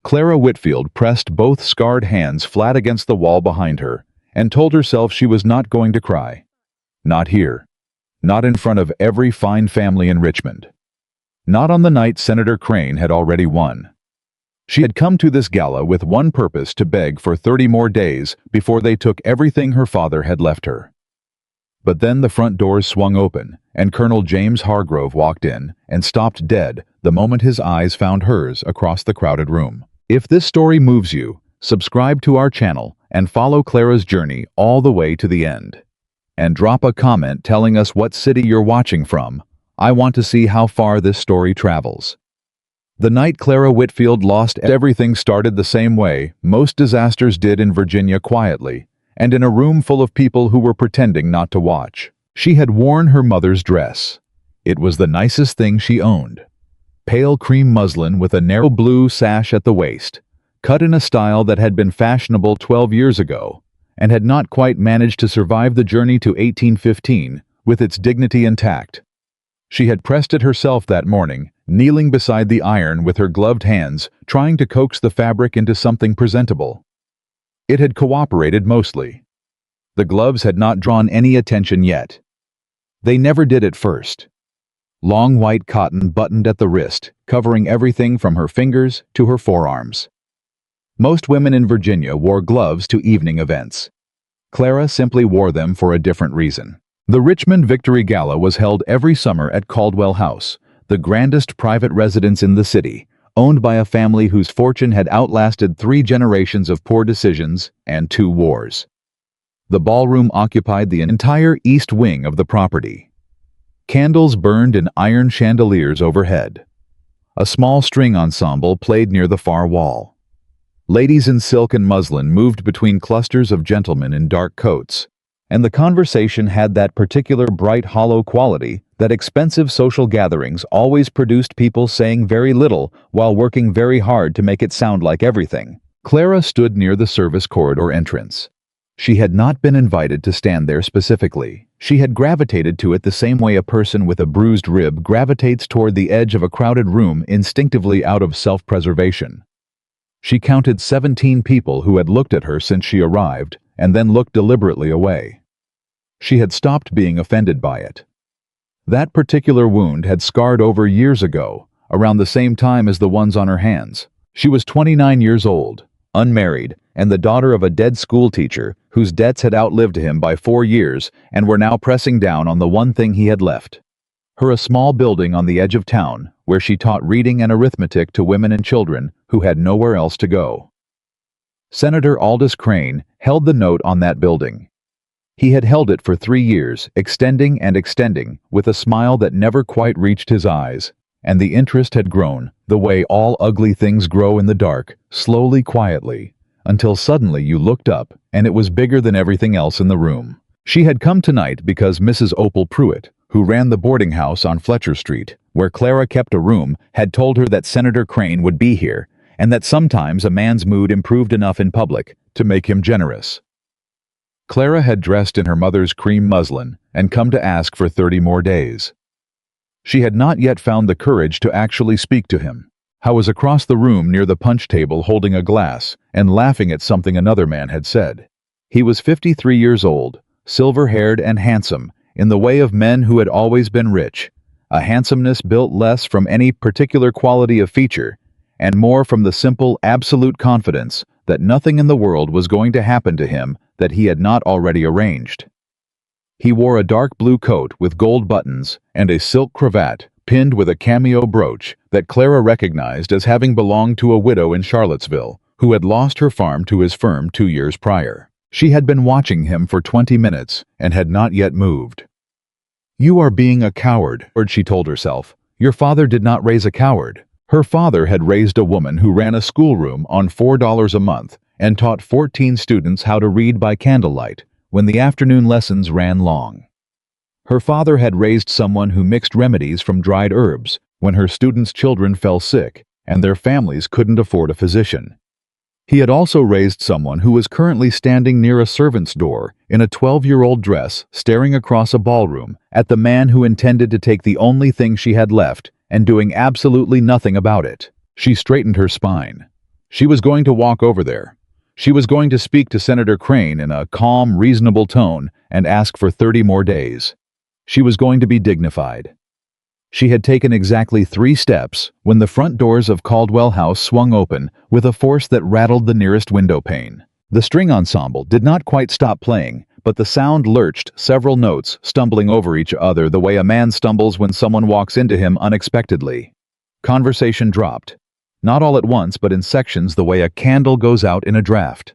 Clara Whitfield pressed both scarred hands flat against the wall behind her and told herself she was not going to cry. Not here. Not in front of every fine family in Richmond. Not on the night Senator Crane had already won. She had come to this gala with one purpose: to beg for 30 more days before they took everything her father had left her. But then the front doors swung open, and Colonel James Hargrove walked in and stopped dead the moment his eyes found hers across the crowded room. If this story moves you, subscribe to our channel and follow Clara's journey all the way to the end. And drop a comment telling us what city you're watching from. I want to see how far this story travels. The night Clara Whitfield lost everything started the same way most disasters did in Virginia: quietly, and in a room full of people who were pretending not to watch. She had worn her mother's dress. It was the nicest thing she owned. Pale cream muslin with a narrow blue sash at the waist, cut in a style that had been fashionable 12 years ago, and had not quite managed to survive the journey to 1815 with its dignity intact. She had pressed it herself that morning, kneeling beside the iron with her gloved hands, trying to coax the fabric into something presentable. It had cooperated mostly. The gloves had not drawn any attention yet. They never did at first. Long white cotton buttoned at the wrist, covering everything from her fingers to her forearms. Most women in Virginia wore gloves to evening events. Clara simply wore them for a different reason. The Richmond Victory Gala was held every summer at Caldwell House, the grandest private residence in the city, owned by a family whose fortune had outlasted 3 generations of poor decisions and 2 wars. The ballroom occupied the entire east wing of the property. Candles burned in iron chandeliers overhead. A small string ensemble played near the far wall. Ladies in silk and muslin moved between clusters of gentlemen in dark coats, and the conversation had that particular bright, hollow quality that expensive social gatherings always produced: people saying very little while working very hard to make it sound like everything. Clara stood near the service corridor entrance. She had not been invited to stand there specifically. She had gravitated to it the same way a person with a bruised rib gravitates toward the edge of a crowded room instinctively out of self-preservation. She counted 17 people who had looked at her since she arrived, and then looked deliberately away. She had stopped being offended by it. That particular wound had scarred over years ago, around the same time as the ones on her hands. She was 29 years old, unmarried, and the daughter of a dead schoolteacher whose debts had outlived him by 4 years and were now pressing down on the one thing he had left her: a small building on the edge of town where she taught reading and arithmetic to women and children who had nowhere else to go. Senator Aldous Crane held the note on that building. He had held it for 3 years, extending and extending, with a smile that never quite reached his eyes, and the interest had grown, the way all ugly things grow in the dark, slowly, quietly, until suddenly you looked up, and it was bigger than everything else in the room. She had come tonight because Mrs. Opal Pruitt, who ran the boarding house on Fletcher Street, where Clara kept a room, had told her that Senator Crane would be here, and that sometimes a man's mood improved enough in public to make him generous. Clara had dressed in her mother's cream muslin and come to ask for 30 more days. She had not yet found the courage to actually speak to him. Howe was across the room near the punch table holding a glass and laughing at something another man had said. He was 53 years old, silver-haired and handsome, in the way of men who had always been rich, a handsomeness built less from any particular quality of feature and more from the simple, absolute confidence that nothing in the world was going to happen to him that he had not already arranged. He wore a dark blue coat with gold buttons and a silk cravat pinned with a cameo brooch that Clara recognized as having belonged to a widow in Charlottesville who had lost her farm to his firm 2 years prior. She had been watching him for 20 minutes and had not yet moved. "You are being a coward," she told herself. "Your father did not raise a coward." Her father had raised a woman who ran a schoolroom on $4 a month and taught 14 students how to read by candlelight when the afternoon lessons ran long. Her father had raised someone who mixed remedies from dried herbs when her students' children fell sick and their families couldn't afford a physician. He had also raised someone who was currently standing near a servant's door in a 12-year-old dress, staring across a ballroom at the man who intended to take the only thing she had left and doing absolutely nothing about it. She straightened her spine. She was going to walk over there. She was going to speak to Senator Crane in a calm, reasonable tone and ask for 30 more days. She was going to be dignified. She had taken exactly 3 steps when the front doors of Caldwell House swung open with a force that rattled the nearest window pane. The string ensemble did not quite stop playing, but the sound lurched several notes, stumbling over each other the way a man stumbles when someone walks into him unexpectedly. Conversation dropped. Not all at once, but in sections the way a candle goes out in a draft.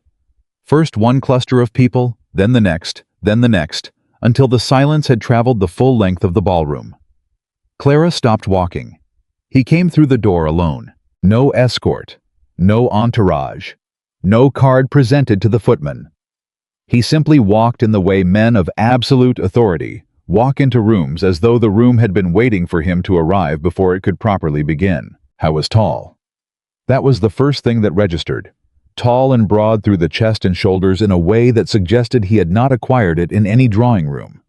First one cluster of people, then the next, until the silence had traveled the full length of the ballroom. Clara stopped walking. He came through the door alone. No escort, no entourage, no card presented to the footman. He simply walked in the way men of absolute authority walk into rooms, as though the room had been waiting for him to arrive before it could properly begin. He was tall. That was the first thing that registered. Tall and broad through the chest and shoulders in a way that suggested he had not acquired it in any drawing room.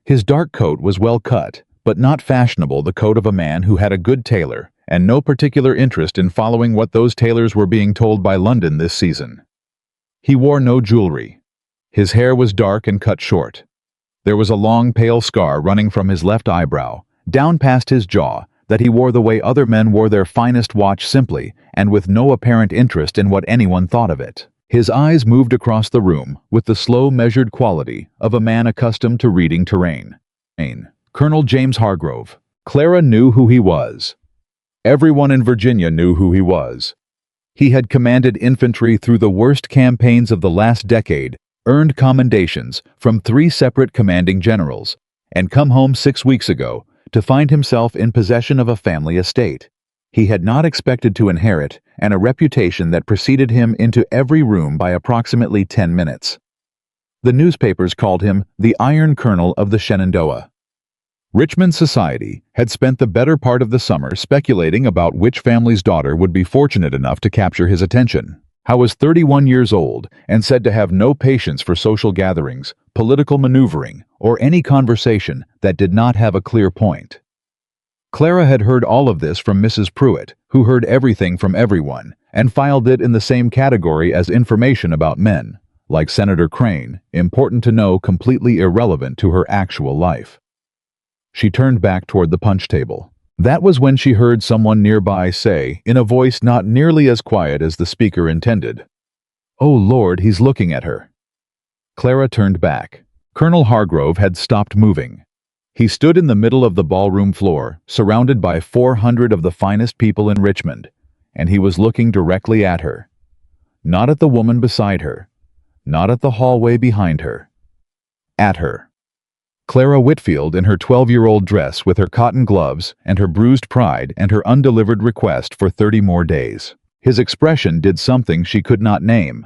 His dark coat was well cut, but not fashionable, the coat of a man who had a good tailor and no particular interest in following what those tailors were being told by London this season. He wore no jewelry. His hair was dark and cut short. There was a long pale scar running from his left eyebrow, down past his jaw, that he wore the way other men wore their finest watch, simply and with no apparent interest in what anyone thought of it. His eyes moved across the room with the slow, measured quality of a man accustomed to reading terrain. Colonel James Hargrove. Clara knew who he was. Everyone in Virginia knew who he was. He had commanded infantry through the worst campaigns of the last decade, earned commendations from 3 separate commanding generals, and come home 6 weeks ago to find himself in possession of a family estate he had not expected to inherit, and a reputation that preceded him into every room by approximately 10 minutes. The newspapers called him the Iron Colonel of the Shenandoah. Richmond society had spent the better part of the summer speculating about which family's daughter would be fortunate enough to capture his attention. Howe was 31 years old and said to have no patience for social gatherings, political maneuvering, or any conversation that did not have a clear point. Clara had heard all of this from Mrs. Pruitt, who heard everything from everyone, and filed it in the same category as information about men, like Senator Crane, important to know, completely irrelevant to her actual life. She turned back toward the punch table. That was when she heard someone nearby say, in a voice not nearly as quiet as the speaker intended, "Oh Lord, he's looking at her." Clara turned back. Colonel Hargrove had stopped moving. He stood in the middle of the ballroom floor, surrounded by 400 of the finest people in Richmond, and he was looking directly at her. Not at the woman beside her, not at the hallway behind her. At her. Clara Whitfield in her 12-year-old dress with her cotton gloves and her bruised pride and her undelivered request for 30 more days. His expression did something she could not name.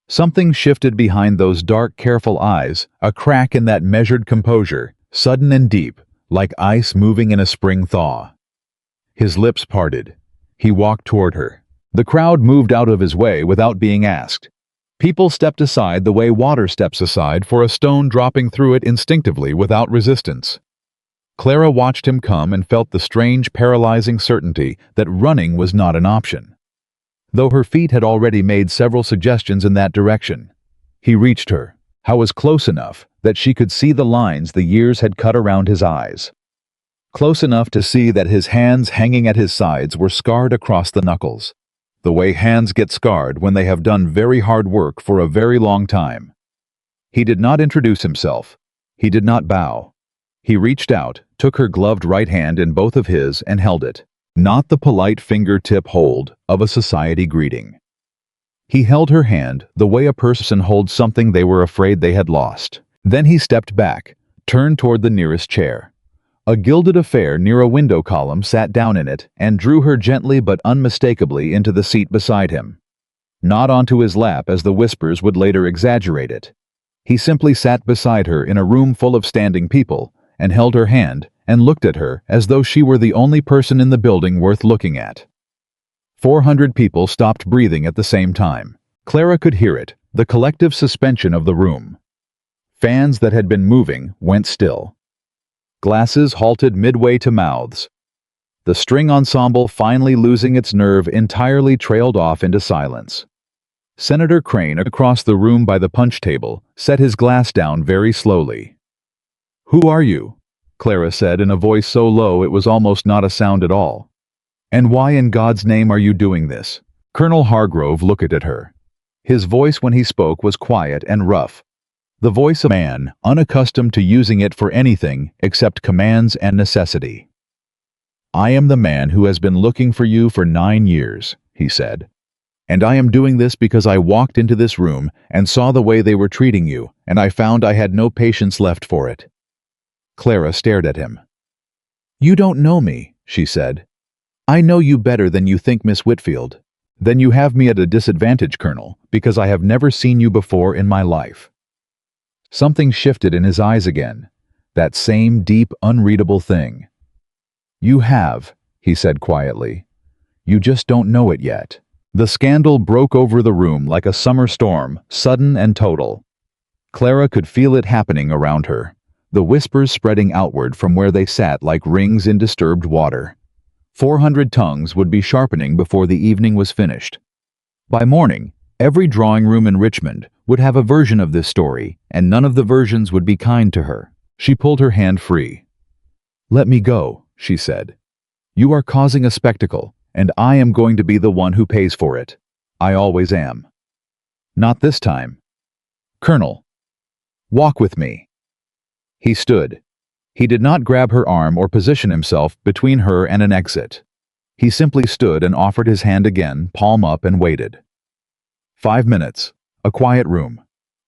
Something shifted behind those dark, careful eyes, a crack in that measured composure, sudden and deep, like ice moving in a spring thaw. His lips parted. He walked toward her. The crowd moved out of his way without being asked. People stepped aside the way water steps aside for a stone dropping through it instinctively without resistance. Clara watched him come and felt the strange, paralyzing certainty that running was not an option. Though her feet had already made several suggestions in that direction. He reached her. Howe was close enough that she could see the lines the years had cut around his eyes. Close enough to see that his hands hanging at his sides were scarred across the knuckles, the way hands get scarred when they have done very hard work for a very long time. He did not introduce himself. He did not bow. He reached out, took her gloved right hand in both of his and held it. Not the polite fingertip hold of a society greeting. He held her hand the way a person holds something they were afraid they had lost. Then he stepped back, turned toward the nearest chair. A gilded affair near a window column, sat down in it and drew her gently but unmistakably into the seat beside him. Not onto his lap, as the whispers would later exaggerate it. He simply sat beside her in a room full of standing people and held her hand and looked at her as though she were the only person in the building worth looking at. 400 people stopped breathing at the same time. Clara could hear it, the collective suspension of the room. Fans that had been moving went still. Glasses halted midway to mouths. The string ensemble, finally losing its nerve, entirely trailed off into silence. Senator Crane, across the room by the punch table, set his glass down very slowly. "Who are you?" Clara said in a voice so low it was almost not a sound at all. "And why in God's name are you doing this?" Colonel Hargrove looked at her. His voice when he spoke was quiet and rough. The voice of a man unaccustomed to using it for anything except commands and necessity. "I am the man who has been looking for you for 9 years, he said. "And I am doing this because I walked into this room and saw the way they were treating you, and I found I had no patience left for it." Clara stared at him. "You don't know me," she said. "I know you better than you think, Miss Whitfield." "Then you have me at a disadvantage, Colonel, because I have never seen you before in my life." Something shifted in his eyes again, that same deep, unreadable thing. "You have," he said quietly. "You just don't know it yet." The scandal broke over the room like a summer storm, sudden and total. Clara could feel it happening around her, the whispers spreading outward from where they sat like rings in disturbed water. 400 tongues would be sharpening before the evening was finished. By morning, every drawing room in Richmond would have a version of this story, and none of the versions would be kind to her. She pulled her hand free. "Let me go," she said. "You are causing a spectacle, and I am going to be the one who pays for it. I always am." "Not this time." "Colonel, walk with me." He stood. He did not grab her arm or position himself between her and an exit. He simply stood and offered his hand again, palm up, and waited. 5 minutes. A quiet room.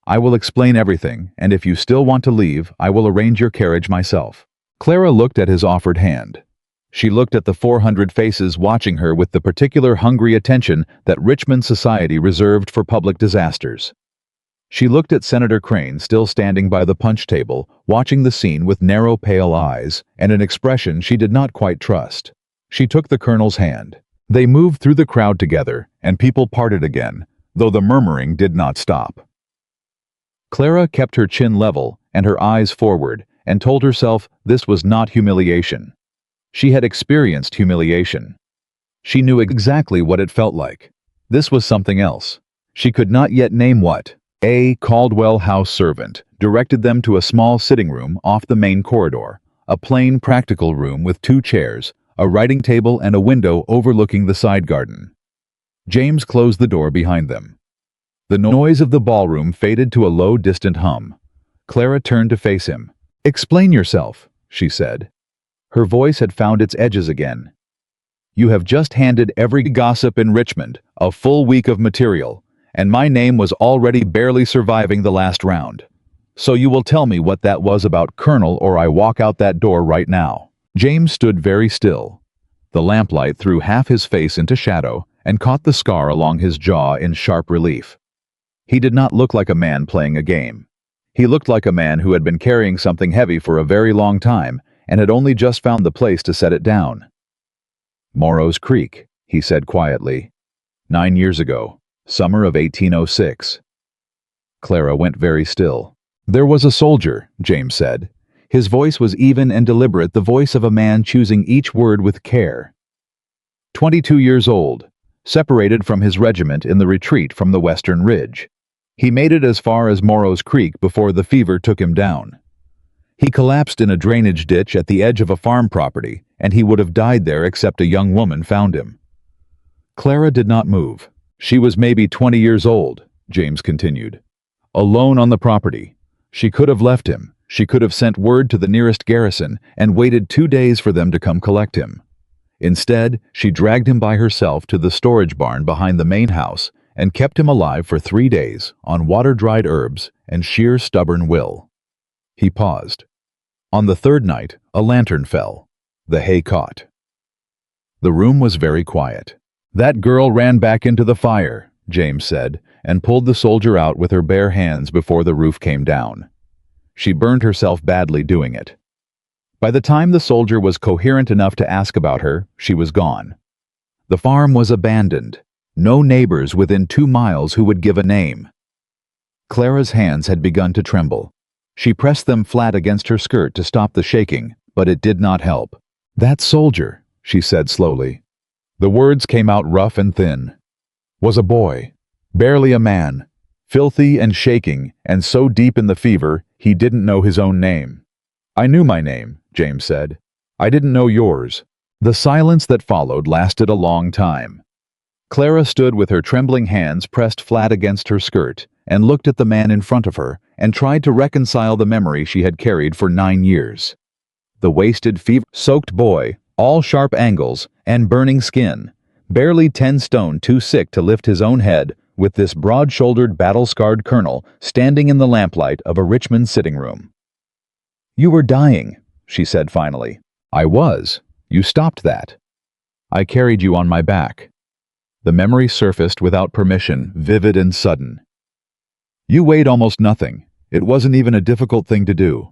I will explain everything, and if you still want to leave, I will arrange your carriage myself. Clara looked at his offered hand. She looked at the 400 faces watching her with the particular hungry attention that Richmond society reserved for public disasters. She looked at Senator Crane still standing by the punch table, watching the scene with narrow, pale eyes and an expression she did not quite trust. She took the colonel's hand. They moved through the crowd together, and people parted again, though the murmuring did not stop. Clara kept her chin level and her eyes forward and told herself this was not humiliation. She had experienced humiliation. She knew exactly what it felt like. This was something else. She could not yet name what. A Caldwell house servant directed them to a small sitting room off the main corridor, a plain, practical room with 2 chairs, a writing table and a window overlooking the side garden. James closed the door behind them. The noise of the ballroom faded to a low, distant hum. Clara turned to face him. "Explain yourself," she said. Her voice had found its edges again. "You have just handed every gossip in Richmond a full week of material, and my name was already barely surviving the last round. So you will tell me what that was about, Colonel, or I walk out that door right now." James stood very still. The lamplight threw half his face into shadow and caught the scar along his jaw in sharp relief. He did not look like a man playing a game. He looked like a man who had been carrying something heavy for a very long time and had only just found the place to set it down. "Morrow's Creek," he said quietly. 9 years ago, summer of 1806. Clara went very still. "There was a soldier," James said. His voice was even and deliberate, the voice of a man choosing each word with care. 22 years old, separated from his regiment in the retreat from the Western Ridge. He made it as far as Morrow's Creek before the fever took him down. He collapsed in a drainage ditch at the edge of a farm property, and he would have died there except a young woman found him. Clara did not move. She was maybe 20 years old, James continued. Alone on the property. She could have left him. She could have sent word to the nearest garrison and waited 2 days for them to come collect him. Instead, she dragged him by herself to the storage barn behind the main house and kept him alive for 3 days on water-dried herbs and sheer stubborn will. He paused. On the 3rd night, a lantern fell. The hay caught. The room was very quiet. "That girl ran back into the fire," James said, and pulled the soldier out with her bare hands before the roof came down. She burned herself badly doing it. By the time the soldier was coherent enough to ask about her, she was gone. The farm was abandoned. No neighbors within 2 miles who would give a name. Clara's hands had begun to tremble. She pressed them flat against her skirt to stop the shaking, but it did not help. "That soldier," she said slowly. The words came out rough and thin. Was a boy, barely a man, filthy and shaking, and so deep in the fever he didn't know his own name. I knew my name, James said. I didn't know yours. The silence that followed lasted a long time. Clara stood with her trembling hands pressed flat against her skirt and looked at the man in front of her and tried to reconcile the memory she had carried for 9 years. The wasted, fever-soaked boy, all sharp angles and burning skin, barely 10 stone too sick to lift his own head, with this broad-shouldered, battle-scarred colonel standing in the lamplight of a Richmond sitting room. You were dying, she said finally. I was. You stopped that. I carried you on my back. The memory surfaced without permission, vivid and sudden. You weighed almost nothing. It wasn't even a difficult thing to do.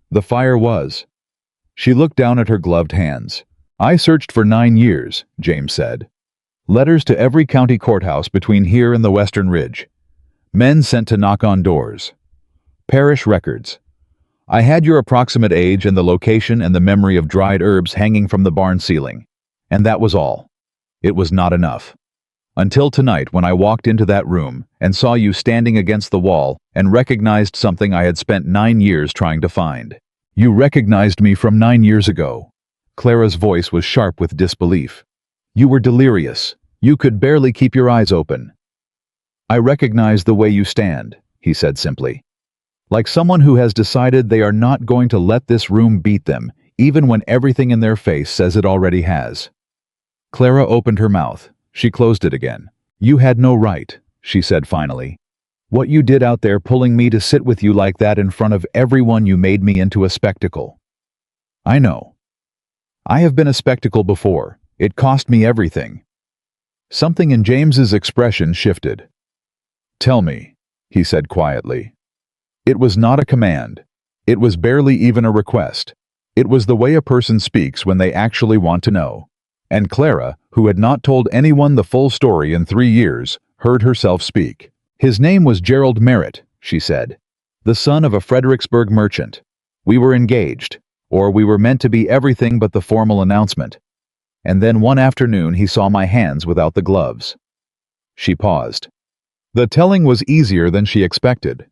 The fire was. She looked down at her gloved hands. I searched for 9 years, James said. Letters to every county courthouse between here and the Western Ridge. Men sent to knock on doors. Parish records. I had your approximate age and the location and the memory of dried herbs hanging from the barn ceiling. And that was all. It was not enough. Until tonight when I walked into that room and saw you standing against the wall and recognized something I had spent 9 years trying to find. You recognized me from 9 years ago. Clara's voice was sharp with disbelief. You were delirious. You could barely keep your eyes open. I recognize the way you stand, he said simply. Like someone who has decided they are not going to let this room beat them, even when everything in their face says it already has. Clara opened her mouth. She closed it again. You had no right, she said finally. What you did out there pulling me to sit with you like that in front of everyone, you made me into a spectacle. I know. I have been a spectacle before. It cost me everything. Something in James's expression shifted. Tell me, he said quietly. It was not a command. It was barely even a request. It was the way a person speaks when they actually want to know. And Clara, who had not told anyone the full story in 3 years, heard herself speak. His name was Gerald Merritt, she said. The son of a Fredericksburg merchant. We were engaged, or we were meant to be everything but the formal announcement. And then one afternoon he saw my hands without the gloves. She paused. The telling was easier than she expected.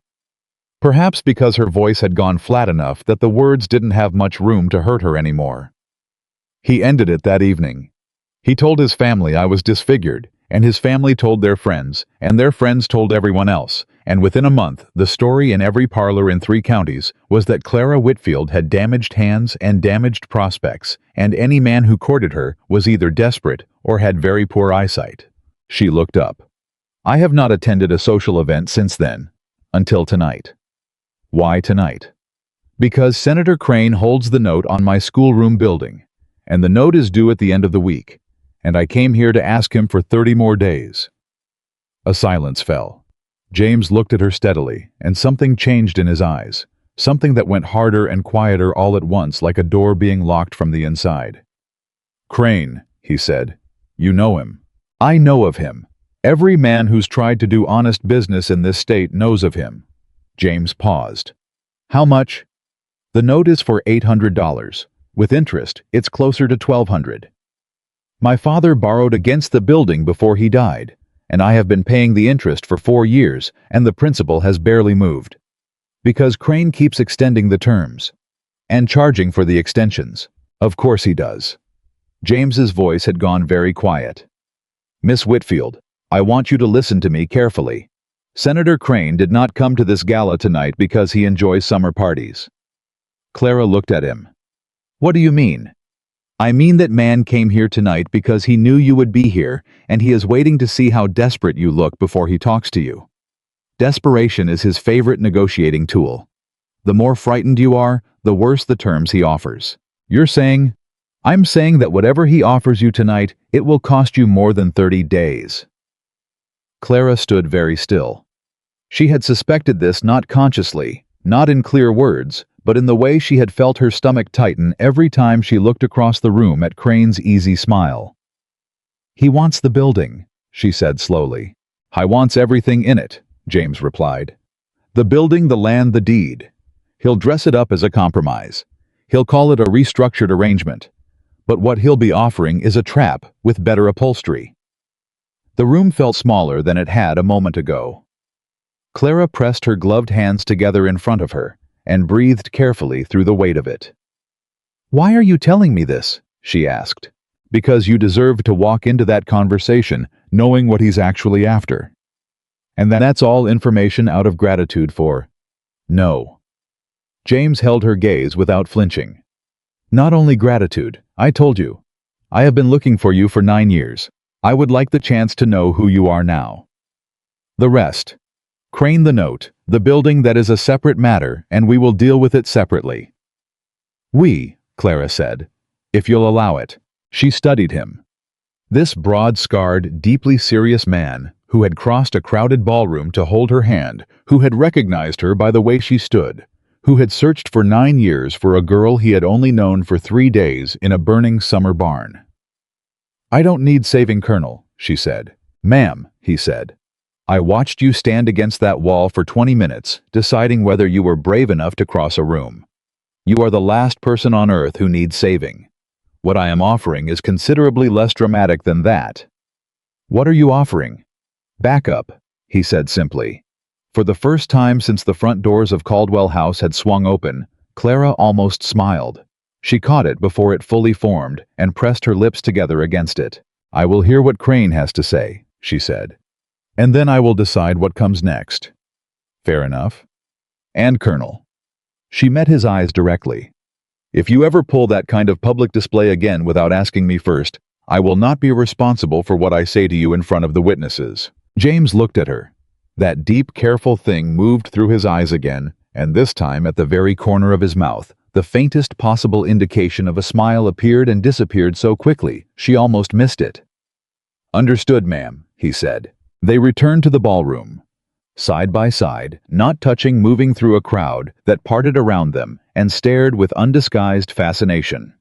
Perhaps because her voice had gone flat enough that the words didn't have much room to hurt her anymore. He ended it that evening. He told his family I was disfigured, and his family told their friends, and their friends told everyone else, and within a month, the story in every parlor in 3 counties was that Clara Whitfield had damaged hands and damaged prospects, and any man who courted her was either desperate or had very poor eyesight. She looked up. I have not attended a social event since then, until tonight. Why tonight? Because Senator Crane holds the note on my schoolroom building, and the note is due at the end of the week, and I came here to ask him for 30 more days. A silence fell. James looked at her steadily, and something changed in his eyes, something that went harder and quieter all at once, like a door being locked from the inside. Crane, he said, you know him. I know of him. Every man who's tried to do honest business in this state knows of him. James paused. How much? The note is for $800. With interest, it's closer to $1,200. My father borrowed against the building before he died, and I have been paying the interest for 4 years, and the principal has barely moved. Because Crane keeps extending the terms. And charging for the extensions. Of course he does. James's voice had gone very quiet. Miss Whitfield, I want you to listen to me carefully. Senator Crane did not come to this gala tonight because he enjoys summer parties. Clara looked at him. What do you mean? I mean that man came here tonight because he knew you would be here, and he is waiting to see how desperate you look before he talks to you. Desperation is his favorite negotiating tool. The more frightened you are, the worse the terms he offers. You're saying? I'm saying that whatever he offers you tonight, it will cost you more than 30 days. Clara stood very still. She had suspected this not consciously, not in clear words, but in the way she had felt her stomach tighten every time she looked across the room at Crane's easy smile. He wants the building, she said slowly. I wants everything in it, James replied. The building, the land, the deed. He'll dress it up as a compromise. He'll call it a restructured arrangement. but what he'll be offering is a trap with better upholstery. The room felt smaller than it had a moment ago. Clara pressed her gloved hands together in front of her and breathed carefully through the weight of it. "Why are you telling me this?" she asked. "Because you deserve to walk into that conversation knowing what he's actually after. And that's all information out of gratitude for." "No." James held her gaze without flinching. "Not only gratitude, I told you. I have been looking for you for 9 years. I would like the chance to know who you are now. The rest. Crane the note, the building, that is a separate matter, and we will deal with it separately." "We," Clara said, "if you'll allow it." She studied him. This broad-scarred, deeply serious man, who had crossed a crowded ballroom to hold her hand, who had recognized her by the way she stood, who had searched for 9 years for a girl he had only known for 3 days in a burning summer barn. "I don't need saving, Colonel," she said. "Ma'am," he said. "I watched you stand against that wall for 20 minutes, deciding whether you were brave enough to cross a room. You are the last person on earth who needs saving. What I am offering is considerably less dramatic than that." "What are you offering?" "Backup," he said simply. For the first time since the front doors of Caldwell House had swung open, Clara almost smiled. She caught it before it fully formed and pressed her lips together against it. "I will hear what Crane has to say," she said. "And then I will decide what comes next." "Fair enough." "And Colonel." She met his eyes directly. "If you ever pull that kind of public display again without asking me first, I will not be responsible for what I say to you in front of the witnesses." James looked at her. That deep, careful thing moved through his eyes again, and this time at the very corner of his mouth. The faintest possible indication of a smile appeared and disappeared so quickly, she almost missed it. "Understood, ma'am," he said. They returned to the ballroom. Side by side, not touching, moving through a crowd that parted around them and stared with undisguised fascination.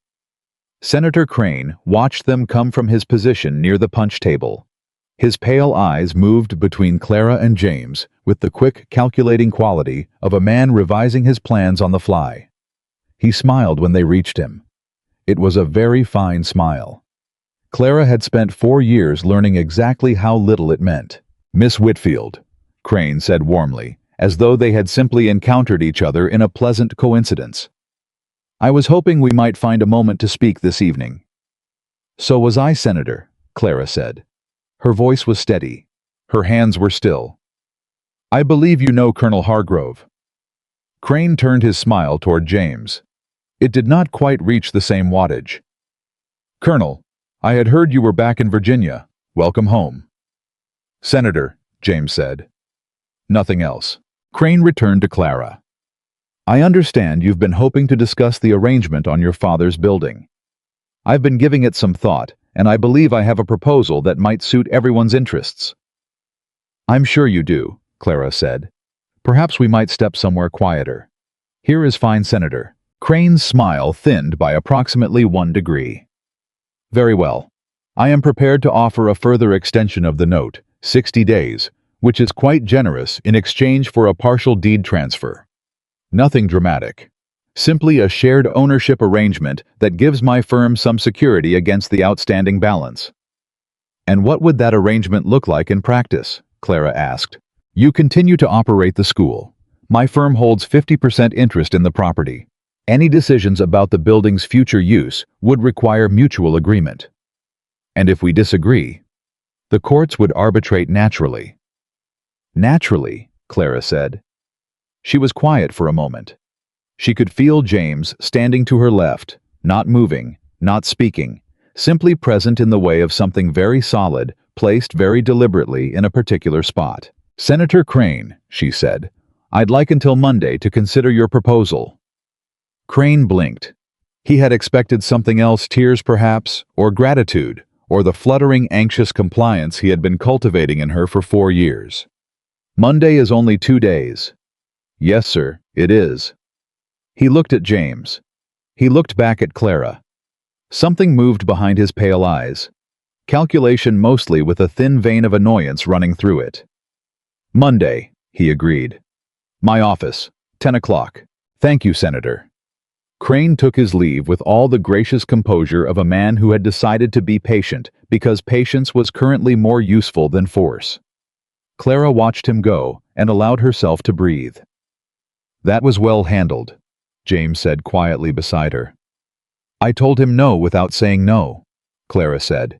Senator Crane watched them come from his position near the punch table. His pale eyes moved between Clara and James with the quick, calculating quality of a man revising his plans on the fly. He smiled when they reached him. It was a very fine smile. Clara had spent 4 years learning exactly how little it meant. "Miss Whitfield," Crane said warmly, as though they had simply encountered each other in a pleasant coincidence. "I was hoping we might find a moment to speak this evening." "So was I, Senator," Clara said. Her voice was steady. Her hands were still. "I believe you know Colonel Hargrove." Crane turned his smile toward James. It did not quite reach the same wattage. "Colonel, I had heard you were back in Virginia. Welcome home." "Senator," James said. "Nothing else." Crane returned to Clara. "I understand you've been hoping to discuss the arrangement on your father's building. I've been giving it some thought, and I believe I have a proposal that might suit everyone's interests." "I'm sure you do," Clara said. "Perhaps we might step somewhere quieter. Here is fine, Senator." Crane's smile thinned by approximately 1 degree. "Very well. I am prepared to offer a further extension of the note, 60 days, which is quite generous in exchange for a partial deed transfer. Nothing dramatic. Simply a shared ownership arrangement that gives my firm some security against the outstanding balance." "And what would that arrangement look like in practice?" Clara asked. "You continue to operate the school. My firm holds 50% interest in the property. Any decisions about the building's future use would require mutual agreement. And if we disagree, the courts would arbitrate naturally." "Naturally," Clara said. She was quiet for a moment. She could feel James standing to her left, not moving, not speaking, simply present in the way of something very solid, placed very deliberately in a particular spot. "Senator Crane," she said, "I'd like until Monday to consider your proposal." Crane blinked. He had expected something else, tears perhaps, or gratitude, or the fluttering, anxious compliance he had been cultivating in her for 4 years. "Monday is only 2 days. "Yes, sir, it is." He looked at James. He looked back at Clara. Something moved behind his pale eyes. Calculation mostly, with a thin vein of annoyance running through it. "Monday," he agreed. "My office, 10 o'clock. Thank you, Senator." Crane took his leave with all the gracious composure of a man who had decided to be patient because patience was currently more useful than force. Clara watched him go and allowed herself to breathe. "That was well handled," James said quietly beside her. "I told him no without saying no," Clara said.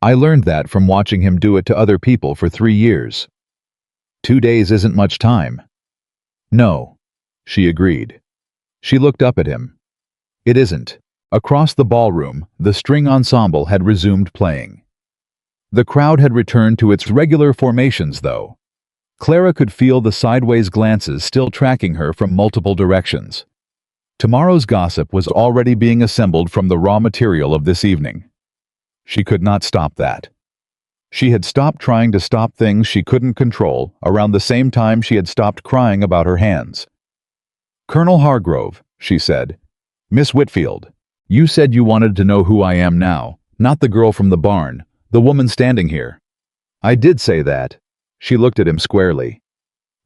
"I learned that from watching him do it to other people for 3 years. 2 days isn't much time." "No," she agreed. She looked up at him. "It isn't." Across the ballroom, the string ensemble had resumed playing. The crowd had returned to its regular formations, though. Clara could feel the sideways glances still tracking her from multiple directions. Tomorrow's gossip was already being assembled from the raw material of this evening. She could not stop that. She had stopped trying to stop things she couldn't control around the same time she had stopped crying about her hands. "Colonel Hargrove," she said. "Miss Whitfield, you said you wanted to know who I am now, not the girl from the barn, the woman standing here." "I did say that." She looked at him squarely.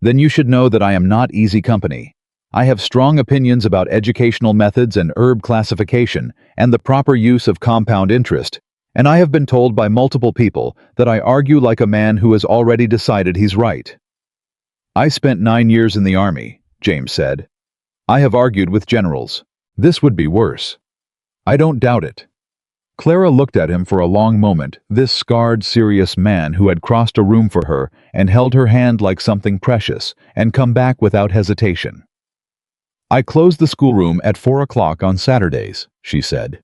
"Then you should know that I am not easy company. I have strong opinions about educational methods and herb classification and the proper use of compound interest, and I have been told by multiple people that I argue like a man who has already decided he's right." "I spent 9 years in the army," James said. "I have argued with generals. This would be worse." "I don't doubt it." Clara looked at him for a long moment, this scarred, serious man who had crossed a room for her and held her hand like something precious, and come back without hesitation. "I close the schoolroom at 4 o'clock on Saturdays," she said.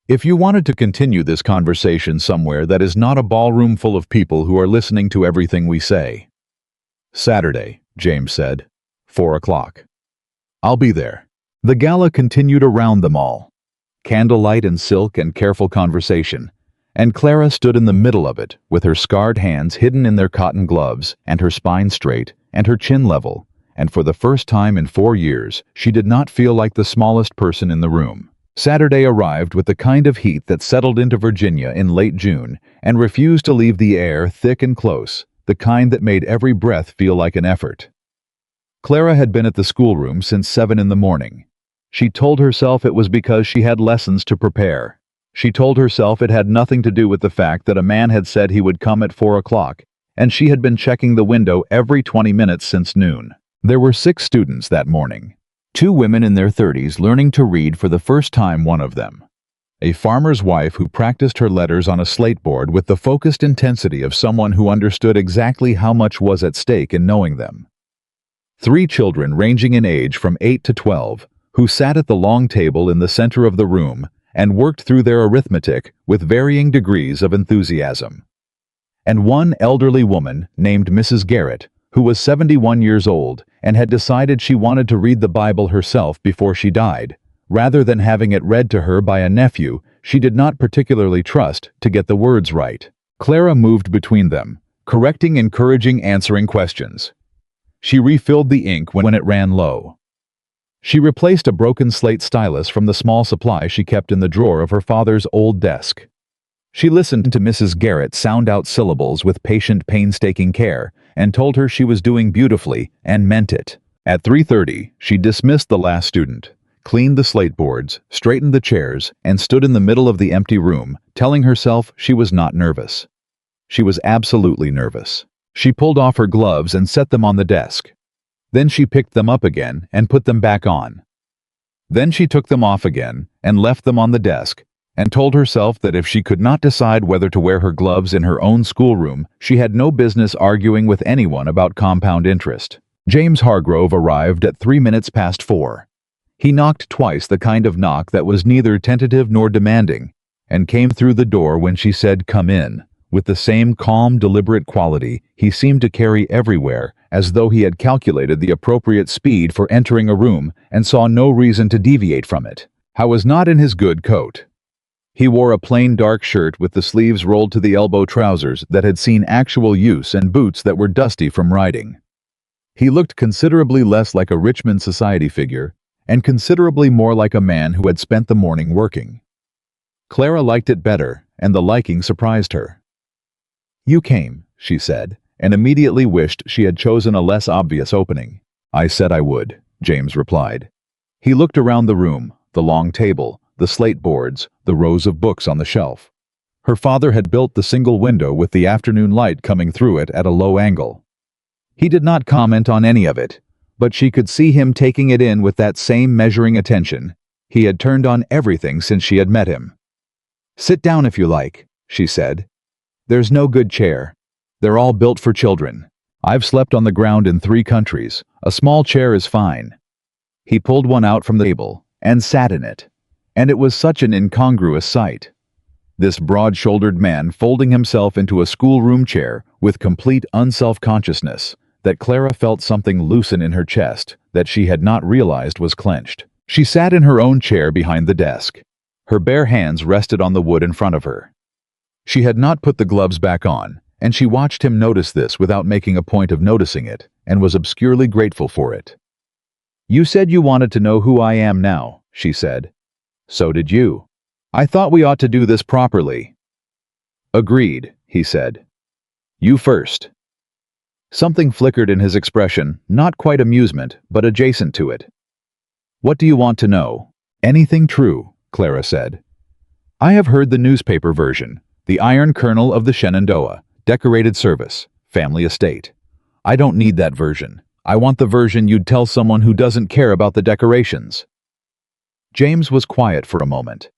"If you wanted to continue this conversation somewhere that is not a ballroom full of people who are listening to everything we say." "Saturday," James said. 4 o'clock. "I'll be there." The gala continued around them all. Candlelight and silk and careful conversation, and Clara stood in the middle of it, with her scarred hands hidden in their cotton gloves, and her spine straight, and her chin level, and for the first time in 4 years, she did not feel like the smallest person in the room. Saturday arrived with the kind of heat that settled into Virginia in late June and refused to leave the air thick and close, the kind that made every breath feel like an effort. Clara had been at the schoolroom since 7 in the morning. She told herself it was because she had lessons to prepare. She told herself it had nothing to do with the fact that a man had said he would come at 4 o'clock, and she had been checking the window every 20 minutes since noon. There were 6 students that morning. 2 women in their 30s learning to read for the first time, one of them. A farmer's wife who practiced her letters on a slate board with the focused intensity of someone who understood exactly how much was at stake in knowing them. 3 children ranging in age from 8 to 12, who sat at the long table in the center of the room and worked through their arithmetic with varying degrees of enthusiasm. And 1 elderly woman named Mrs. Garrett, who was 71 years old and had decided she wanted to read the Bible herself before she died, rather than having it read to her by a nephew she did not particularly trust to get the words right. Clara moved between them, correcting, encouraging, answering questions. She refilled the ink when it ran low. She replaced a broken slate stylus from the small supply she kept in the drawer of her father's old desk. She listened to Mrs. Garrett sound out syllables with patient, painstaking care, and told her she was doing beautifully and meant it. At 3:30, she dismissed the last student, cleaned the slate boards, straightened the chairs, and stood in the middle of the empty room, telling herself she was not nervous. She was absolutely nervous. She pulled off her gloves and set them on the desk. Then she picked them up again and put them back on. Then she took them off again and left them on the desk, and told herself that if she could not decide whether to wear her gloves in her own schoolroom, she had no business arguing with anyone about compound interest. James Hargrove arrived at 3 minutes past 4. He knocked twice, the kind of knock that was neither tentative nor demanding, and came through the door when she said, "Come in," with the same calm, deliberate quality he seemed to carry everywhere, as though he had calculated the appropriate speed for entering a room and saw no reason to deviate from it. How was not in his good coat. He wore a plain dark shirt with the sleeves rolled to the elbow, trousers that had seen actual use, and boots that were dusty from riding. He looked considerably less like a Richmond society figure, and considerably more like a man who had spent the morning working. Clara liked it better, and the liking surprised her. "You came," she said, and immediately wished she had chosen a less obvious opening. "I said I would," James replied. He looked around the room, The long table, the slate boards, the rows of books on the shelf. Her father had built the single window with the afternoon light coming through it at a low angle. He did not comment on any of it, but she could see him taking it in with that same measuring attention. He had turned on everything since she had met him. "Sit down if you like," she said. "There's no good chair. They're all built for children. I've slept on the ground in 3 countries. A small chair is fine." He pulled one out from the table and sat in it, and it was such an incongruous sight. This broad-shouldered man folding himself into a schoolroom chair with complete unself-consciousness, that Clara felt something loosen in her chest that she had not realized was clenched. She sat in her own chair behind the desk. Her bare hands rested on the wood in front of her. She had not put the gloves back on, and she watched him notice this without making a point of noticing it, and was obscurely grateful for it. "You said you wanted to know who I am now," she said. "So did you. I thought we ought to do this properly." "Agreed," he said. "You first." Something flickered in his expression, not quite amusement, but adjacent to it. "What do you want to know?" "Anything true," Clara said. "I have heard the newspaper version, the Iron Colonel of the Shenandoah, decorated service, family estate. I don't need that version. I want the version you'd tell someone who doesn't care about the decorations." James was quiet for a moment.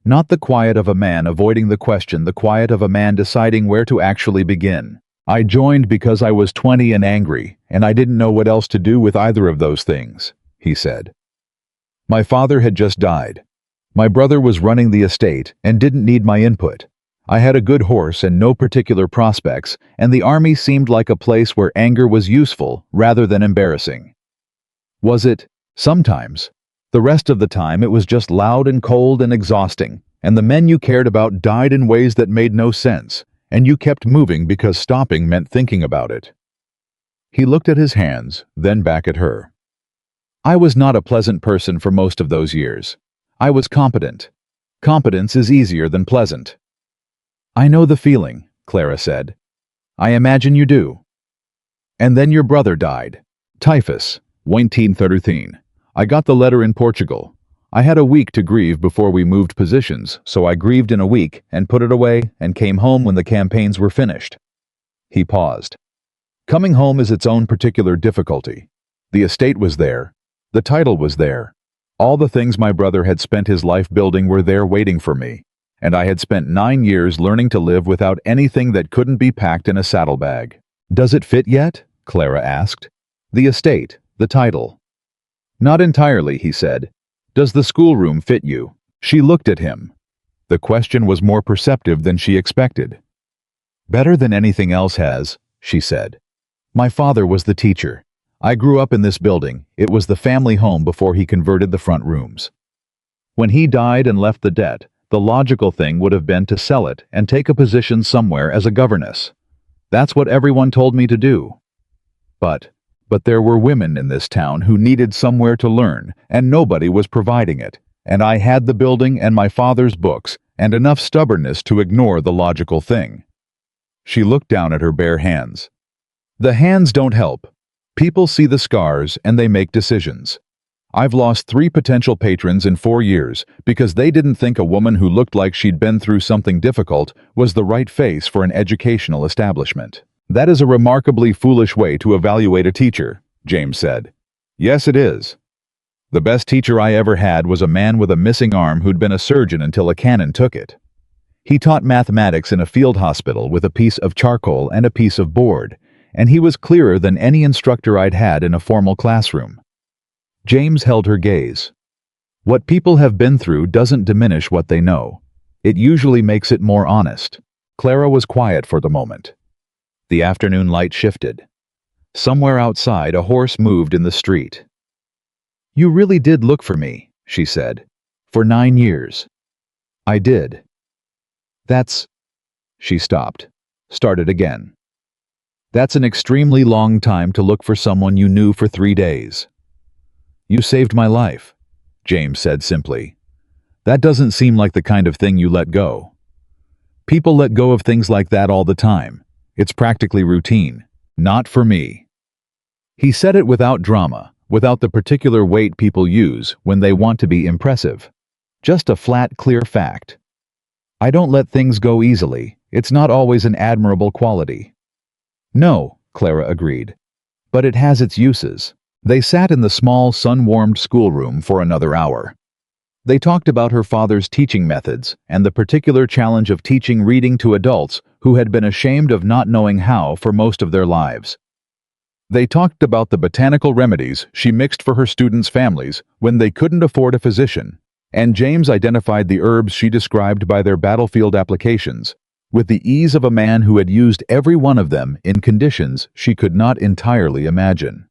Not the quiet of a man avoiding the question, the quiet of a man deciding where to actually begin. "I joined because I was 20 and angry, and I didn't know what else to do with either of those things," he said. "My father had just died. My brother was running the estate and didn't need my input. I had a good horse and no particular prospects, and the army seemed like a place where anger was useful rather than embarrassing." Was it? Sometimes. The rest of the time it was just loud and cold and exhausting, and the men you cared about died in ways that made no sense, and you kept moving because stopping meant thinking about it. He looked at his hands, then back at her. "I was not a pleasant person for most of those years. I was competent. Competence is easier than pleasant." "I know the feeling," Clara said. "I imagine you do." "And then your brother died. Typhus, 1913. I got the letter in Portugal. I had a week to grieve before we moved positions, so I grieved in a week and put it away and came home when the campaigns were finished." He paused. "Coming home is its own particular difficulty. The estate was there. The title was there. All the things my brother had spent his life building were there waiting for me, and I had spent 9 years learning to live without anything that couldn't be packed in a saddlebag." "Does it fit yet?" Clara asked. "The estate, the title." "Not entirely," he said. "Does the schoolroom fit you?" She looked at him. The question was more perceptive than she expected. "Better than anything else has," she said. "My father was the teacher. I grew up in this building. It was the family home before he converted the front rooms. When he died and left the debt, the logical thing would have been to sell it and take a position somewhere as a governess. That's what everyone told me to do. But there were women in this town who needed somewhere to learn, and nobody was providing it. And I had the building and my father's books, and enough stubbornness to ignore the logical thing." She looked down at her bare hands. "The hands don't help. People see the scars and they make decisions. I've lost 3 potential patrons in 4 years because they didn't think a woman who looked like she'd been through something difficult was the right face for an educational establishment." "That is a remarkably foolish way to evaluate a teacher," James said. "Yes, it is. The best teacher I ever had was a man with a missing arm who'd been a surgeon until a cannon took it. He taught mathematics in a field hospital with a piece of charcoal and a piece of board, and he was clearer than any instructor I'd had in a formal classroom." James held her gaze. "What people have been through doesn't diminish what they know. It usually makes it more honest." Clara was quiet for the moment. The afternoon light shifted. Somewhere outside, a horse moved in the street. "You really did look for me," she said. "For 9 years." "I did." That's... She stopped. Started again. "That's an extremely long time to look for someone you knew for 3 days." "You saved my life," James said simply. "That doesn't seem like the kind of thing you let go." "People let go of things like that all the time. It's practically routine. Not for me." He said it without drama, without the particular weight people use when they want to be impressive. Just a flat, clear fact. I don't let things go easily. It's not always an admirable quality. No, Clara agreed. But it has its uses. They sat in the small, sun-warmed schoolroom for another hour. They talked about her father's teaching methods and the particular challenge of teaching reading to adults who had been ashamed of not knowing how for most of their lives. They talked about the botanical remedies she mixed for her students' families when they couldn't afford a physician, and James identified the herbs she described by their battlefield applications, with the ease of a man who had used every one of them in conditions she could not entirely imagine.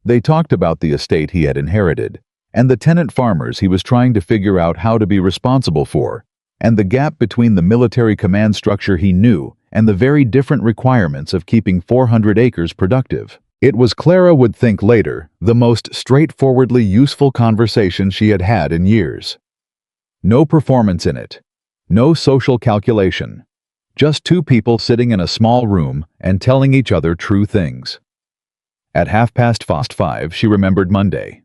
They talked about the estate he had inherited, and the tenant farmers he was trying to figure out how to be responsible for, and the gap between the military command structure he knew and the very different requirements of keeping 400 acres productive. It was, Clara would think later, the most straightforwardly useful conversation she had had in years. No performance in it. No social calculation. Just two people sitting in a small room and telling each other true things. At 5:30, she remembered Monday.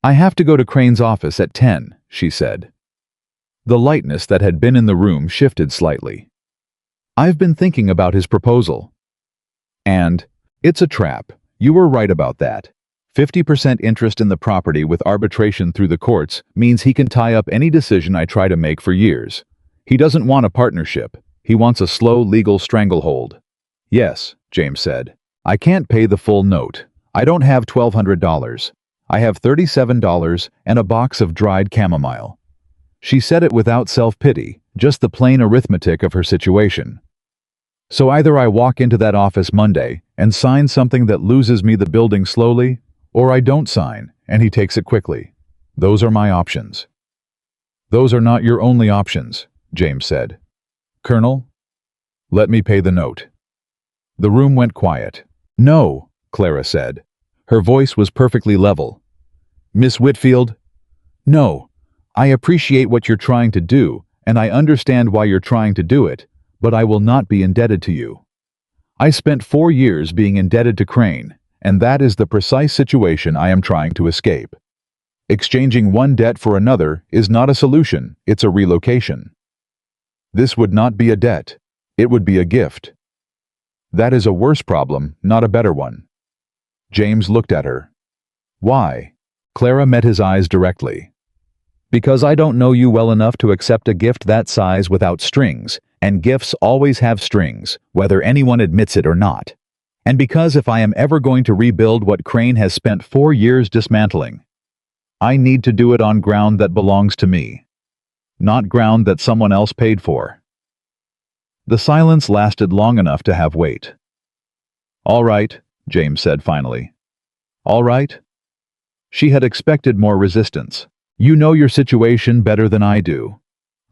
I have to go to Crane's office at 10, she said. The lightness that had been in the room shifted slightly. I've been thinking about his proposal. And, it's a trap. You were right about that. 50% interest in the property with arbitration through the courts means he can tie up any decision I try to make for years. He doesn't want a partnership. He wants a slow legal stranglehold. Yes, James said. I can't pay the full note. I don't have $1,200. I have $37 and a box of dried chamomile. She said it without self-pity, just the plain arithmetic of her situation. So either I walk into that office Monday and sign something that loses me the building slowly, or I don't sign and he takes it quickly. Those are my options. Those are not your only options, James said. Colonel, let me pay the note. The room went quiet. No, Clara said. Her voice was perfectly level. Miss Whitfield? No. I appreciate what you're trying to do, and I understand why you're trying to do it, but I will not be indebted to you. I spent 4 years being indebted to Crane, and that is the precise situation I am trying to escape. Exchanging one debt for another is not a solution, it's a relocation. This would not be a debt. It would be a gift. That is a worse problem, not a better one. James looked at her. Why? Clara met his eyes directly. Because I don't know you well enough to accept a gift that size without strings, and gifts always have strings, whether anyone admits it or not. And because if I am ever going to rebuild what Crane has spent 4 years dismantling, I need to do it on ground that belongs to me, not ground that someone else paid for. The silence lasted long enough to have weight. All right, James said finally. All right? She had expected more resistance. You know your situation better than I do.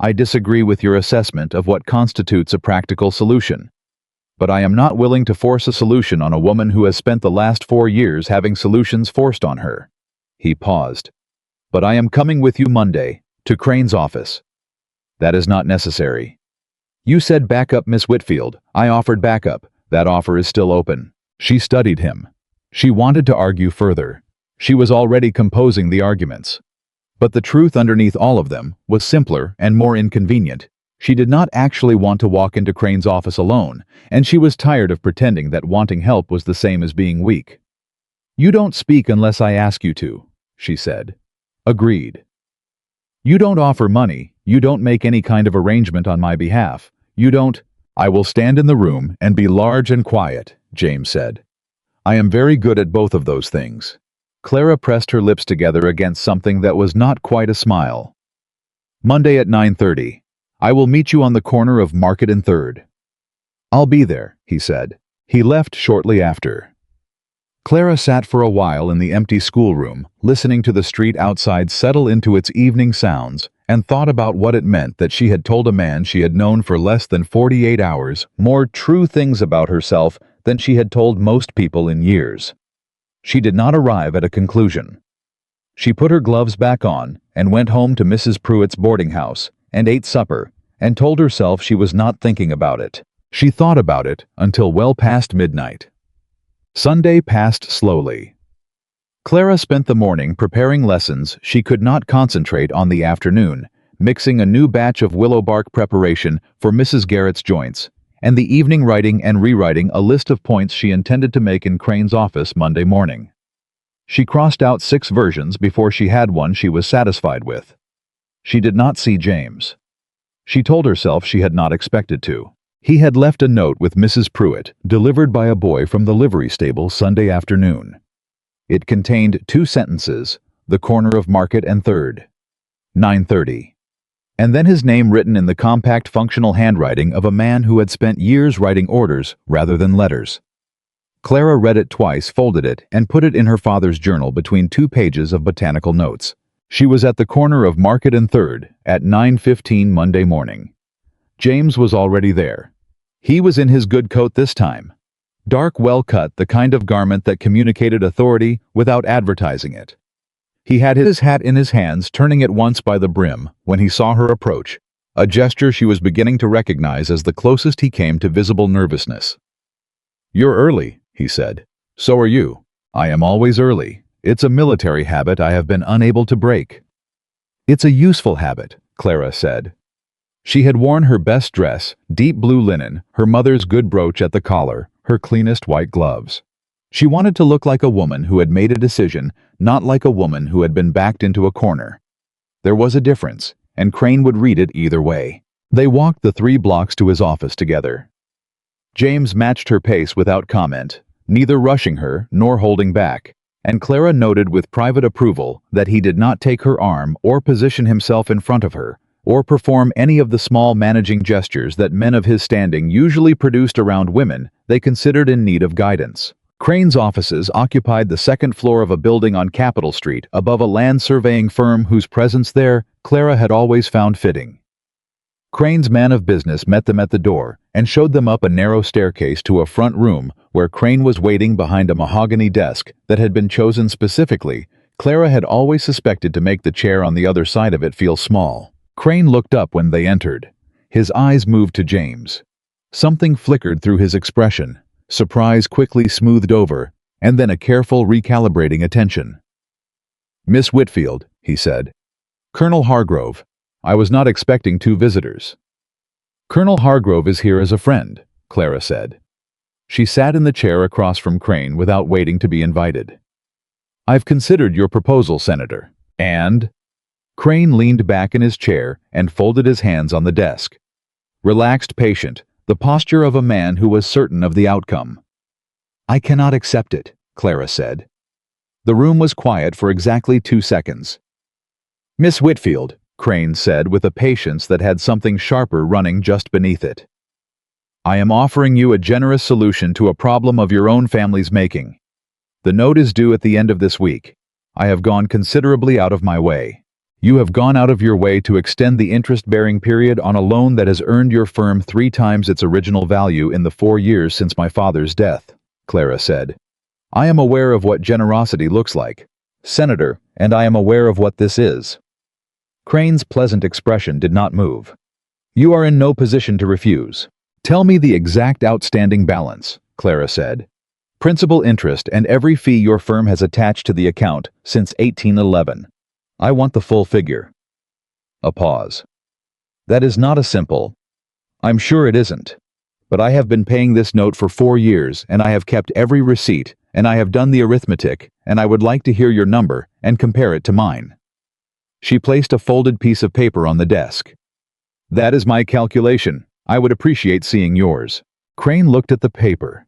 I disagree with your assessment of what constitutes a practical solution. But I am not willing to force a solution on a woman who has spent the last 4 years having solutions forced on her. He paused. But I am coming with you Monday, to Crane's office. That is not necessary. You said backup, Miss Whitfield. I offered backup. That offer is still open. She studied him. She wanted to argue further. She was already composing the arguments. But the truth underneath all of them was simpler and more inconvenient. She did not actually want to walk into Crane's office alone, and she was tired of pretending that wanting help was the same as being weak. You don't speak unless I ask you to, she said. Agreed. You don't offer money, you don't make any kind of arrangement on my behalf, you don't— I will stand in the room and be large and quiet, James said. I am very good at both of those things. Clara pressed her lips together against something that was not quite a smile. Monday at 9:30. I will meet you on the corner of Market and 3rd. I'll be there, he said. He left shortly after. Clara sat for a while in the empty schoolroom, listening to the street outside settle into its evening sounds, and thought about what it meant that she had told a man she had known for less than 48 hours more true things about herself than she had told most people in years. She did not arrive at a conclusion. She put her gloves back on and went home to Mrs. Pruitt's boarding house and ate supper and told herself she was not thinking about it. She thought about it until well past midnight. Sunday passed slowly. Clara spent the morning preparing lessons she could not concentrate on the afternoon, mixing a new batch of willow bark preparation for Mrs. Garrett's joints, and the evening writing and rewriting a list of points she intended to make in Crane's office Monday morning. She crossed out 6 versions before she had one she was satisfied with. She did not see James. She told herself she had not expected to. He had left a note with Mrs. Pruitt, delivered by a boy from the livery stable Sunday afternoon. It contained 2 sentences, the corner of Market and 3rd. 9:30. And then his name written in the compact functional handwriting of a man who had spent years writing orders rather than letters. Clara read it twice, folded it, and put it in her father's journal between 2 pages of botanical notes. She was at the corner of Market and 3rd at 9:15 Monday morning. James was already there. He was in his good coat this time. Dark, well-cut, the kind of garment that communicated authority without advertising it. He had his hat in his hands, turning it once by the brim when he saw her approach, a gesture she was beginning to recognize as the closest he came to visible nervousness. "You're early," he said. "So are you." "I am always early. It's a military habit I have been unable to break." "It's a useful habit," Clara said. She had worn her best dress, deep blue linen, her mother's good brooch at the collar, her cleanest white gloves. She wanted to look like a woman who had made a decision, not like a woman who had been backed into a corner. There was a difference, and Crane would read it either way. They walked the 3 blocks to his office together. James matched her pace without comment, neither rushing her nor holding back, and Clara noted with private approval that he did not take her arm or position himself in front of her, or perform any of the small managing gestures that men of his standing usually produced around women they considered in need of guidance. Crane's offices occupied the 2nd floor of a building on Capitol Street above a land surveying firm whose presence there Clara had always found fitting. Crane's man of business met them at the door and showed them up a narrow staircase to a front room where Crane was waiting behind a mahogany desk that had been chosen specifically. Clara had always suspected to make the chair on the other side of it feel small. Crane looked up when they entered. His eyes moved to James. Something flickered through his expression, surprise quickly smoothed over, and then a careful recalibrating attention. "Miss Whitfield," he said. "Colonel Hargrove. I was not expecting 2 visitors." "Colonel Hargrove is here as a friend," Clara said. She sat in the chair across from Crane without waiting to be invited. "I've considered your proposal, Senator, and—" Crane leaned back in his chair and folded his hands on the desk. Relaxed, patient, the posture of a man who was certain of the outcome. "I cannot accept it," Clara said. The room was quiet for exactly 2 seconds. "Miss Whitfield," Crane said with a patience that had something sharper running just beneath it. "I am offering you a generous solution to a problem of your own family's making. The note is due at the end of this week. I have gone considerably out of my way. You have gone out of your way to extend the interest-bearing period on a loan that has earned your firm 3 times its original value in the 4 years since my father's death," Clara said. "I am aware of what generosity looks like, Senator, and I am aware of what this is." Crane's pleasant expression did not move. "You are in no position to refuse. Tell me the exact outstanding balance," Clara said. "Principal, interest, and every fee your firm has attached to the account since 1811. I want the full figure." A pause. "That is not a simple—" "I'm sure it isn't. But I have been paying this note for 4 years, and I have kept every receipt, and I have done the arithmetic, and I would like to hear your number and compare it to mine." She placed a folded piece of paper on the desk. "That is my calculation. I would appreciate seeing yours." Crane looked at the paper.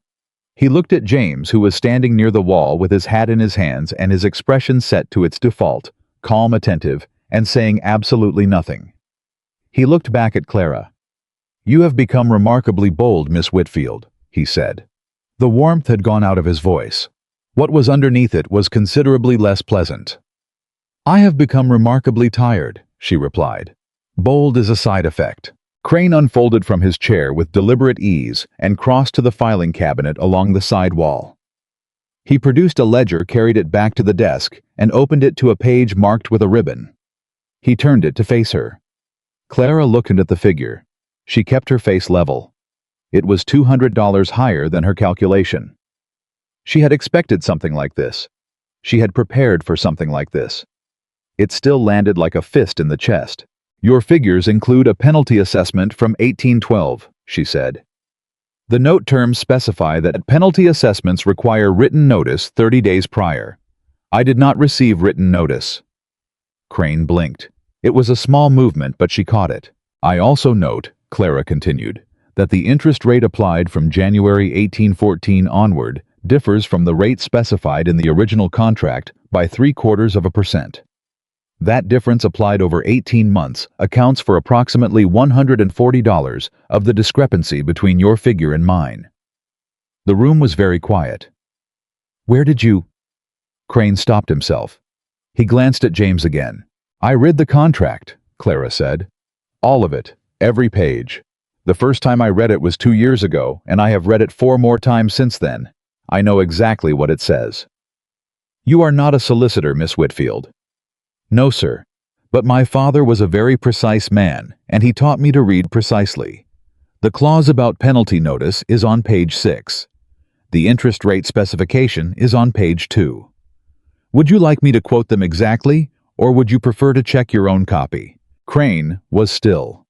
He looked at James, who was standing near the wall with his hat in his hands and his expression set to its default, calm, attentive, and saying absolutely nothing. He looked back at Clara. "You have become remarkably bold, Miss Whitfield," he said. The warmth had gone out of his voice. What was underneath it was considerably less pleasant. "I have become remarkably tired," she replied. "Bold is a side effect." Crane unfolded from his chair with deliberate ease and crossed to the filing cabinet along the side wall. He produced a ledger, carried it back to the desk, and opened it to a page marked with a ribbon. He turned it to face her. Clara looked at the figure. She kept her face level. It was $200 higher than her calculation. She had expected something like this. She had prepared for something like this. It still landed like a fist in the chest. "Your figures include a penalty assessment from 1812, she said. The note terms specify that penalty assessments require written notice 30 days prior. I did not receive written notice." Crane blinked. It was a small movement, but she caught it. "I also note," Clara continued, "that the interest rate applied from January 1814 onward differs from the rate specified in the original contract by 0.75%. That difference applied over 18 months accounts for approximately $140 of the discrepancy between your figure and mine." The room was very quiet. "Where did you—" Crane stopped himself. He glanced at James again. "I read the contract," Clara said. "All of it, every page. The first time I read it was 2 years ago, and I have read it 4 more times since then. I know exactly what it says." "You are not a solicitor, Miss Whitfield." "No, sir. But my father was a very precise man, and he taught me to read precisely. The clause about penalty notice is on page 6. The interest rate specification is on page 2. Would you like me to quote them exactly, or would you prefer to check your own copy?" Crane was still.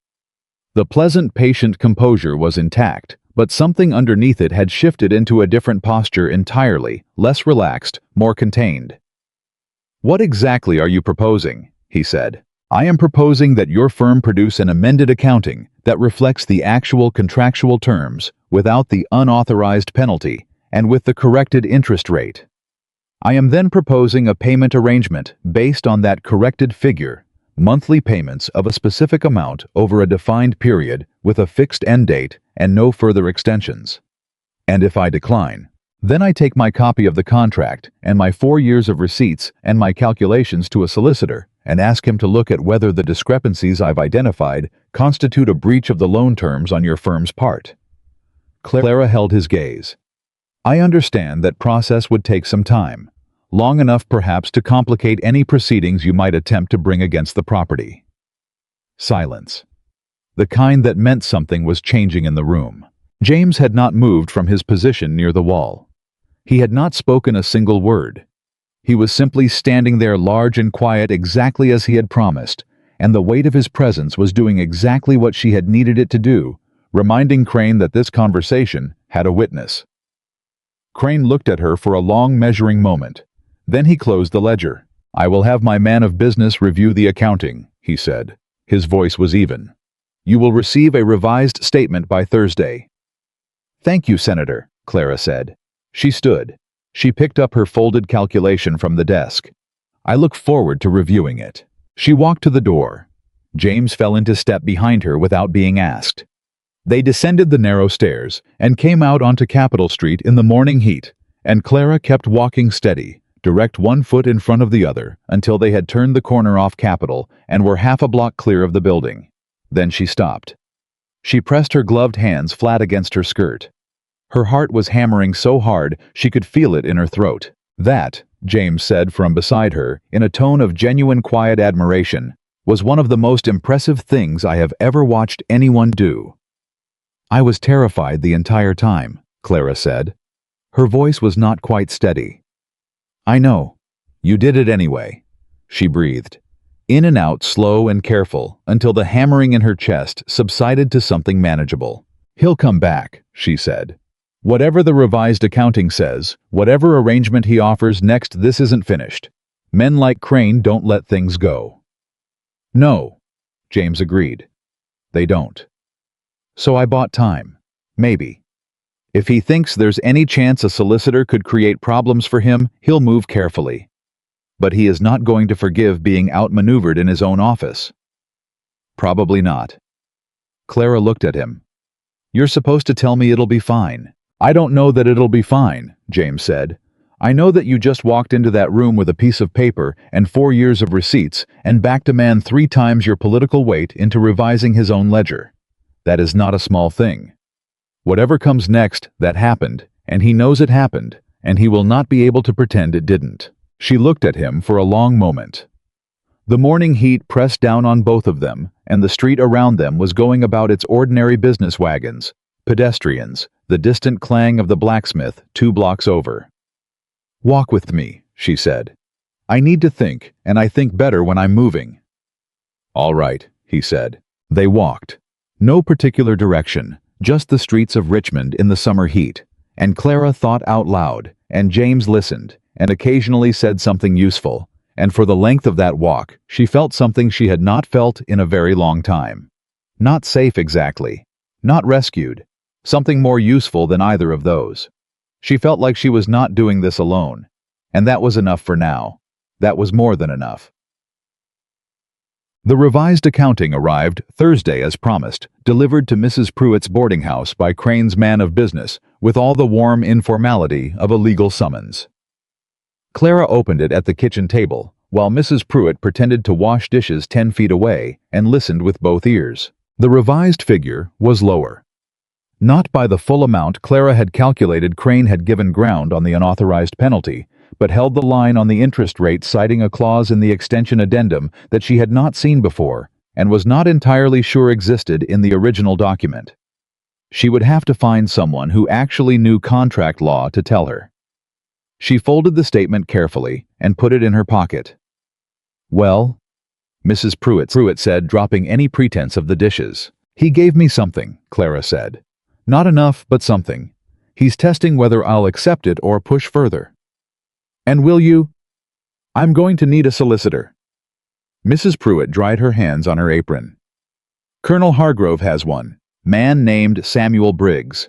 The pleasant, patient composure was intact, but something underneath it had shifted into a different posture entirely, less relaxed, more contained. "What exactly are you proposing?" he said. "I am proposing that your firm produce an amended accounting that reflects the actual contractual terms, without the unauthorized penalty, and with the corrected interest rate. I am then proposing a payment arrangement based on that corrected figure, monthly payments of a specific amount over a defined period with a fixed end date and no further extensions. And if I decline, then I take my copy of the contract and my 4 years of receipts and my calculations to a solicitor and ask him to look at whether the discrepancies I've identified constitute a breach of the loan terms on your firm's part." Clara held his gaze. "I understand that process would take some time, long enough perhaps to complicate any proceedings you might attempt to bring against the property." Silence. The kind that meant something was changing in the room. James had not moved from his position near the wall. He had not spoken a single word. He was simply standing there, large and quiet, exactly as he had promised, and the weight of his presence was doing exactly what she had needed it to do, reminding Crane that this conversation had a witness. Crane looked at her for a long measuring moment. Then he closed the ledger. "I will have my man of business review the accounting," he said. His voice was even. "You will receive a revised statement by Thursday." "Thank you, Senator," Clara said. She stood. She picked up her folded calculation from the desk. "I look forward to reviewing it." She walked to the door. James fell into step behind her without being asked. They descended the narrow stairs and came out onto Capitol Street in the morning heat, and Clara kept walking steady, direct one foot in front of the other, until they had turned the corner off Capitol and were half a block clear of the building. Then she stopped. She pressed her gloved hands flat against her skirt. Her heart was hammering so hard she could feel it in her throat. "That," James said from beside her, in a tone of genuine quiet admiration, "was one of the most impressive things I have ever watched anyone do." "I was terrified the entire time," Clara said. Her voice was not quite steady. "I know. You did it anyway," she breathed. In and out, slow and careful, until the hammering in her chest subsided to something manageable. "He'll come back," she said. "Whatever the revised accounting says, whatever arrangement he offers next, this isn't finished. Men like Crane don't let things go." "No," James agreed. "They don't. So I bought time. Maybe. If he thinks there's any chance a solicitor could create problems for him, he'll move carefully. But he is not going to forgive being outmaneuvered in his own office." "Probably not." Clara looked at him. "You're supposed to tell me it'll be fine." "I don't know that it'll be fine," James said. "I know that you just walked into that room with a piece of paper and 4 years of receipts and backed a man 3 times your political weight into revising his own ledger. That is not a small thing. Whatever comes next, that happened, and he knows it happened, and he will not be able to pretend it didn't." She looked at him for a long moment. The morning heat pressed down on both of them, and the street around them was going about its ordinary business wagons, pedestrians, the distant clang of the blacksmith 2 blocks over. "Walk with me," she said. "I need to think, and I think better when I'm moving." "All right," he said. They walked. No particular direction, just the streets of Richmond in the summer heat, and Clara thought out loud, and James listened, and occasionally said something useful, and for the length of that walk, she felt something she had not felt in a very long time. Not safe exactly. Not rescued. Something more useful than either of those. She felt like she was not doing this alone. And that was enough for now. That was more than enough. The revised accounting arrived Thursday as promised, delivered to Mrs. Pruitt's boarding house by Crane's man of business, with all the warm informality of a legal summons. Clara opened it at the kitchen table, while Mrs. Pruitt pretended to wash dishes 10 feet away and listened with both ears. The revised figure was lower. Not by the full amount Clara had calculated. Crane had given ground on the unauthorized penalty, but held the line on the interest rate, citing a clause in the extension addendum that she had not seen before and was not entirely sure existed in the original document. She would have to find someone who actually knew contract law to tell her. She folded the statement carefully and put it in her pocket. "Well," Mrs. Pruitt said, dropping any pretense of the dishes. "He gave me something," Clara said. "Not enough, but something. He's testing whether I'll accept it or push further." "And will you?" "I'm going to need a solicitor." Mrs. Pruitt dried her hands on her apron. "Colonel Hargrove has one. Man named Samuel Briggs.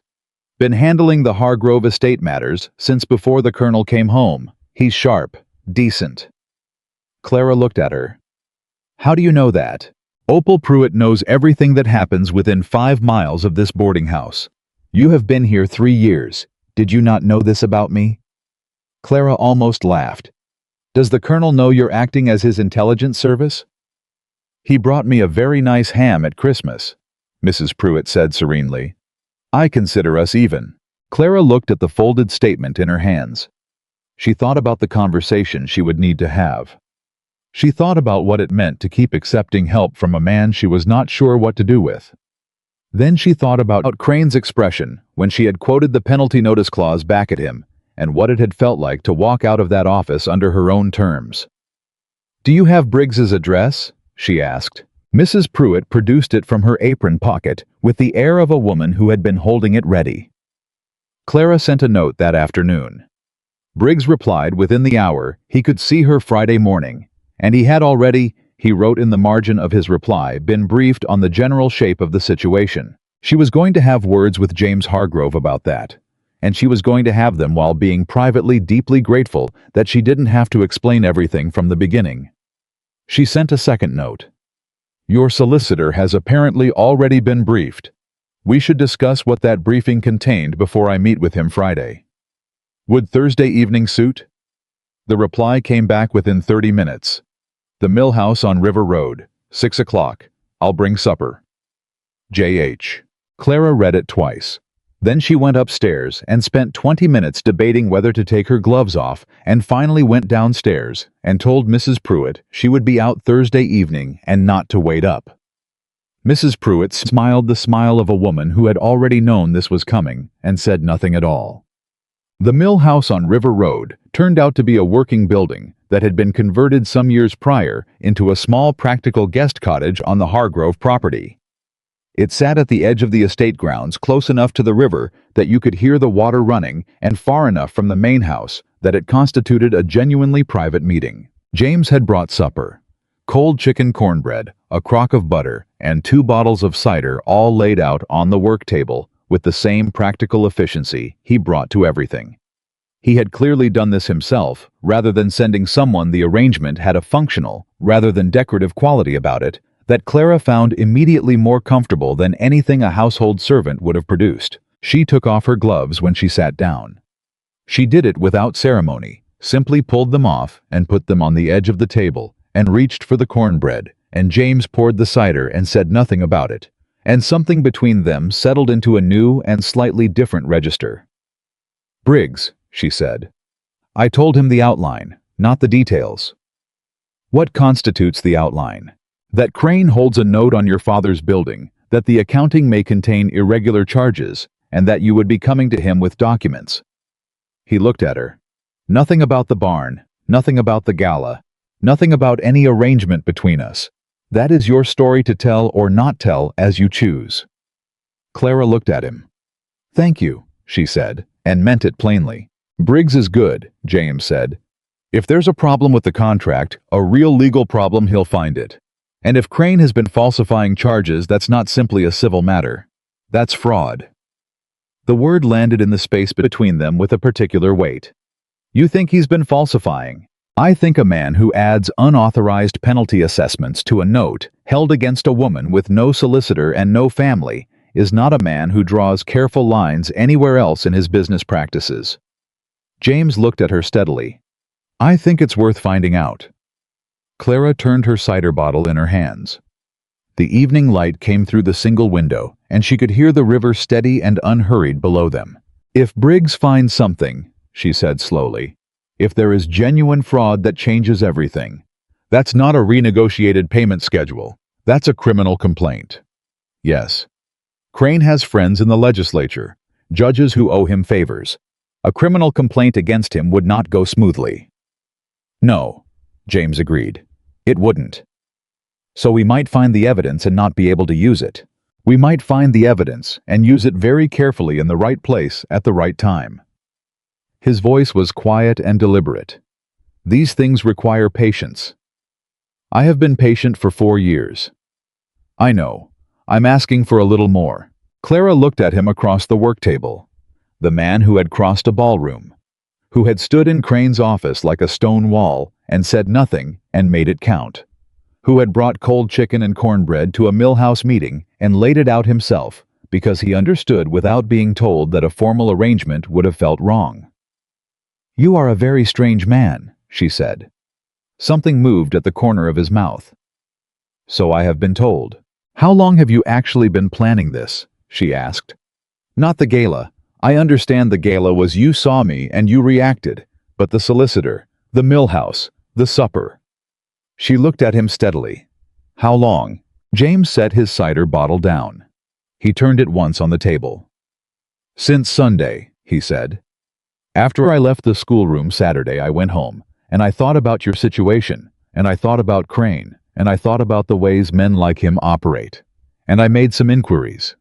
Been handling the Hargrove estate matters since before the colonel came home. He's sharp, decent." Clara looked at her. "How do you know that?" "Opal Pruitt knows everything that happens within 5 miles of this boarding house. You have been here 3 years. Did you not know this about me?" Clara almost laughed. "Does the colonel know you're acting as his intelligence service?" "He brought me a very nice ham at Christmas," Mrs. Pruitt said serenely. "I consider us even." Clara looked at the folded statement in her hands. She thought about the conversation she would need to have. She thought about what it meant to keep accepting help from a man she was not sure what to do with. Then she thought about Crane's expression when she had quoted the penalty notice clause back at him, and what it had felt like to walk out of that office under her own terms. "Do you have Briggs's address?" she asked. Mrs. Pruitt produced it from her apron pocket with the air of a woman who had been holding it ready. Clara sent a note that afternoon. Briggs replied within the hour he could see her Friday morning, and he had already, he wrote in the margin of his reply, been briefed on the general shape of the situation. She was going to have words with James Hargrove about that, and she was going to have them while being privately deeply grateful that she didn't have to explain everything from the beginning. She sent a second note. "Your solicitor has apparently already been briefed. We should discuss what that briefing contained before I meet with him Friday. Would Thursday evening suit?" The reply came back within 30 minutes. "The Mill House on River Road, 6 o'clock. I'll bring supper. J.H." Clara read it twice. Then she went upstairs and spent 20 minutes debating whether to take her gloves off, and finally went downstairs and told Mrs. Pruitt she would be out Thursday evening and not to wait up. Mrs. Pruitt smiled the smile of a woman who had already known this was coming and said nothing at all. The Mill House on River Road turned out to be a working building that had been converted some years prior into a small practical guest cottage on the Hargrove property. It sat at the edge of the estate grounds, close enough to the river that you could hear the water running, and far enough from the main house that it constituted a genuinely private meeting. James had brought supper. Cold chicken cornbread, a crock of butter, and 2 bottles of cider, all laid out on the work table with the same practical efficiency he brought to everything. He had clearly done this himself, rather than sending someone. The arrangement had a functional, rather than decorative quality about it, that Clara found immediately more comfortable than anything a household servant would have produced. She took off her gloves when she sat down. She did it without ceremony, simply pulled them off and put them on the edge of the table, and reached for the cornbread, and James poured the cider and said nothing about it, and something between them settled into a new and slightly different register. "Briggs," she said. "I told him the outline, not the details." "What constitutes the outline?" "That Crane holds a note on your father's building, that the accounting may contain irregular charges, and that you would be coming to him with documents." He looked at her. "Nothing about the barn, Nothing about the gala. Nothing about any arrangement between us. That is your story to tell or not tell as you choose. Clara looked at him. Thank you, she said, and meant it plainly. Briggs is good, James said. If there's a problem with the contract, a real legal problem, he'll find it. And if Crane has been falsifying charges, that's not simply a civil matter. That's fraud. The word landed in the space between them with a particular weight. You think he's been falsifying? I think a man who adds unauthorized penalty assessments to a note held against a woman with no solicitor and no family is not a man who draws careful lines anywhere else in his business practices. James looked at her steadily. I think it's worth finding out. Clara turned her cider bottle in her hands. The evening light came through the single window, and she could hear the river steady and unhurried below them. If Briggs finds something, she said slowly, if there is genuine fraud that changes everything, that's not a renegotiated payment schedule. That's a criminal complaint. Yes. Crane has friends in the legislature, judges who owe him favors. A criminal complaint against him would not go smoothly. No, James agreed. It wouldn't. So we might find the evidence and not be able to use it. We might find the evidence and use it very carefully in the right place at the right time. His voice was quiet and deliberate. These things require patience. I have been patient for 4 years. I know. I'm asking for a little more. Clara looked at him across the work table. The man who had crossed a ballroom, who had stood in Crane's office like a stone wall and said nothing and made it count, who had brought cold chicken and cornbread to a Millhouse meeting and laid it out himself because he understood without being told that a formal arrangement would have felt wrong. You are a very strange man, she said. Something moved at the corner of his mouth. So I have been told. How long have you actually been planning this? She asked. Not the gala. I understand the gala was you saw me and you reacted, but the solicitor, the Millhouse, the supper. She looked at him steadily. How long? James set his cider bottle down. He turned it once on the table. Since Sunday, he said. After I left the schoolroom Saturday, I went home, and I thought about your situation, and I thought about Crane, and I thought about the ways men like him operate. And I made some inquiries.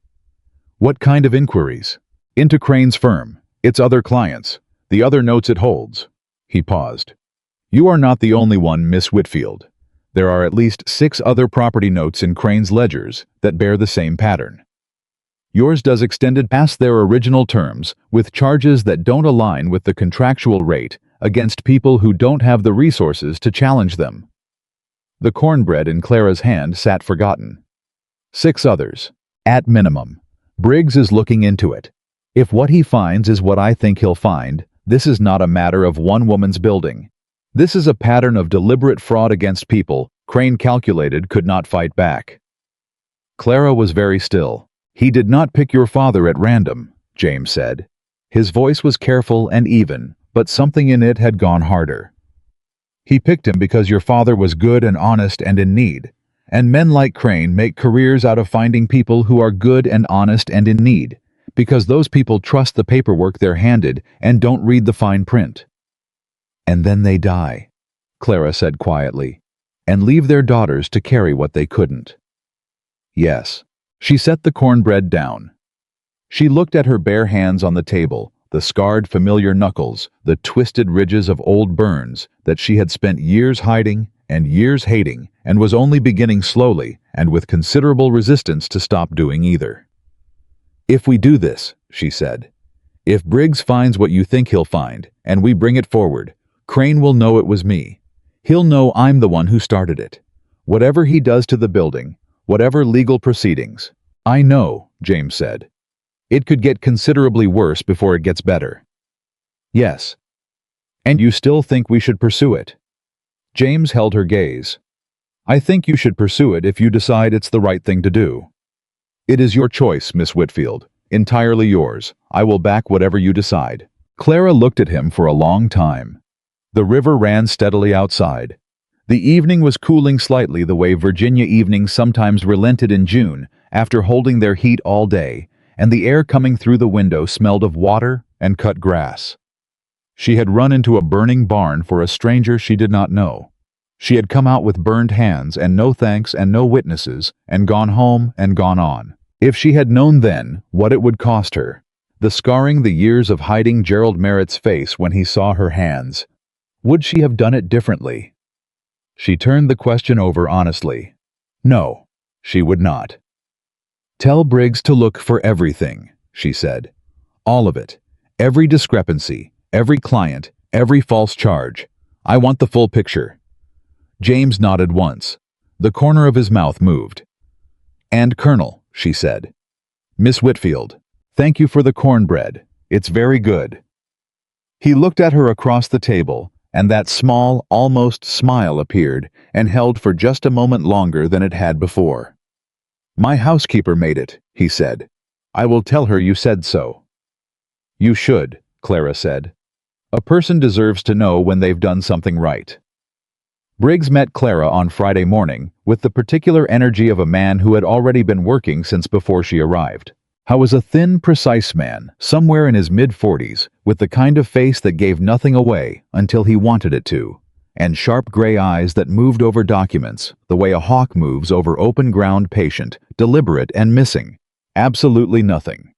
What kind of inquiries? Into Crane's firm, its other clients, the other notes it holds. He paused. You are not the only one, Miss Whitfield. There are at least 6 other property notes in Crane's ledgers that bear the same pattern. Yours does extended past their original terms with charges that don't align with the contractual rate against people who don't have the resources to challenge them. The cornbread in Clara's hand sat forgotten. 6 others. At minimum. Briggs is looking into it. If what he finds is what I think he'll find, this is not a matter of one woman's building. This is a pattern of deliberate fraud against people Crane calculated could not fight back. Clara was very still. He did not pick your father at random, James said. His voice was careful and even, but something in it had gone harder. He picked him because your father was good and honest and in need, and men like Crane make careers out of finding people who are good and honest and in need, because those people trust the paperwork they're handed and don't read the fine print. And then they die, Clara said quietly, and leave their daughters to carry what they couldn't. Yes. She set the cornbread down. She looked at her bare hands on the table, the scarred familiar knuckles, the twisted ridges of old burns that she had spent years hiding and years hating and was only beginning slowly and with considerable resistance to stop doing either. If we do this, she said, if Briggs finds what you think he'll find and we bring it forward, Crane will know it was me. He'll know I'm the one who started it. Whatever he does to the building, whatever legal proceedings. I know, James said. It could get considerably worse before it gets better. Yes. And you still think we should pursue it? James held her gaze. I think you should pursue it if you decide it's the right thing to do. It is your choice, Miss Whitfield. Entirely yours. I will back whatever you decide. Clara looked at him for a long time. The river ran steadily outside. The evening was cooling slightly the way Virginia evenings sometimes relented in June after holding their heat all day, and the air coming through the window smelled of water and cut grass. She had run into a burning barn for a stranger she did not know. She had come out with burned hands and no thanks and no witnesses, and gone home and gone on. If she had known then what it would cost her, the scarring, the years of hiding Gerald Merritt's face when he saw her hands, would she have done it differently? She turned the question over honestly. No, she would not. Tell Briggs to look for everything, she said. All of it. Every discrepancy, every client, every false charge. I want the full picture. James nodded once. The corner of his mouth moved. And Colonel, she said. Miss Whitfield, thank you for the cornbread. It's very good. He looked at her across the table, and that small, almost smile appeared and held for just a moment longer than it had before. My housekeeper made it, he said. I will tell her you said so. You should, Clara said. A person deserves to know when they've done something right. Briggs met Clara on Friday morning with the particular energy of a man who had already been working since before she arrived. He was a thin, precise man, somewhere in his mid-40s, with the kind of face that gave nothing away until he wanted it to, and sharp gray eyes that moved over documents the way a hawk moves over open-ground, patient, deliberate, and missing. Absolutely nothing.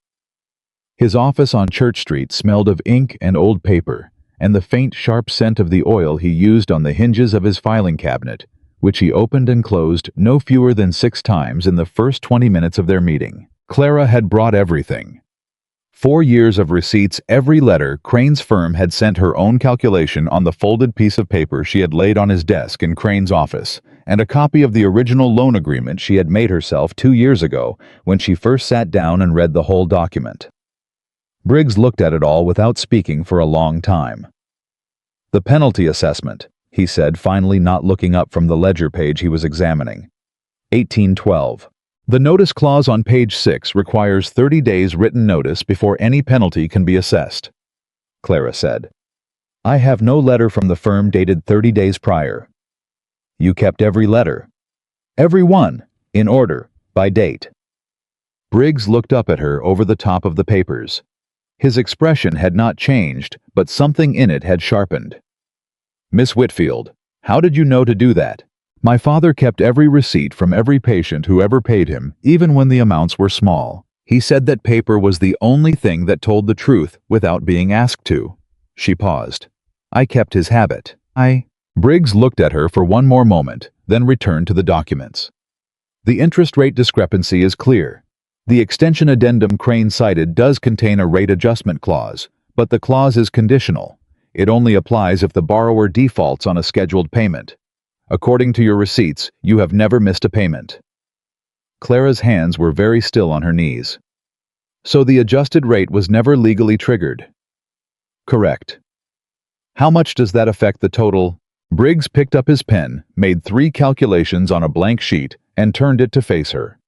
His office on Church Street smelled of ink and old paper, and the faint, sharp scent of the oil he used on the hinges of his filing cabinet, which he opened and closed no fewer than 6 times in the first 20 minutes of their meeting. Clara had brought everything. 4 years of receipts, every letter Crane's firm had sent, her own calculation on the folded piece of paper she had laid on his desk in Crane's office, and a copy of the original loan agreement she had made herself 2 years ago when she first sat down and read the whole document. Briggs looked at it all without speaking for a long time. The penalty assessment, he said, finally not looking up from the ledger page he was examining. 1812. The notice clause on page 6 requires 30 days written notice before any penalty can be assessed, Clara said. I have no letter from the firm dated 30 days prior. You kept every letter. Every one, in order, by date. Briggs looked up at her over the top of the papers. His expression had not changed, but something in it had sharpened. Miss Whitfield, how did you know to do that? My father kept every receipt from every patient who ever paid him, even when the amounts were small. He said that paper was the only thing that told the truth without being asked to. She paused. I kept his habit. Briggs looked at her for one more moment, then returned to the documents. The interest rate discrepancy is clear. The extension addendum Crane cited does contain a rate adjustment clause, but the clause is conditional. It only applies if the borrower defaults on a scheduled payment. According to your receipts, you have never missed a payment. Clara's hands were very still on her knees. So the adjusted rate was never legally triggered. Correct. How much does that affect the total? Briggs picked up his pen, made 3 calculations on a blank sheet, and turned it to face her.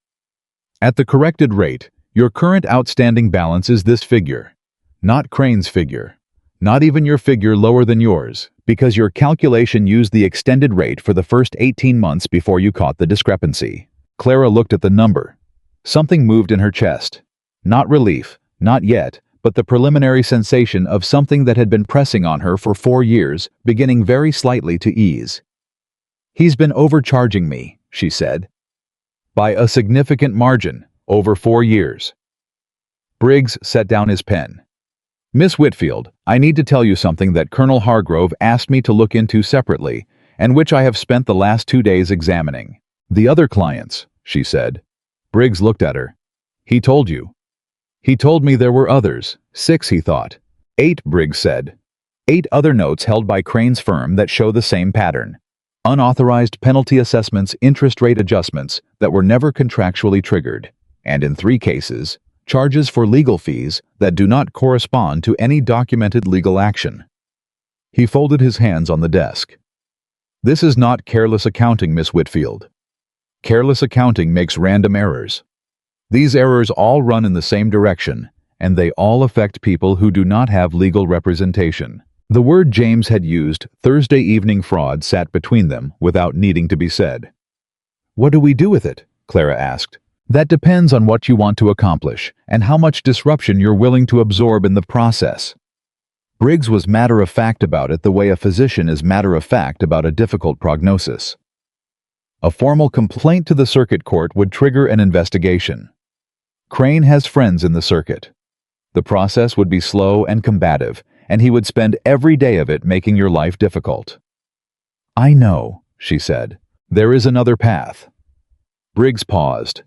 At the corrected rate, your current outstanding balance is this figure. Not Crane's figure. Not even your figure lower than yours, because your calculation used the extended rate for the first 18 months before you caught the discrepancy. Clara looked at the number. Something moved in her chest. Not relief, not yet, but the preliminary sensation of something that had been pressing on her for 4 years, beginning very slightly to ease. He's been overcharging me, she said. By a significant margin, over 4 years. Briggs set down his pen. Miss Whitfield, I need to tell you something that Colonel Hargrove asked me to look into separately, and which I have spent the last 2 days examining. The other clients, she said. Briggs looked at her. He told you. He told me there were others. 6, he thought. 8, Briggs said. 8 other notes held by Crane's firm that show the same pattern. Unauthorized penalty assessments, interest rate adjustments that were never contractually triggered, and in 3 cases, charges for legal fees that do not correspond to any documented legal action. He folded his hands on the desk. This is not careless accounting, Miss Whitfield. Careless accounting makes random errors. These errors all run in the same direction, and they all affect people who do not have legal representation. The word James had used, Thursday evening fraud, sat between them without needing to be said. What do we do with it? Clara asked. That depends on what you want to accomplish and how much disruption you're willing to absorb in the process. Briggs was matter-of-fact about it the way a physician is matter-of-fact about a difficult prognosis. A formal complaint to the circuit court would trigger an investigation. Crane has friends in the circuit. The process would be slow and combative, and he would spend every day of it making your life difficult. "I know," she said. "There is another path." Briggs paused.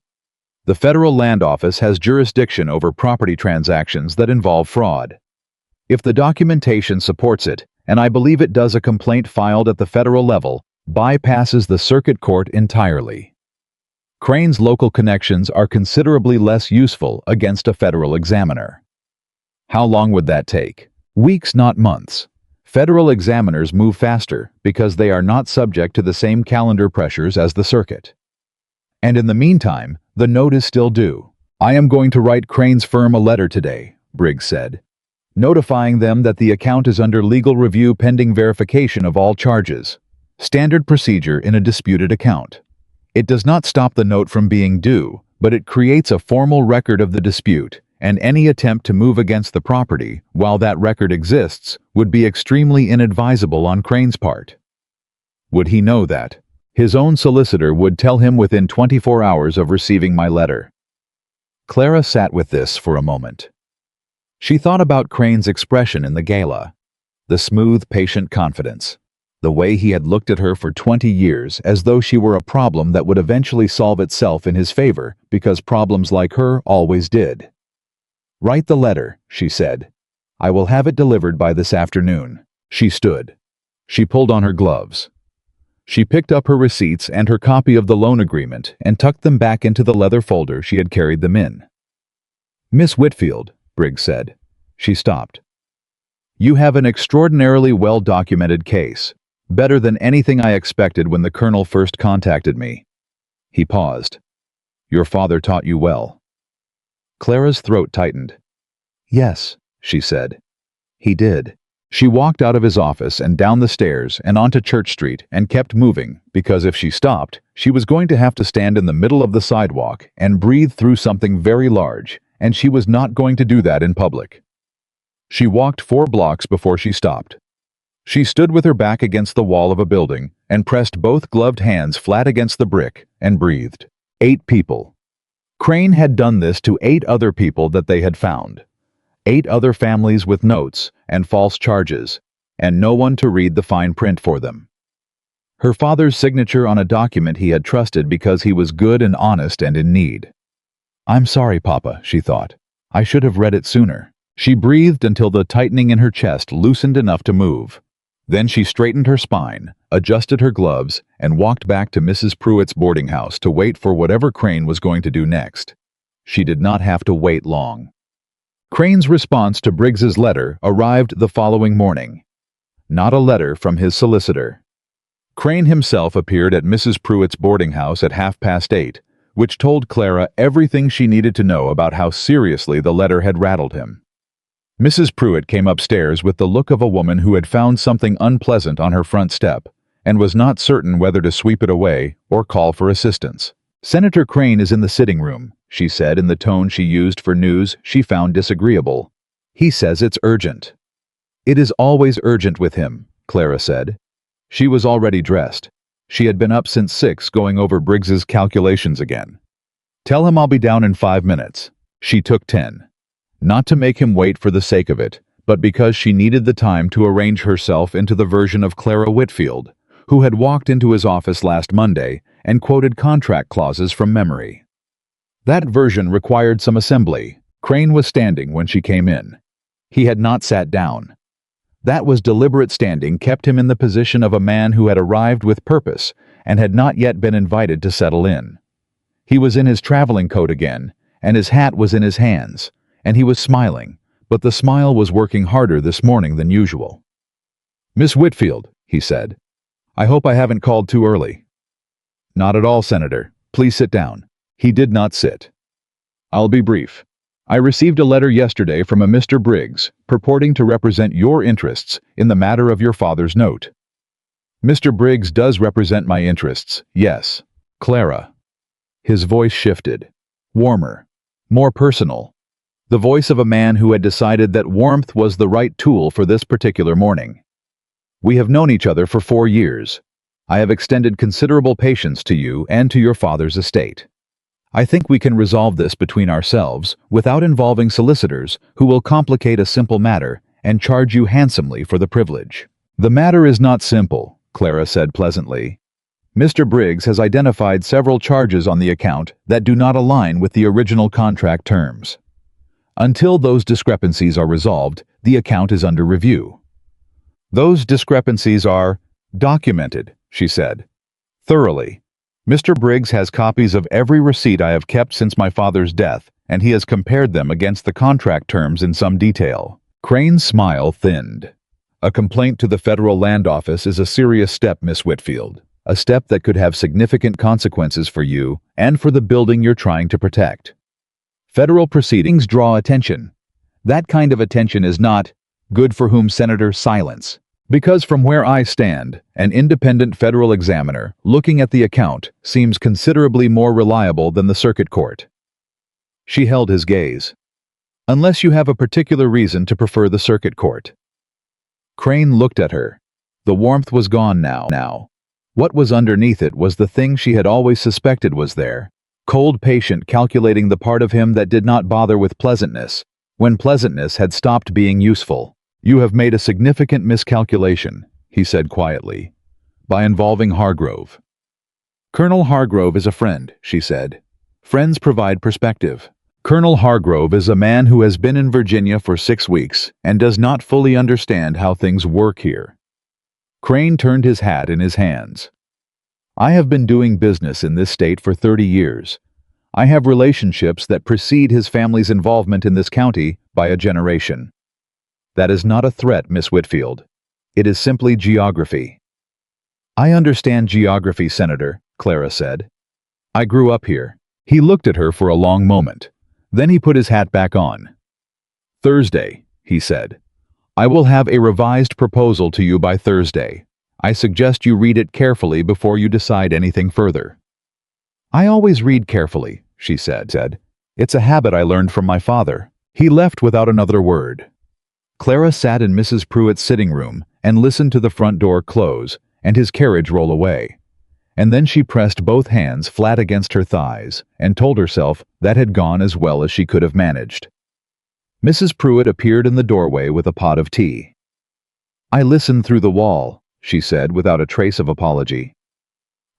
The Federal Land Office has jurisdiction over property transactions that involve fraud. If the documentation supports it, and I believe it does, a complaint filed at the federal level bypasses the circuit court entirely. Crane's local connections are considerably less useful against a federal examiner. How long would that take? Weeks, not months. Federal examiners move faster because they are not subject to the same calendar pressures as the circuit. And in the meantime, the note is still due. "I am going to write Crane's firm a letter today," Briggs said, "notifying them that the account is under legal review pending verification of all charges. Standard procedure in a disputed account. It does not stop the note from being due, but it creates a formal record of the dispute, and any attempt to move against the property while that record exists would be extremely inadvisable on Crane's part." Would he know that? His own solicitor would tell him within 24 hours of receiving my letter. Clara sat with this for a moment. She thought about Crane's expression in the gala, the smooth, patient confidence, the way he had looked at her for 20 years as though she were a problem that would eventually solve itself in his favor because problems like her always did. "Write the letter," she said. "I will have it delivered by this afternoon." She stood. She pulled on her gloves. She picked up her receipts and her copy of the loan agreement and tucked them back into the leather folder she had carried them in. "Miss Whitfield," Briggs said. She stopped. "You have an extraordinarily well-documented case, better than anything I expected when the Colonel first contacted me." He paused. "Your father taught you well." Clara's throat tightened. "Yes," she said. "He did." She walked out of his office and down the stairs and onto Church Street and kept moving because if she stopped, she was going to have to stand in the middle of the sidewalk and breathe through something very large, and she was not going to do that in public. She walked 4 blocks before she stopped. She stood with her back against the wall of a building and pressed both gloved hands flat against the brick and breathed. 8 people. Crane had done this to 8 other people that they had found. 8 other families with notes and false charges, and no one to read the fine print for them. Her father's signature on a document he had trusted because he was good and honest and in need. "I'm sorry, Papa," she thought. "I should have read it sooner." She breathed until the tightening in her chest loosened enough to move. Then she straightened her spine, adjusted her gloves, and walked back to Mrs. Pruitt's boarding house to wait for whatever Crane was going to do next. She did not have to wait long. Crane's response to Briggs's letter arrived the following morning. Not a letter from his solicitor. Crane himself appeared at Mrs. Pruitt's boarding house at 8:30, which told Clara everything she needed to know about how seriously the letter had rattled him. Mrs. Pruitt came upstairs with the look of a woman who had found something unpleasant on her front step and was not certain whether to sweep it away or call for assistance. "Senator Crane is in the sitting room," she said in the tone she used for news she found disagreeable. "He says it's urgent." "It is always urgent with him," Clara said. She was already dressed. She had been up since 6 going over Briggs's calculations again. "Tell him I'll be down in 5 minutes." She took 10. Not to make him wait for the sake of it, but because she needed the time to arrange herself into the version of Clara Whitfield, who had walked into his office last Monday and quoted contract clauses from memory. That version required some assembly. Crane was standing when she came in. He had not sat down. That was deliberate standing kept him in the position of a man who had arrived with purpose and had not yet been invited to settle in. He was in his traveling coat again, and his hat was in his hands, and he was smiling, but the smile was working harder this morning than usual. "Miss Whitfield," he said, "I hope I haven't called too early." "Not at all, Senator. Please sit down." He did not sit. "I'll be brief. I received a letter yesterday from a Mr. Briggs purporting to represent your interests in the matter of your father's note." "Mr. Briggs does represent my interests, yes." "Clara." His voice shifted. Warmer. More personal. the voice of a man who had decided that warmth was the right tool for this particular morning. "We have known each other for 4 years. I have extended considerable patience to you and to your father's estate. I think we can resolve this between ourselves without involving solicitors who will complicate a simple matter and charge you handsomely for the privilege." "The matter is not simple," Clara said pleasantly. "Mr. Briggs has identified several charges on the account that do not align with the original contract terms. Until those discrepancies are resolved, the account is under review." "Those discrepancies are documented," she said. "Thoroughly. Mr. Briggs has copies of every receipt I have kept since my father's death, and he has compared them against the contract terms in some detail." Crane's smile thinned. "A complaint to the Federal Land Office is a serious step, Miss Whitfield. A step that could have significant consequences for you and for the building you're trying to protect. Federal proceedings draw attention. That kind of attention is not good for whom, Senator, silence. Because from where I stand, an independent federal examiner looking at the account seems considerably more reliable than the circuit court." She held his gaze. "Unless you have a particular reason to prefer the circuit court." Crane looked at her. The warmth was gone now. What was underneath it was the thing she had always suspected was there. Cold, patient, calculating the part of him that did not bother with pleasantness, when pleasantness had stopped being useful. "You have made a significant miscalculation," he said quietly, "by involving Hargrove." "Colonel Hargrove is a friend," she said. "Friends provide perspective. Colonel Hargrove is a man who has been in Virginia for 6 weeks and does not fully understand how things work here." Crane turned his hat in his hands. "I have been doing business in this state for 30 years. I have relationships that precede his family's involvement in this county by a generation. That is not a threat, Miss Whitfield. It is simply geography." "I understand geography, Senator," Clara said. "I grew up here." He looked at her for a long moment. Then he put his hat back on. "Thursday," he said. "I will have a revised proposal to you by Thursday. I suggest you read it carefully before you decide anything further." "I always read carefully," she said. "It's a habit I learned from my father." He left without another word. Clara sat in Mrs. Pruitt's sitting room and listened to the front door close and his carriage roll away. And then she pressed both hands flat against her thighs and told herself that had gone as well as she could have managed. Mrs. Pruitt appeared in the doorway with a pot of tea. "I listened through the wall," she said without a trace of apology.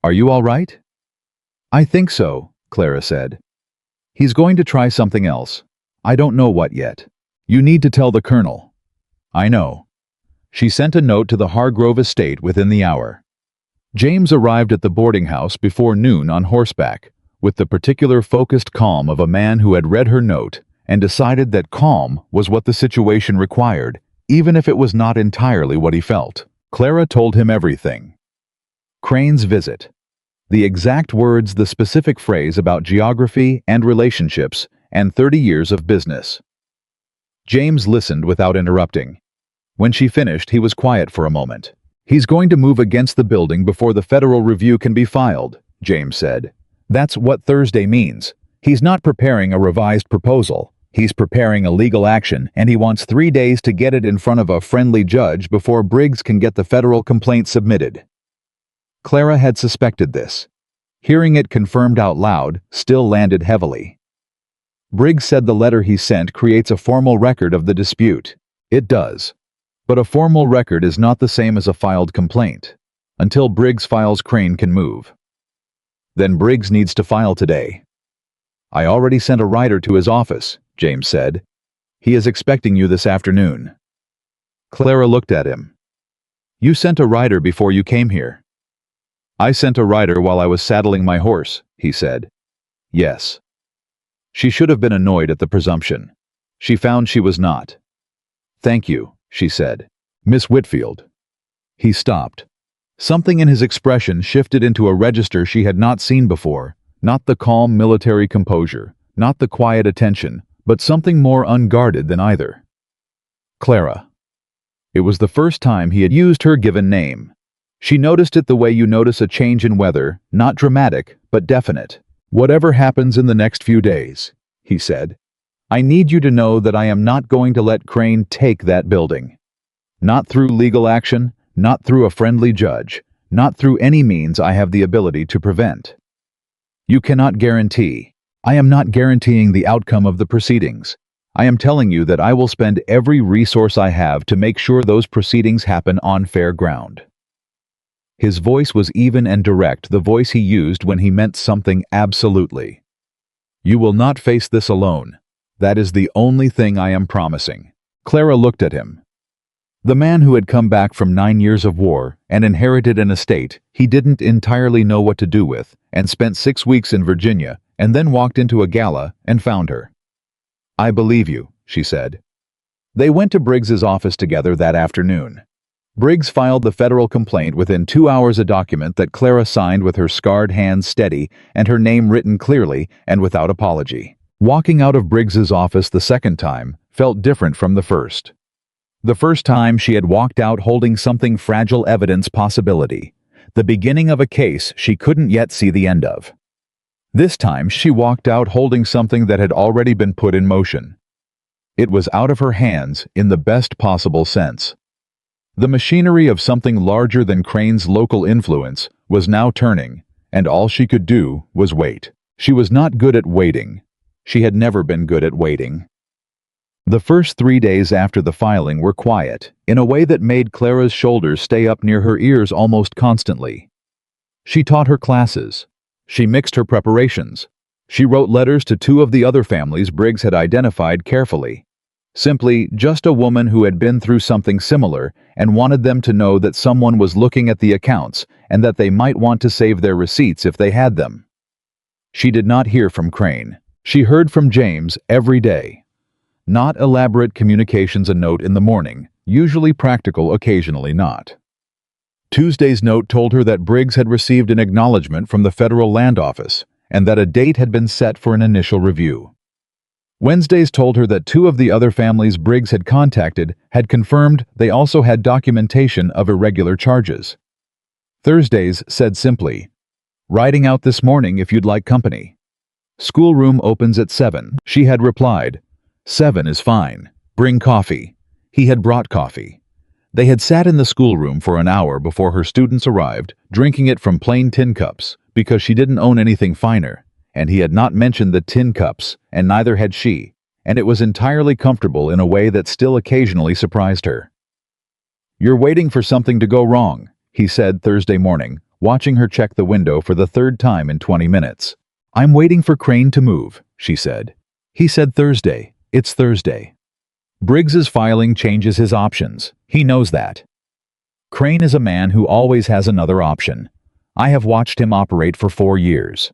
"Are you all right?" "I think so," Clara said. "He's going to try something else. I don't know what yet. You need to tell the colonel." "I know." She sent a note to the Hargrove estate within the hour. James arrived at the boarding house before noon on horseback, with the particular focused calm of a man who had read her note and decided that calm was what the situation required, even if it was not entirely what he felt. Clara told him everything. Crane's visit. The exact words, the specific phrase about geography and relationships, and 30 years of business. James listened without interrupting. When she finished, he was quiet for a moment. "He's going to move against the building before the federal review can be filed," James said. "That's what Thursday means. He's not preparing a revised proposal. He's preparing a legal action, and he wants 3 days to get it in front of a friendly judge before Briggs can get the federal complaint submitted." Clara had suspected this. Hearing it confirmed out loud still landed heavily. Briggs said the letter he sent creates a formal record of the dispute. It does. But a formal record is not the same as a filed complaint. Until Briggs files, Crane can move. Then Briggs needs to file today. "I already sent a writer to his office," James said. "He is expecting you this afternoon." Clara looked at him. "You sent a writer before you came here." "I sent a writer while I was saddling my horse," he said. "Yes." She should have been annoyed at the presumption. She found she was not. "Thank you," she said. "Miss Whitfield." He stopped. Something in his expression shifted into a register she had not seen before, not the calm military composure, not the quiet attention, but something more unguarded than either. Clara. It was the first time he had used her given name. She noticed it the way you notice a change in weather, not dramatic, but definite. "Whatever happens in the next few days," he said. I need you to know that I am not going to let Crane take that building. Not through legal action, not through a friendly judge, not through any means I have the ability to prevent. You cannot guarantee. I am not guaranteeing the outcome of the proceedings. I am telling you that I will spend every resource I have to make sure those proceedings happen on fair ground. His voice was even and direct, the voice he used when he meant something absolutely. You will not face this alone. That is the only thing I am promising. Clara looked at him. The man who had come back from 9 years of war and inherited an estate he didn't entirely know what to do with, and spent 6 weeks in Virginia, and then walked into a gala and found her. I believe you, she said. They went to Briggs's office together that afternoon. Briggs filed the federal complaint within 2 hours, a document that Clara signed with her scarred hands steady and her name written clearly and without apology. Walking out of Briggs's office the second time felt different from the first. The first time she had walked out holding something fragile, evidence, possibility, the beginning of a case she couldn't yet see the end of. This time she walked out holding something that had already been put in motion. It was out of her hands in the best possible sense. The machinery of something larger than Crane's local influence was now turning, and all she could do was wait. She was not good at waiting. She had never been good at waiting. The first 3 days after the filing were quiet, in a way that made Clara's shoulders stay up near her ears almost constantly. She taught her classes. She mixed her preparations. She wrote letters to 2 of the other families Briggs had identified carefully. Simply just a woman who had been through something similar and wanted them to know that someone was looking at the accounts and that they might want to save their receipts if they had them. She did not hear from Crane. She heard from James every day. Not elaborate communications, a note in the morning, usually practical, occasionally not. Tuesday's note told her that Briggs had received an acknowledgement from the Federal Land Office and that a date had been set for an initial review. Wednesday's told her that 2 of the other families Briggs had contacted had confirmed they also had documentation of irregular charges. Thursday's said simply, "Riding out this morning if you'd like company. Schoolroom opens at 7. She had replied, 7 is fine. Bring coffee. He had brought coffee. They had sat in the schoolroom for an hour before her students arrived, drinking it from plain tin cups, because she didn't own anything finer, and he had not mentioned the tin cups, and neither had she, and it was entirely comfortable in a way that still occasionally surprised her. You're waiting for something to go wrong, he said Thursday morning, watching her check the window for the 3rd time in 20 minutes. I'm waiting for Crane to move, she said. He said Thursday. It's Thursday. Briggs's filing changes his options. He knows that. Crane is a man who always has another option. I have watched him operate for 4 years.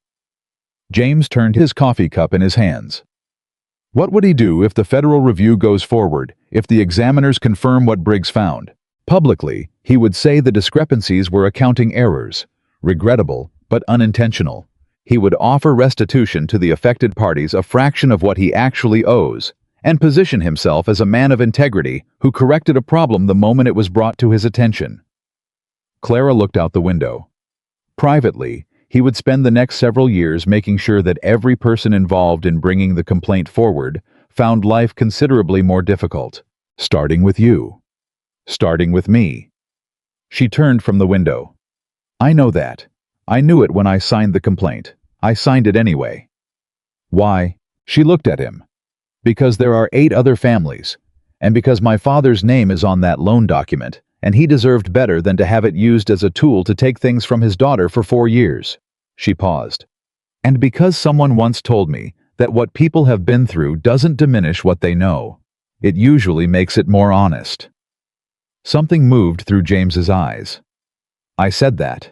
James turned his coffee cup in his hands. What would he do if the federal review goes forward, if the examiners confirm what Briggs found? Publicly, he would say the discrepancies were accounting errors, regrettable but unintentional. He would offer restitution to the affected parties, a fraction of what he actually owes, and position himself as a man of integrity who corrected a problem the moment it was brought to his attention. Clara looked out the window. Privately, he would spend the next several years making sure that every person involved in bringing the complaint forward found life considerably more difficult, starting with you. Starting with me. She turned from the window. I know that. I knew it when I signed the complaint. I signed it anyway. Why? She looked at him. Because there are 8 other families, and because my father's name is on that loan document, and he deserved better than to have it used as a tool to take things from his daughter for 4 years. She paused. And because someone once told me that what people have been through doesn't diminish what they know. It usually makes it more honest. Something moved through James's eyes. I said that.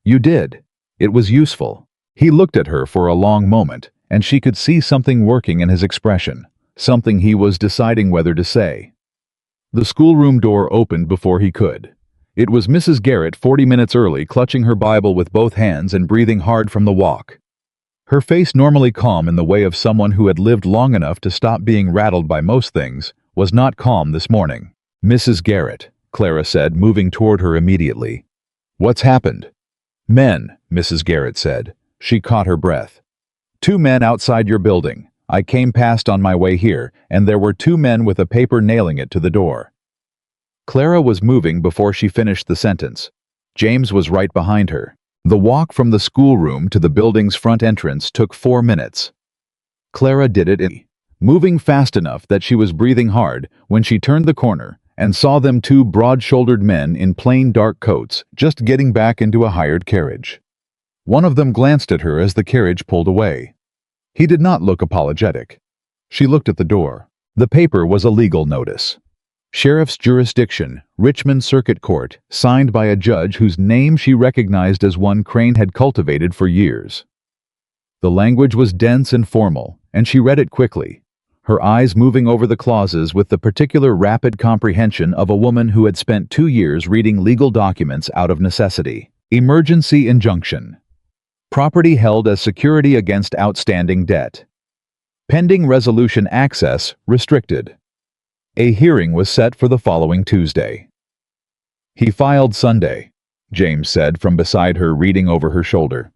You did. It was useful. He looked at her for a long moment, and she could see something working in his expression, something he was deciding whether to say. The schoolroom door opened before he could. It was Mrs. Garrett, 40 minutes early, clutching her Bible with both hands and breathing hard from the walk. Her face, normally calm in the way of someone who had lived long enough to stop being rattled by most things, was not calm this morning. Mrs. Garrett, Clara said, moving toward her immediately. What's happened? Men, Mrs. Garrett said. She caught her breath. 2 men outside your building. I came past on my way here, and there were two men with a paper nailing it to the door. Clara was moving before she finished the sentence. James was right behind her. The walk from the schoolroom to the building's front entrance took 4 minutes. Clara did it moving fast enough that she was breathing hard when she turned the corner and saw them two broad-shouldered men in plain dark coats just getting back into a hired carriage. One of them glanced at her as the carriage pulled away. He did not look apologetic. She looked at the door. The paper was a legal notice. Sheriff's Jurisdiction, Richmond Circuit Court, signed by a judge whose name she recognized as one Crane had cultivated for years. The language was dense and formal, and she read it quickly, her eyes moving over the clauses with the particular rapid comprehension of a woman who had spent 2 years reading legal documents out of necessity. Emergency injunction. Property held as security against outstanding debt. Pending resolution access restricted. A hearing was set for the following Tuesday. He filed Sunday, James said from beside her, reading over her shoulder.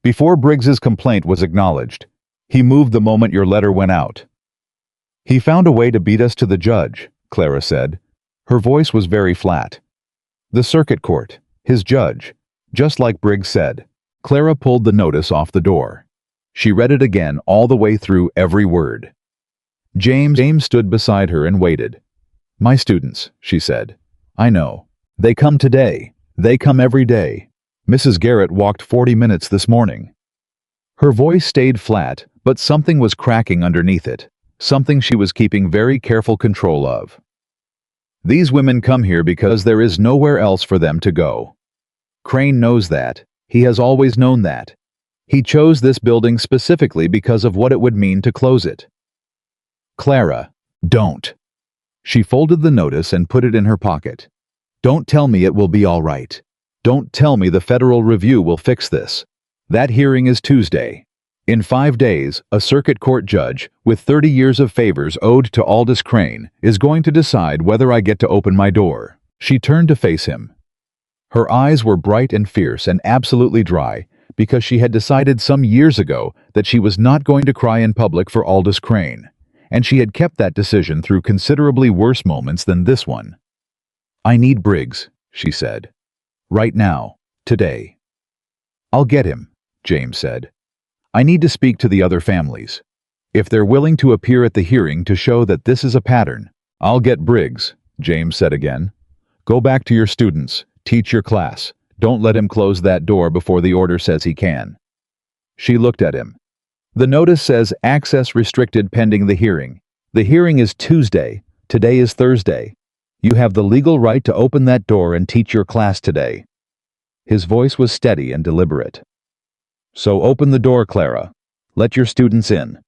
Before Briggs's complaint was acknowledged, he moved the moment your letter went out. He found a way to beat us to the judge, Clara said. Her voice was very flat. The circuit court, his judge, just like Briggs said. Clara pulled the notice off the door. She read it again all the way through, every word. James stood beside her and waited. My students, she said. I know. They come today. They come every day. Mrs. Garrett walked 40 minutes this morning. Her voice stayed flat, but something was cracking underneath it, something she was keeping very careful control of. These women come here because there is nowhere else for them to go. Crane knows that. He has always known that. He chose this building specifically because of what it would mean to close it. Clara, don't. She folded the notice and put it in her pocket. Don't tell me it will be all right. Don't tell me the Federal Review will fix this. That hearing is Tuesday. In 5 days, a circuit court judge, with 30 years of favors owed to Aldous Crane, is going to decide whether I get to open my door. She turned to face him. Her eyes were bright and fierce and absolutely dry, because she had decided some years ago that she was not going to cry in public for Aldous Crane, and she had kept that decision through considerably worse moments than this one. I need Briggs, she said. Right now, today. I'll get him, James said. I need to speak to the other families. If they're willing to appear at the hearing to show that this is a pattern, I'll get Briggs, James said again. Go back to your students, teach your class. Don't let him close that door before the order says he can. She looked at him. The notice says access restricted pending the hearing. The hearing is Tuesday. Today is Thursday. You have the legal right to open that door and teach your class today. His voice was steady and deliberate. So open the door, Clara. Let your students in.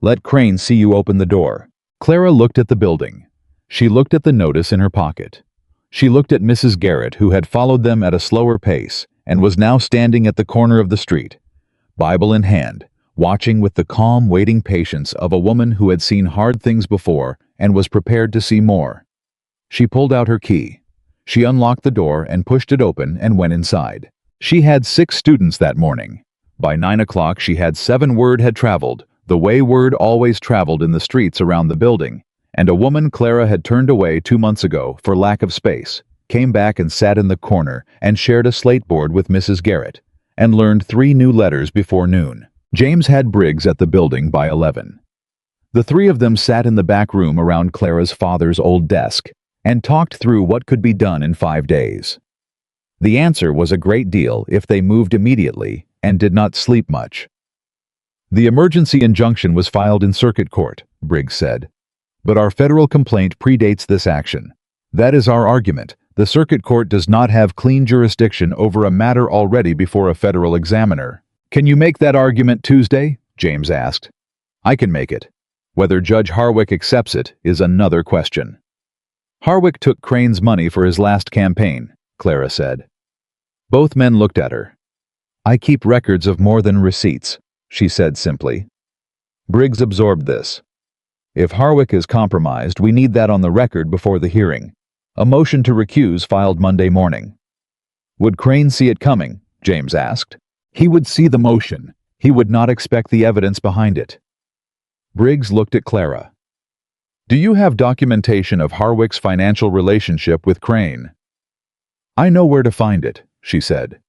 Let Crane see you open the door. Clara looked at the building. She looked at the notice in her pocket. She looked at Mrs. Garrett, who had followed them at a slower pace and was now standing at the corner of the street, Bible in hand, watching with the calm, waiting patience of a woman who had seen hard things before and was prepared to see more. She pulled out her key. She unlocked the door and pushed it open and went inside. She had 6 students that morning. By 9 o'clock she had 7 word had traveled, the way word always traveled in the streets around the building, and a woman Clara had turned away 2 months ago for lack of space, came back and sat in the corner and shared a slate board with Mrs. Garrett, and learned 3 new letters before noon. James had Briggs at the building by 11. The 3 of them sat in the back room around Clara's father's old desk, and talked through what could be done in 5 days. The answer was a great deal if they moved immediately and did not sleep much. The emergency injunction was filed in circuit court, Briggs said. But our federal complaint predates this action. That is our argument. The circuit court does not have clean jurisdiction over a matter already before a federal examiner. Can you make that argument Tuesday? James asked. I can make it. Whether Judge Harwick accepts it is another question. Harwick took Crane's money for his last campaign, Clara said. Both men looked at her. I keep records of more than receipts, she said simply. Briggs absorbed this. If Harwick is compromised, we need that on the record before the hearing. A motion to recuse filed Monday morning. Would Crane see it coming? James asked. He would see the motion. He would not expect the evidence behind it. Briggs looked at Clara. "Do you have documentation of Harwick's financial relationship with Crane?" "I know where to find it," she said.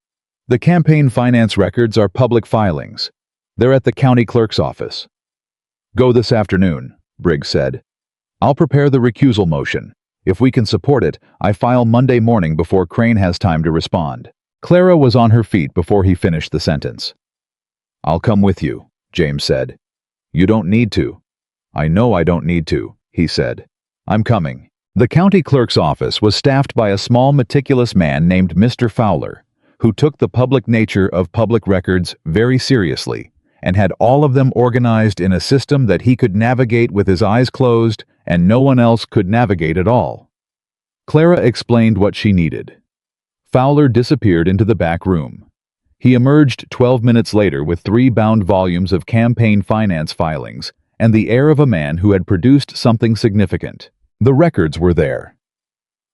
"The campaign finance records are public filings. They're at the county clerk's office." "Go this afternoon," Briggs said. "I'll prepare the recusal motion. If we can support it, I file Monday morning before Crane has time to respond." Clara was on her feet before he finished the sentence. "I'll come with you," James said. "You don't need to." "I know I don't need to," he said. "I'm coming." The county clerk's office was staffed by a small, meticulous man named Mr. Fowler, who took the public nature of public records very seriously and had all of them organized in a system that he could navigate with his eyes closed and no one else could navigate at all. Clara explained what she needed. Fowler disappeared into the back room. He emerged 12 minutes later with 3 bound volumes of campaign finance filings and the air of a man who had produced something significant. The records were there.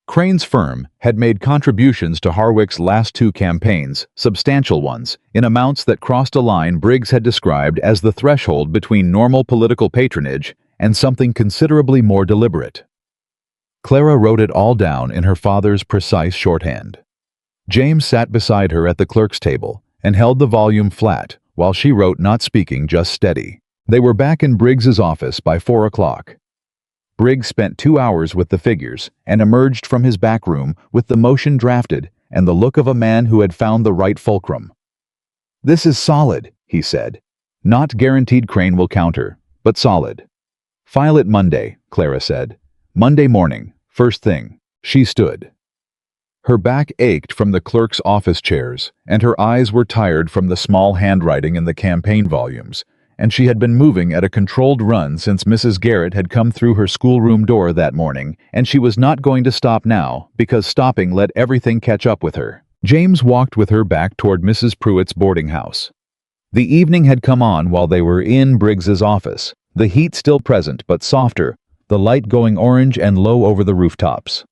Crane's firm had made contributions to Harwick's last 2 campaigns, substantial ones, in amounts that crossed a line Briggs had described as the threshold between normal political patronage and something considerably more deliberate. Clara wrote it all down in her father's precise shorthand. James sat beside her at the clerk's table and held the volume flat while she wrote, not speaking, just steady. They were back in Briggs's office by 4 o'clock. Briggs spent 2 hours with the figures and emerged from his back room with the motion drafted and the look of a man who had found the right fulcrum. "This is solid," he said. "Not guaranteed Crane will counter, but solid." "File it Monday," Clara said. "Monday morning, first thing." She stood. Her back ached from the clerk's office chairs, and her eyes were tired from the small handwriting in the campaign volumes, and she had been moving at a controlled run since Mrs. Garrett had come through her schoolroom door that morning, and she was not going to stop now, because stopping let everything catch up with her. James walked with her back toward Mrs. Pruitt's boarding house. The evening had come on while they were in Briggs's office, the heat still present but softer, the light going orange and low over the rooftops.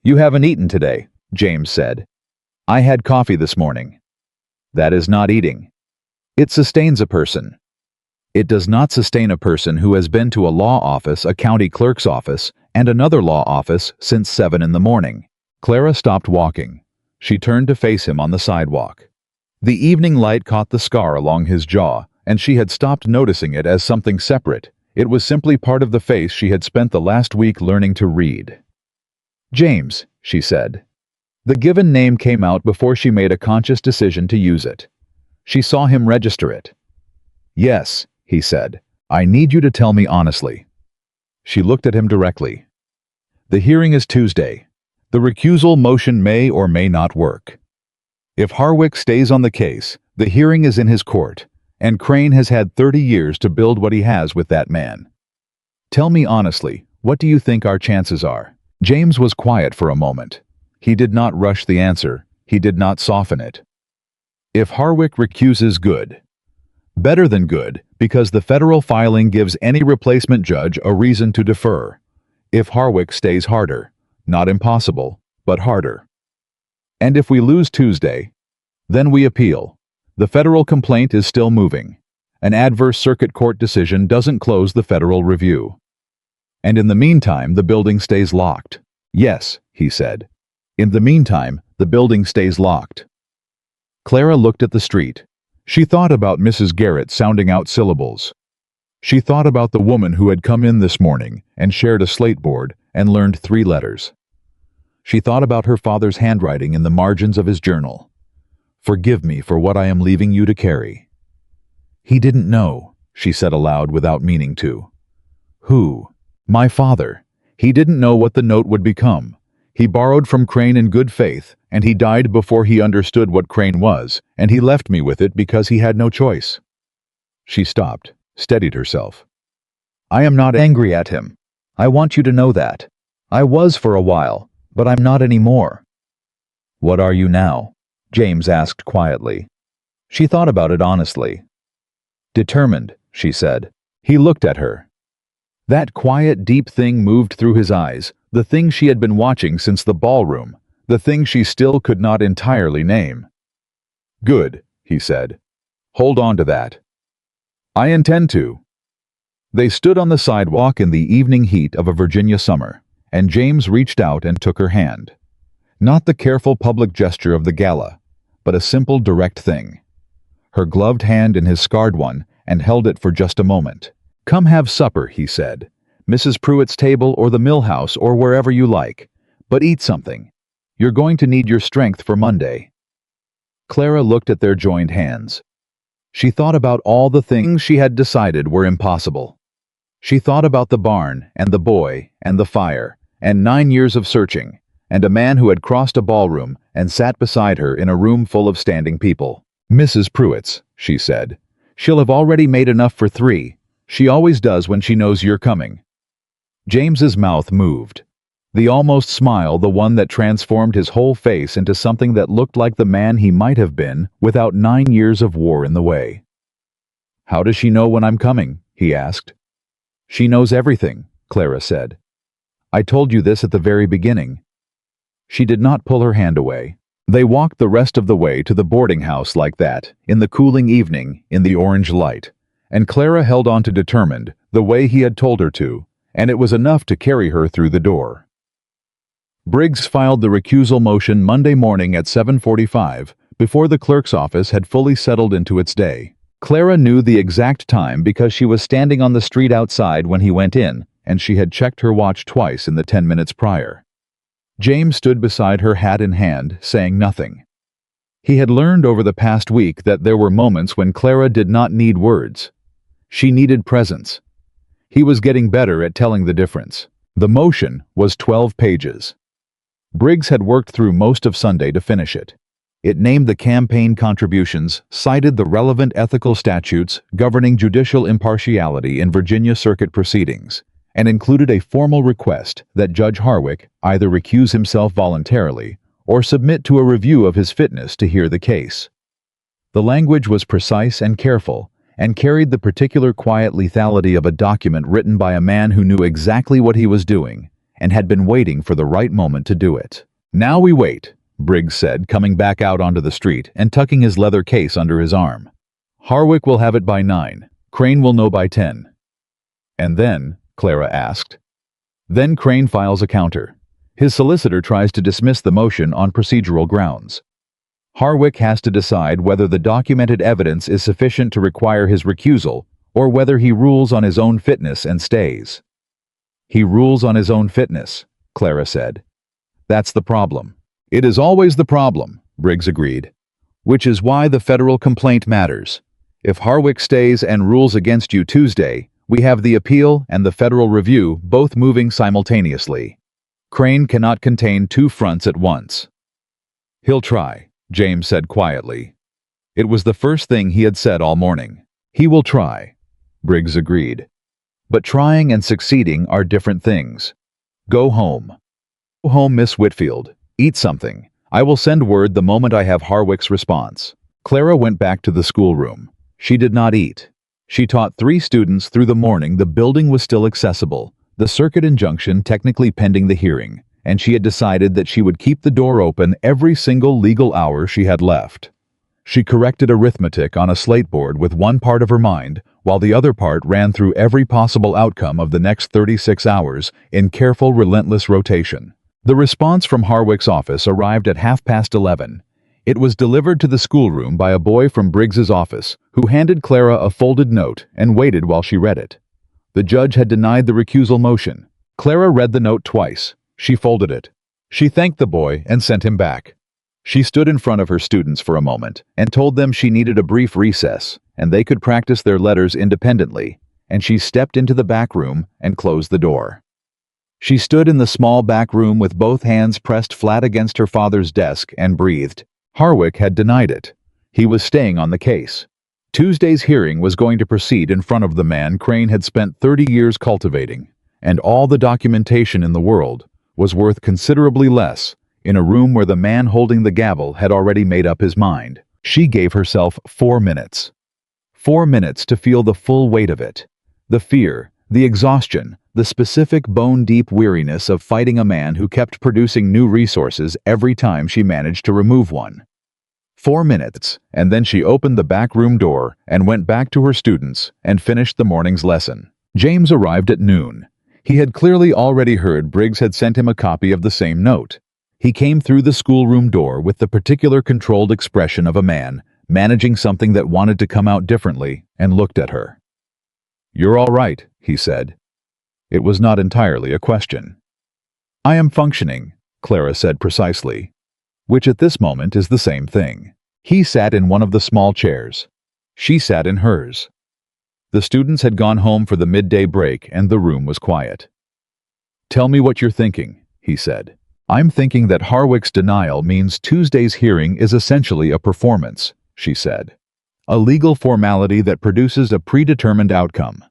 "You haven't eaten today," James said. "I had coffee this morning." "That is not eating." "It sustains a person." "It does not sustain a person who has been to a law office, a county clerk's office, and another law office since 7 in the morning. Clara stopped walking. She turned to face him on the sidewalk. The evening light caught the scar along his jaw, and she had stopped noticing it as something separate. It was simply part of the face she had spent the last week learning to read. "James," she said. The given name came out before she made a conscious decision to use it. She saw him register it. "Yes," he said. "I need you to tell me honestly." She looked at him directly. "The hearing is Tuesday. The recusal motion may or may not work. If Harwick stays on the case, the hearing is in his court, and Crane has had 30 years to build what he has with that man. Tell me honestly, what do you think our chances are?" James was quiet for a moment. He did not rush the answer. He did not soften it. "If Harwick recuses, good. Better than good, because the federal filing gives any replacement judge a reason to defer. If Harwick stays, harder. Not impossible, but harder. And if we lose Tuesday, then we appeal. The federal complaint is still moving. An adverse circuit court decision doesn't close the federal review. And in the meantime, the building stays locked." "Yes," he said. "In the meantime, the building stays locked." Clara looked at the street. She thought about Mrs. Garrett sounding out syllables. She thought about the woman who had come in this morning and shared a slate board and learned 3 letters. She thought about her father's handwriting in the margins of his journal. "Forgive me for what I am leaving you to carry." "He didn't know," she said aloud without meaning to. "Who?" "My father. He didn't know what the note would become. He borrowed from Crane in good faith, and he died before he understood what Crane was, and he left me with it because he had no choice." She stopped, steadied herself. "I am not angry at him. I want you to know that. I was for a while, but I'm not anymore." "What are you now?" James asked quietly. She thought about it honestly. "Determined," she said. He looked at her. That quiet, deep thing moved through his eyes, the thing she had been watching since the ballroom, the thing she still could not entirely name. "Good," he said. "Hold on to that." "I intend to." They stood on the sidewalk in the evening heat of a Virginia summer, and James reached out and took her hand. Not the careful public gesture of the gala, but a simple, direct thing. Her gloved hand in his scarred one, and held it for just a moment. "Come have supper," he said. "Mrs. Pruitt's table or the mill house or wherever you like. But eat something. You're going to need your strength for Monday." Clara looked at their joined hands. She thought about all the things she had decided were impossible. She thought about the barn, and the boy, and the fire, and 9 years of searching, and a man who had crossed a ballroom and sat beside her in a room full of standing people. "Mrs. Pruitt's," she said. "She'll have already made enough for 3. She always does when she knows you're coming." James's mouth moved. The almost smile, the one that transformed his whole face into something that looked like the man he might have been without 9 years of war in the way. "How does she know when I'm coming?" he asked. "She knows everything," Clara said. "I told you this at the very beginning." She did not pull her hand away. They walked the rest of the way to the boarding house like that, in the cooling evening, in the orange light, and Clara held on to determined, the way he had told her to, and it was enough to carry her through the door. Briggs filed the recusal motion Monday morning at 7:45, before the clerk's office had fully settled into its day. Clara knew the exact time because she was standing on the street outside when he went in, and she had checked her watch twice in the 10 minutes prior. James stood beside her, hat in hand, saying nothing. He had learned over the past week that there were moments when Clara did not need words. She needed presence. He was getting better at telling the difference. The motion was 12 pages. Briggs had worked through most of Sunday to finish it. It named the campaign contributions, cited the relevant ethical statutes governing judicial impartiality in Virginia Circuit proceedings, and included a formal request that Judge Harwick either recuse himself voluntarily or submit to a review of his fitness to hear the case. The language was precise and careful, and carried the particular quiet lethality of a document written by a man who knew exactly what he was doing and had been waiting for the right moment to do it. "Now we wait," Briggs said, coming back out onto the street and tucking his leather case under his arm. "Harwick will have it by 9. Crane will know by 10. "And then?" Clara asked. "Then Crane files a counter. His solicitor tries to dismiss the motion on procedural grounds. Harwick has to decide whether the documented evidence is sufficient to require his recusal or whether he rules on his own fitness and stays." "He rules on his own fitness," Clara said. "That's the problem." "It is always the problem," Briggs agreed. "Which is why the federal complaint matters. If Harwick stays and rules against you Tuesday, we have the appeal and the federal review both moving simultaneously. Crane cannot contain 2 fronts at once." "He'll try," James said quietly. It was the first thing he had said all morning. "He will try," Briggs agreed. "But trying and succeeding are different things. Go home. Go home, Miss Whitfield. Eat something. I will send word the moment I have Harwick's response." Clara went back to the schoolroom. She did not eat. She taught 3 students through the morning. The building was still accessible, the circuit injunction technically pending the hearing, and she had decided that she would keep the door open every single legal hour she had left. She corrected arithmetic on a slate-board with one part of her mind, while the other part ran through every possible outcome of the next 36 hours in careful, relentless rotation. The response from Harwick's office arrived at 11:30. It was delivered to the schoolroom by a boy from Briggs's office, who handed Clara a folded note and waited while she read it. The judge had denied the recusal motion. Clara read the note twice. She folded it. She thanked the boy and sent him back. She stood in front of her students for a moment and told them she needed a brief recess, and they could practice their letters independently, and she stepped into the back room and closed the door. She stood in the small back room with both hands pressed flat against her father's desk and breathed. Harwick had denied it. He was staying on the case. Tuesday's hearing was going to proceed in front of the man Crane had spent 30 years cultivating, and all the documentation in the world was worth considerably less in a room where the man holding the gavel had already made up his mind. She gave herself 4 minutes. 4 minutes to feel the full weight of it. The fear, the exhaustion, the specific bone-deep weariness of fighting a man who kept producing new resources every time she managed to remove one. 4 minutes, and then she opened the back room door and went back to her students and finished the morning's lesson. James arrived at noon. He had clearly already heard Briggs had sent him a copy of the same note. He came through the schoolroom door with the particular controlled expression of a man managing something that wanted to come out differently, and looked at her. "You're all right," he said. It was not entirely a question. "I am functioning," Clara said precisely, which at this moment is the same thing. He sat in one of the small chairs. She sat in hers. The students had gone home for the midday break and the room was quiet. "Tell me what you're thinking," he said. "I'm thinking that Harwick's denial means Tuesday's hearing is essentially a performance," she said. "A legal formality that produces a predetermined outcome.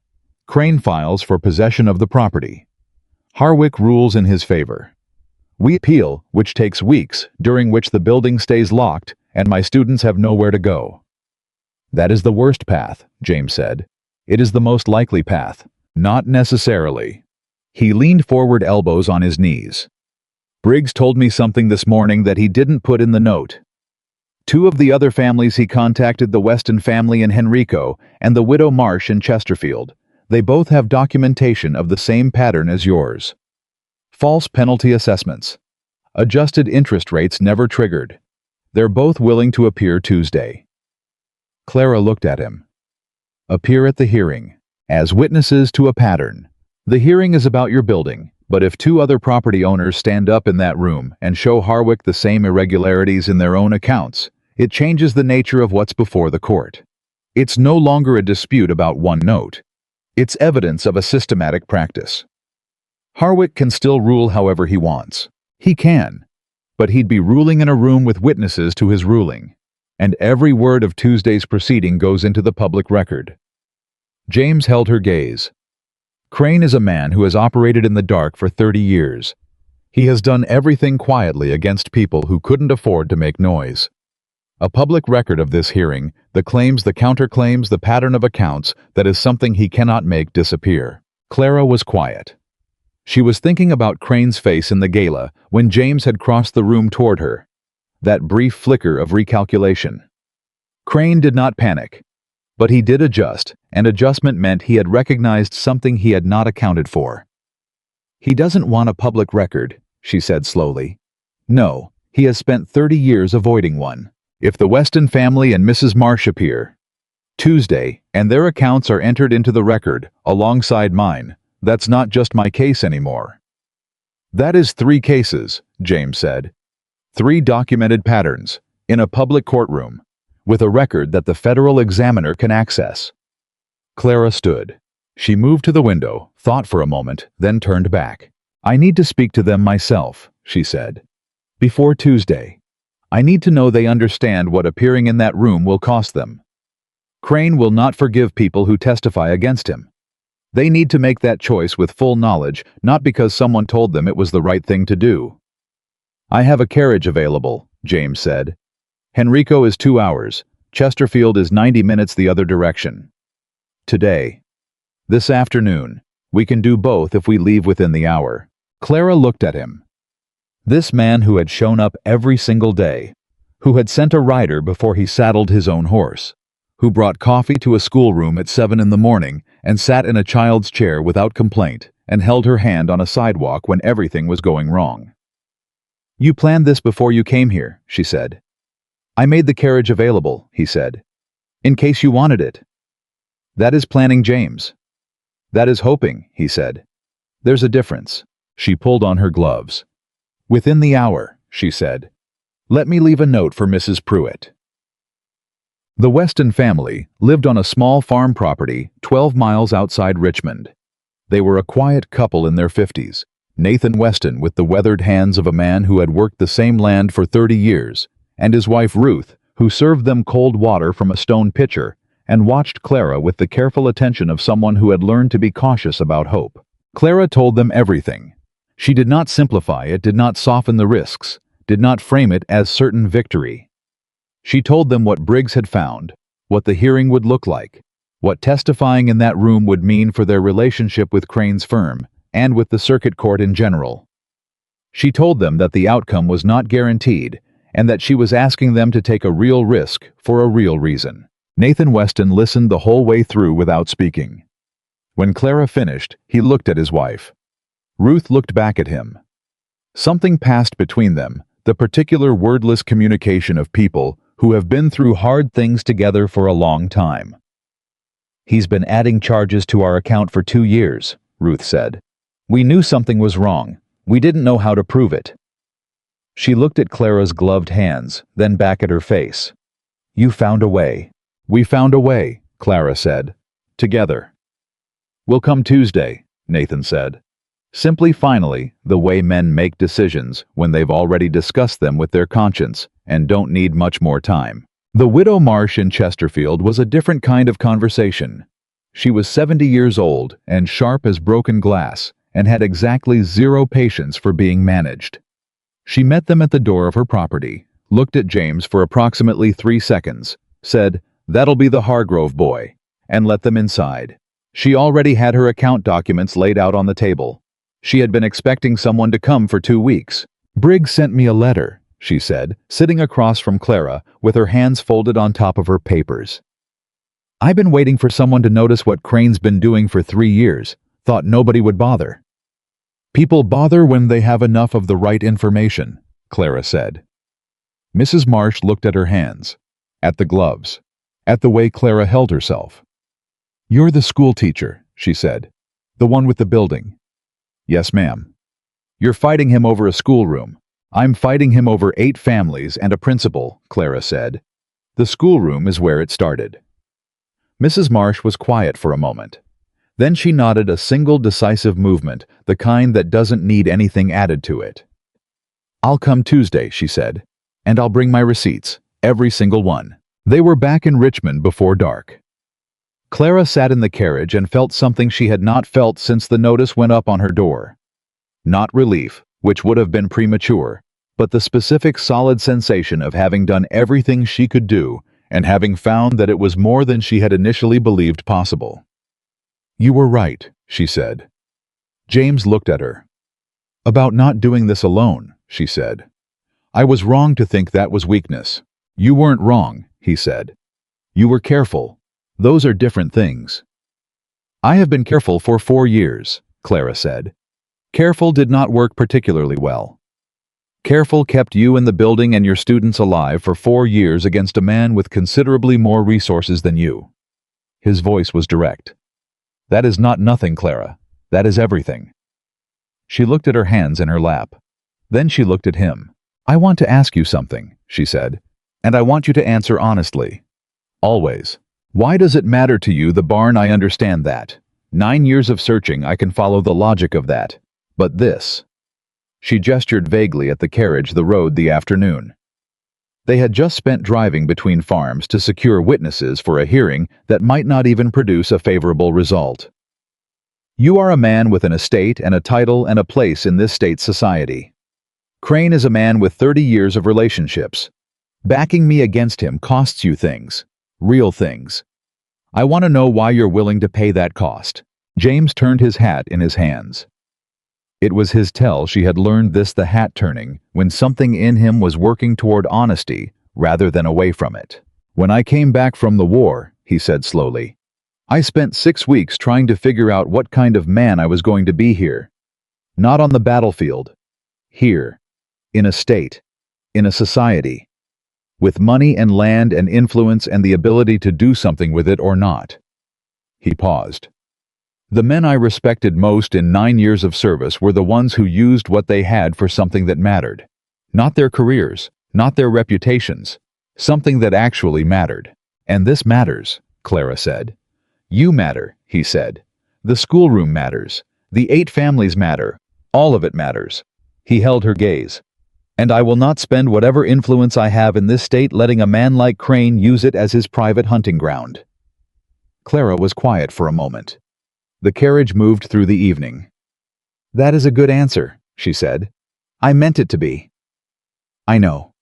Crane files for possession of the property. Harwick rules in his favor. We appeal, which takes weeks, during which the building stays locked and my students have nowhere to go." "That is the worst path," James said. "It is the most likely path." "Not necessarily." He leaned forward, elbows on his knees. "Briggs told me something this morning that he didn't put in the note. Two of the other families he contacted, the Weston family in Henrico and the widow Marsh in Chesterfield. They both have documentation of the same pattern as yours. False penalty assessments. Adjusted interest rates never triggered. They're both willing to appear Tuesday." Clara looked at him. "Appear at the hearing, as witnesses to a pattern. The hearing is about your building, but if two other property owners stand up in that room and show Harwick the same irregularities in their own accounts, it changes the nature of what's before the court. It's no longer a dispute about one note. It's evidence of a systematic practice. Harwick can still rule however he wants. He can. But he'd be ruling in a room with witnesses to his ruling. And every word of Tuesday's proceeding goes into the public record." James held her gaze. "Crane is a man who has operated in the dark for 30 years. He has done everything quietly against people who couldn't afford to make noise. A public record of this hearing, the claims, the counterclaims, the pattern of accounts, that is something he cannot make disappear." Clara was quiet. She was thinking about Crane's face in the gala when James had crossed the room toward her. That brief flicker of recalculation. Crane did not panic, but he did adjust, and adjustment meant he had recognized something he had not accounted for. "He doesn't want a public record," she said slowly. "No, he has spent 30 years avoiding one. If the Weston family and Mrs. Marsh appear Tuesday, and their accounts are entered into the record, alongside mine, that's not just my case anymore." "That is 3 cases," James said. 3 documented patterns, in a public courtroom, with a record that the federal examiner can access." Clara stood. She moved to the window, thought for a moment, then turned back. "I need to speak to them myself," she said. "Before Tuesday. I need to know they understand what appearing in that room will cost them. Crane will not forgive people who testify against him. They need to make that choice with full knowledge, not because someone told them it was the right thing to do." "I have a carriage available," James said. "Henrico is 2 hours. Chesterfield is 90 minutes the other direction. Today. This afternoon. We can do both if we leave within the hour." Clara looked at him. This man who had shown up every single day, who had sent a rider before he saddled his own horse, who brought coffee to a schoolroom at 7 in the morning and sat in a child's chair without complaint and held her hand on a sidewalk when everything was going wrong. "You planned this before you came here," she said. "I made the carriage available," he said, "in case you wanted it." "That is planning, James." "That is hoping," he said. "There's a difference." She pulled on her gloves. "Within the hour," she said. "Let me leave a note for Mrs. Pruitt." The Weston family lived on a small farm property 12 miles outside Richmond. They were a quiet couple in their 50s, Nathan Weston with the weathered hands of a man who had worked the same land for 30 years, and his wife Ruth, who served them cold water from a stone pitcher and watched Clara with the careful attention of someone who had learned to be cautious about hope. Clara told them everything. She did not simplify it, did not soften the risks, did not frame it as certain victory. She told them what Briggs had found, what the hearing would look like, what testifying in that room would mean for their relationship with Crane's firm, and with the circuit court in general. She told them that the outcome was not guaranteed, and that she was asking them to take a real risk for a real reason. Nathan Weston listened the whole way through without speaking. When Clara finished, he looked at his wife. Ruth looked back at him. Something passed between them, the particular wordless communication of people who have been through hard things together for a long time. "He's been adding charges to our account for 2 years," Ruth said. "We knew something was wrong. We didn't know how to prove it." She looked at Clara's gloved hands, then back at her face. "You found a way." "We found a way," Clara said. "Together." "We'll come Tuesday," Nathan said. Simply finally, the way men make decisions when they've already discussed them with their conscience and don't need much more time. The widow Marsh in Chesterfield was a different kind of conversation. She was 70 years old and sharp as broken glass and had exactly 0 patience for being managed. She met them at the door of her property, looked at James for approximately 3 seconds, said, "That'll be the Hargrove boy," and let them inside. She already had her account documents laid out on the table. She had been expecting someone to come for 2 weeks. "Briggs sent me a letter," she said, sitting across from Clara with her hands folded on top of her papers. "I've been waiting for someone to notice what Crane's been doing for 3 years. Thought nobody would bother." "People bother when they have enough of the right information," Clara said. Mrs. Marsh looked at her hands, at the gloves, at the way Clara held herself. "You're the school teacher," she said. "The one with the building." "Yes, ma'am." "You're fighting him over a schoolroom. I'm fighting him over 8 families and a principal," Clara said. "The schoolroom is where it started." Mrs. Marsh was quiet for a moment. Then she nodded a single decisive movement, the kind that doesn't need anything added to it. "I'll come Tuesday," she said, "and I'll bring my receipts, every single one." They were back in Richmond before dark. Clara sat in the carriage and felt something she had not felt since the notice went up on her door. Not relief, which would have been premature, but the specific solid sensation of having done everything she could do and having found that it was more than she had initially believed possible. "You were right," she said. James looked at her. "About not doing this alone," she said. "I was wrong to think that was weakness." "You weren't wrong," he said. "You were careful. Those are different things." "I have been careful for 4 years," Clara said. "Careful did not work particularly well. Careful kept you in the building and your students alive for 4 years against a man with considerably more resources than you." His voice was direct. "That is not nothing, Clara. That is everything." She looked at her hands in her lap. Then she looked at him. "I want to ask you something," she said, "and I want you to answer honestly. Always. Why does it matter to you, the barn? I understand that. 9 years of searching, I can follow the logic of that. But this." She gestured vaguely at the carriage, the road, the afternoon. They had just spent driving between farms to secure witnesses for a hearing that might not even produce a favorable result. "You are a man with an estate and a title and a place in this state's society. Crane is a man with 30 years of relationships. Backing me against him costs you things. Real things. I want to know why you're willing to pay that cost." James turned his hat in his hands. It was his tell she had learned this, the hat turning, when something in him was working toward honesty rather than away from it. "When I came back from the war," he said slowly, "I spent 6 weeks trying to figure out what kind of man I was going to be here. Not on the battlefield. Here. In a state. In a society. With money and land and influence and the ability to do something with it or not." He paused. "The men I respected most in 9 years of service were the ones who used what they had for something that mattered. Not their careers, not their reputations. Something that actually mattered. And this matters," Clara said. "You matter," he said. "The schoolroom matters. The 8 families matter. All of it matters." He held her gaze. "And I will not spend whatever influence I have in this state letting a man like Crane use it as his private hunting ground." Clara was quiet for a moment. The carriage moved through the evening. "That is a good answer," she said. "I meant it to be." "I know."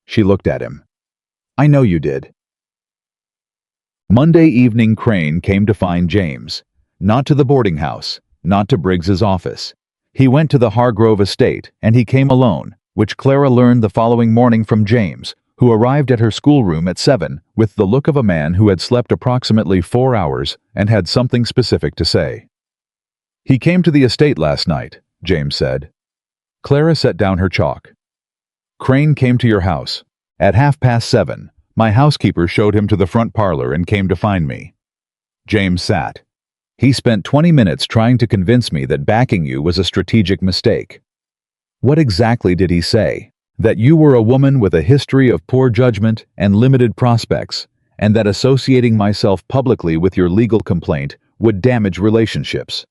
She looked at him. "I know you did." Monday evening, Crane came to find James. Not to the boarding house, not to Briggs's office. He went to the Hargrove estate, and he came alone, which Clara learned the following morning from James, who arrived at her schoolroom at 7 with the look of a man who had slept approximately 4 hours and had something specific to say. "He came to the estate last night," James said. Clara set down her chalk. "Crane came to your house. At 7:30, my housekeeper showed him to the front parlor and came to find me." James sat. "He spent 20 minutes trying to convince me that backing you was a strategic mistake." "What exactly did he say?" "That you were a woman with a history of poor judgment and limited prospects, and that associating myself publicly with your legal complaint would damage relationships.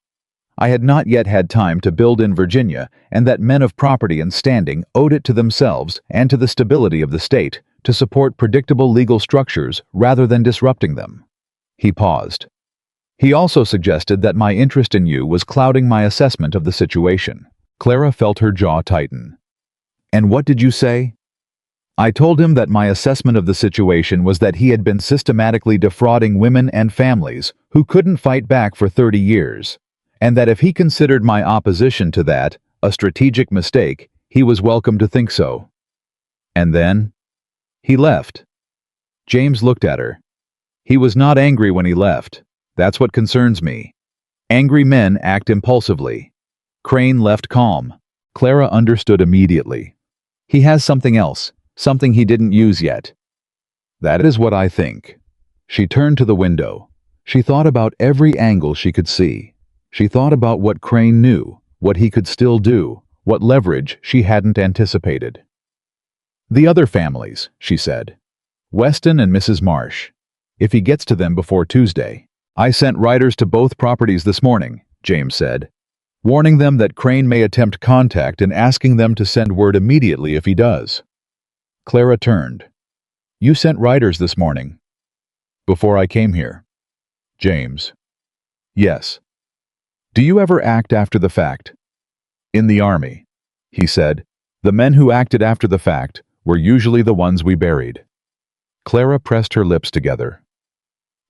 I had not yet had time to build in Virginia, and that men of property and standing owed it to themselves and to the stability of the state to support predictable legal structures rather than disrupting them." He paused. "He also suggested that my interest in you was clouding my assessment of the situation." Clara felt her jaw tighten. "And what did you say?" "I told him that my assessment of the situation was that he had been systematically defrauding women and families who couldn't fight back for 30 years, and that if he considered my opposition to that a strategic mistake, he was welcome to think so." "And then?" "He left." James looked at her. "He was not angry when he left. That's what concerns me. Angry men act impulsively. Crane left calm." Clara understood immediately. "He has something else, something he didn't use yet." "That is what I think." She turned to the window. She thought about every angle she could see. She thought about what Crane knew, what he could still do, what leverage she hadn't anticipated. "The other families," she said. "Weston and Mrs. Marsh. If he gets to them before Tuesday." "I sent riders to both properties this morning," James said, "warning them that Crane may attempt contact and asking them to send word immediately if he does." Clara turned. "You sent riders this morning?" "Before I came here." "James." "Yes." "Do you ever act after the fact?" "In the army," he said, "the men who acted after the fact were usually the ones we buried." Clara pressed her lips together.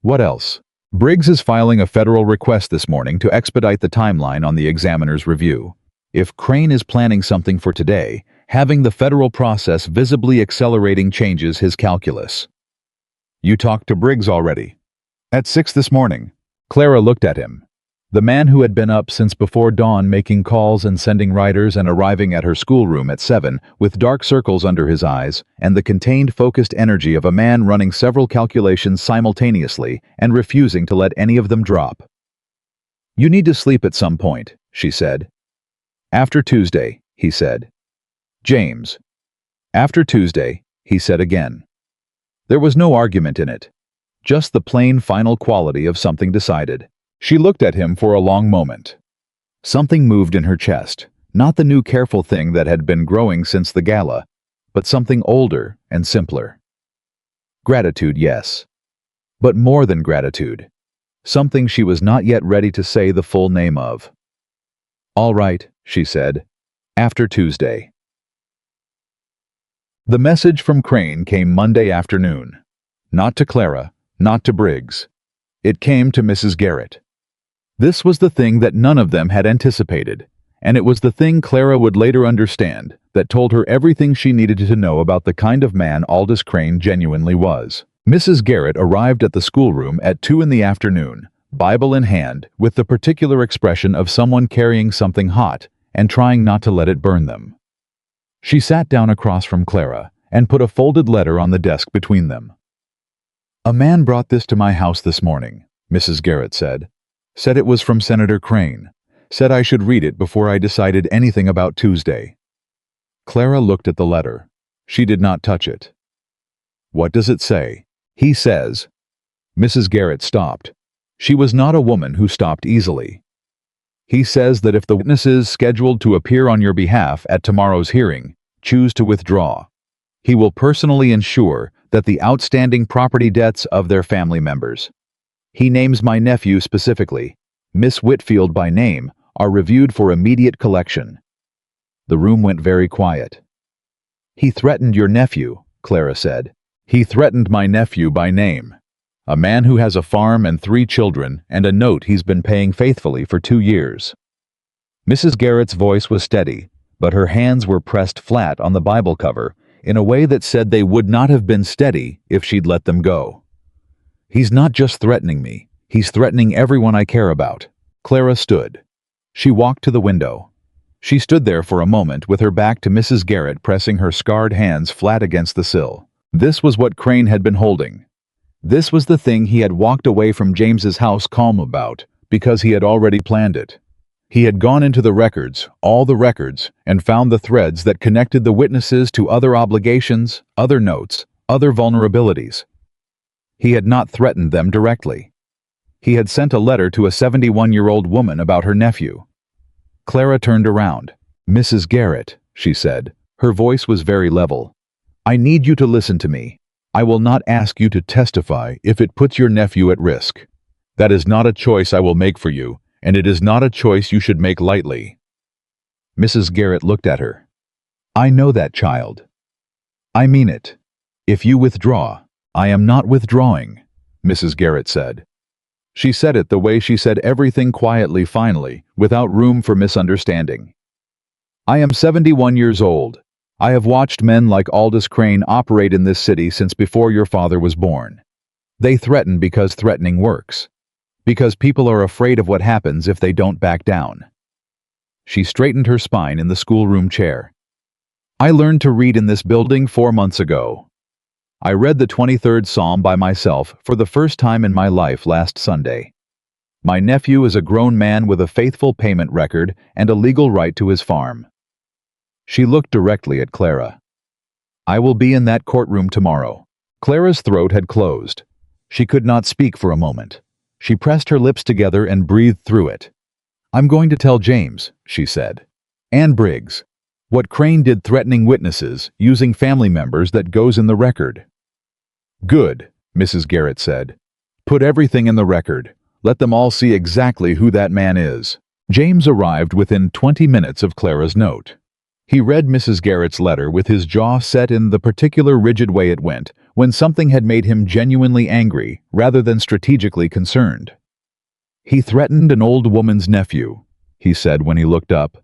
"What else?" "Briggs is filing a federal request this morning to expedite the timeline on the examiner's review. If Crane is planning something for today, having the federal process visibly accelerating changes his calculus." "You talked to Briggs already?" "At 6 this morning." Clara looked at him. The man who had been up since before dawn making calls and sending riders and arriving at her schoolroom at 7 with dark circles under his eyes and the contained focused energy of a man running several calculations simultaneously and refusing to let any of them drop. "You need to sleep at some point," she said. "After Tuesday," he said. "James." "After Tuesday," he said again. There was no argument in it. Just the plain final quality of something decided. She looked at him for a long moment. Something moved in her chest, not the new careful thing that had been growing since the gala, but something older and simpler. Gratitude, yes. But more than gratitude. Something she was not yet ready to say the full name of. "All right," she said. "After Tuesday." The message from Crane came Monday afternoon. Not to Clara, not to Briggs. It came to Mrs. Garrett. This was the thing that none of them had anticipated, and it was the thing Clara would later understand that told her everything she needed to know about the kind of man Aldous Crane genuinely was. Mrs. Garrett arrived at the schoolroom at 2 in the afternoon, Bible in hand, with the particular expression of someone carrying something hot and trying not to let it burn them. She sat down across from Clara and put a folded letter on the desk between them. "A man brought this to my house this morning," Mrs. Garrett said. "Said it was from Senator Crane. Said I should read it before I decided anything about Tuesday." Clara looked at the letter. She did not touch it. "What does it say?" "He says." Mrs. Garrett stopped. She was not a woman who stopped easily. "He says that if the witnesses scheduled to appear on your behalf at tomorrow's hearing choose to withdraw, he will personally ensure that the outstanding property debts of their family members. He names my nephew specifically, Miss Whitfield by name, are reviewed for immediate collection." The room went very quiet. "He threatened your nephew," Clara said. "He threatened my nephew by name. A man who has a farm and 3 children and a note he's been paying faithfully for 2 years. Mrs. Garrett's voice was steady, but her hands were pressed flat on the Bible cover, in a way that said they would not have been steady if she'd let them go. "He's not just threatening me, he's threatening everyone I care about." Clara stood. She walked to the window. She stood there for a moment with her back to Mrs. Garrett, pressing her scarred hands flat against the sill. This was what Crane had been holding. This was the thing he had walked away from James's house calm about, because he had already planned it. He had gone into the records, all the records, and found the threads that connected the witnesses to other obligations, other notes, other vulnerabilities. He had not threatened them directly. He had sent a letter to a 71-year-old woman about her nephew. Clara turned around. "Mrs. Garrett," she said. Her voice was very level. "I need you to listen to me. I will not ask you to testify if it puts your nephew at risk. That is not a choice I will make for you, and it is not a choice you should make lightly." Mrs. Garrett looked at her. "I know that, child. I mean it. If you withdraw, I am not withdrawing," Mrs. Garrett said. She said it the way she said everything, quietly, finally, without room for misunderstanding. "I am 71 years old. I have watched men like Aldous Crane operate in this city since before your father was born. They threaten because threatening works. Because people are afraid of what happens if they don't back down." She straightened her spine in the schoolroom chair. "I learned to read in this building 4 months ago. I read the 23rd Psalm by myself for the first time in my life last Sunday. My nephew is a grown man with a faithful payment record and a legal right to his farm." She looked directly at Clara. "I will be in that courtroom tomorrow." Clara's throat had closed. She could not speak for a moment. She pressed her lips together and breathed through it. "I'm going to tell James," she said. "And Briggs. What Crane did, threatening witnesses, using family members, that goes in the record." "Good," Mrs. Garrett said. "Put everything in the record. Let them all see exactly who that man is." James arrived within 20 minutes of Clara's note. He read Mrs. Garrett's letter with his jaw set in the particular rigid way it went when something had made him genuinely angry rather than strategically concerned. "He threatened an old woman's nephew," he said when he looked up.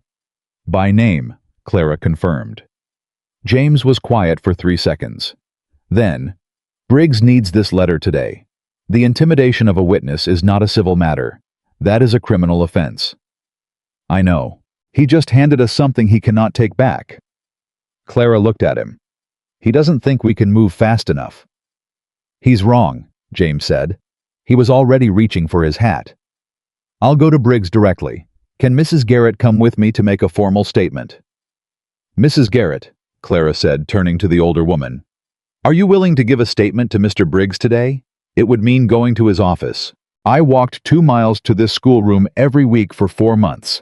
"By name," Clara confirmed. James was quiet for 3 seconds. Then, "Briggs needs this letter today. The intimidation of a witness is not a civil matter. That is a criminal offense." "I know. He just handed us something he cannot take back." Clara looked at him. "He doesn't think we can move fast enough." "He's wrong," James said. He was already reaching for his hat. "I'll go to Briggs directly. Can Mrs. Garrett come with me to make a formal statement?" "Mrs. Garrett," Clara said, turning to the older woman, "are you willing to give a statement to Mr. Briggs today? It would mean going to his office. I walked 2 miles to this schoolroom every week for 4 months."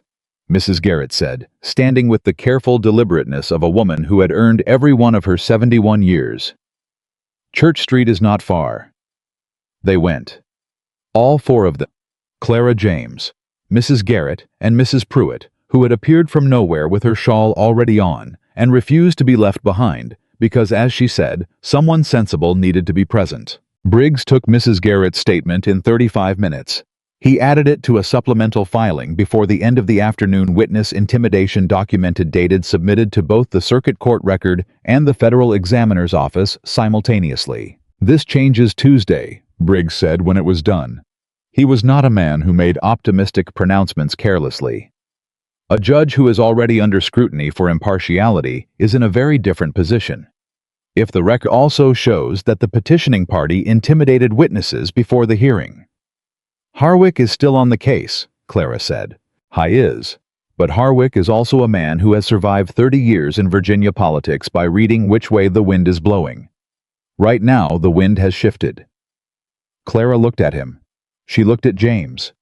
Mrs. Garrett said, standing with the careful deliberateness of a woman who had earned every one of her 71 years. "Church Street is not far." They went. All 4 of them. Clara, James, Mrs. Garrett, and Mrs. Pruitt, who had appeared from nowhere with her shawl already on, and refused to be left behind, because, as she said, someone sensible needed to be present. Briggs took Mrs. Garrett's statement in 35 minutes. He added it to a supplemental filing before the end of the afternoon. Witness intimidation documented, dated, submitted to both the Circuit Court Record and the Federal Examiner's Office simultaneously. "This changes Tuesday," Briggs said when it was done. He was not a man who made optimistic pronouncements carelessly. A judge who is already under scrutiny for impartiality is in a very different position. If the record also shows that the petitioning party intimidated witnesses before the hearing. "Harwick is still on the case," Clara said. "He is. But Harwick is also a man who has survived 30 years in Virginia politics by reading which way the wind is blowing. Right now, the wind has shifted." Clara looked at him. She looked at James.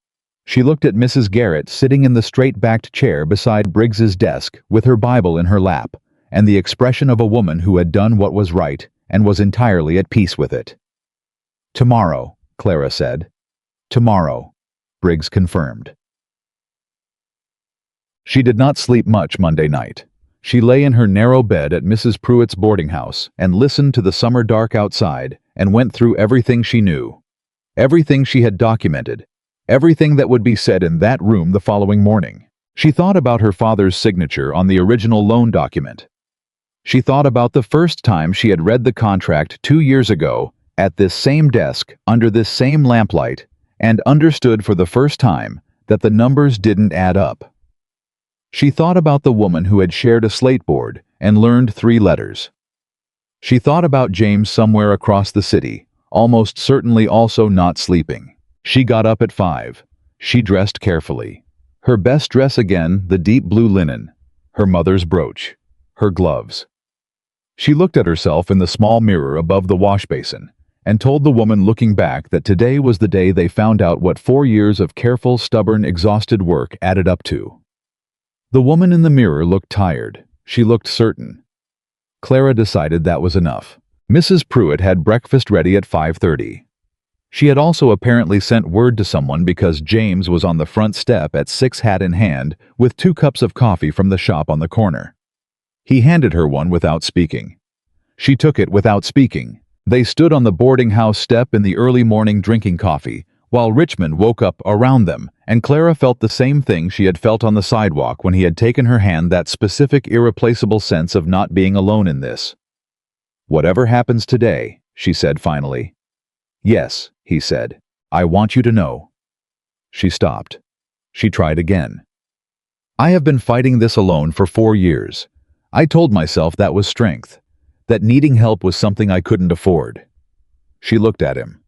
She looked at Mrs. Garrett sitting in the straight-backed chair beside Briggs's desk with her Bible in her lap, and the expression of a woman who had done what was right and was entirely at peace with it. "Tomorrow," Clara said. "Tomorrow," Briggs confirmed. She did not sleep much Monday night. She lay in her narrow bed at Mrs. Pruitt's boarding house and listened to the summer dark outside and went through everything she knew, everything she had documented, everything that would be said in that room the following morning. She thought about her father's signature on the original loan document. She thought about the first time she had read the contract 2 years ago, at this same desk, under this same lamplight, and understood for the first time that the numbers didn't add up. She thought about the woman who had shared a slate board and learned 3 letters. She thought about James somewhere across the city, almost certainly also not sleeping. She got up at 5. She dressed carefully. Her best dress again, the deep blue linen, her mother's brooch, her gloves. She looked at herself in the small mirror above the wash basin and told the woman looking back that today was the day they found out what 4 years of careful, stubborn, exhausted work added up to. The woman in the mirror looked tired. She looked certain. Clara decided that was enough. Mrs. Pruitt had breakfast ready at 5:30. She had also apparently sent word to someone because James was on the front step at 6, hat in hand, with 2 cups of coffee from the shop on the corner. He handed her one without speaking. She took it without speaking. They stood on the boarding house step in the early morning drinking coffee, while Richmond woke up around them, and Clara felt the same thing she had felt on the sidewalk when he had taken her hand, that specific, irreplaceable sense of not being alone in this. "Whatever happens today," she said finally. "Yes," he said. "I want you to know." She stopped. She tried again. "I have been fighting this alone for 4 years. I told myself that was strength, that needing help was something I couldn't afford." She looked at him.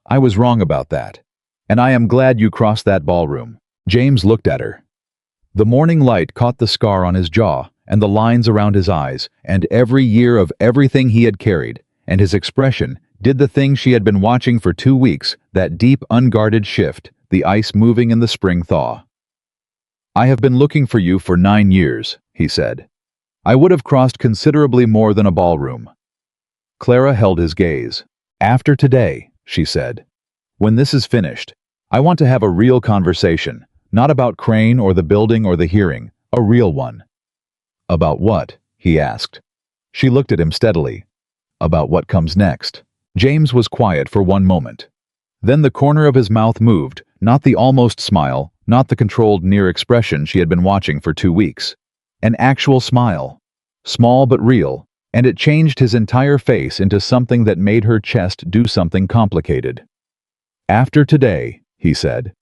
"I was wrong about that. And I am glad you crossed that ballroom." James looked at her. The morning light caught the scar on his jaw and the lines around his eyes and every year of everything he had carried, and his expression did the thing she had been watching for 2 weeks, that deep, unguarded shift, the ice moving in the spring thaw. "I have been looking for you for 9 years, he said. "I would have crossed considerably more than a ballroom." Clara held his gaze. "After today," she said, "when this is finished, I want to have a real conversation, not about Crane or the building or the hearing, a real one." "About what?" he asked. She looked at him steadily. "About what comes next." James was quiet for one moment. Then the corner of his mouth moved, not the almost smile, not the controlled near expression she had been watching for 2 weeks. An actual smile. Small but real, and it changed his entire face into something that made her chest do something complicated. "After today," he said.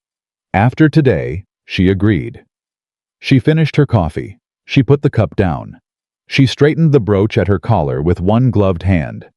"After today," she agreed. She finished her coffee. She put the cup down. She straightened the brooch at her collar with one gloved hand.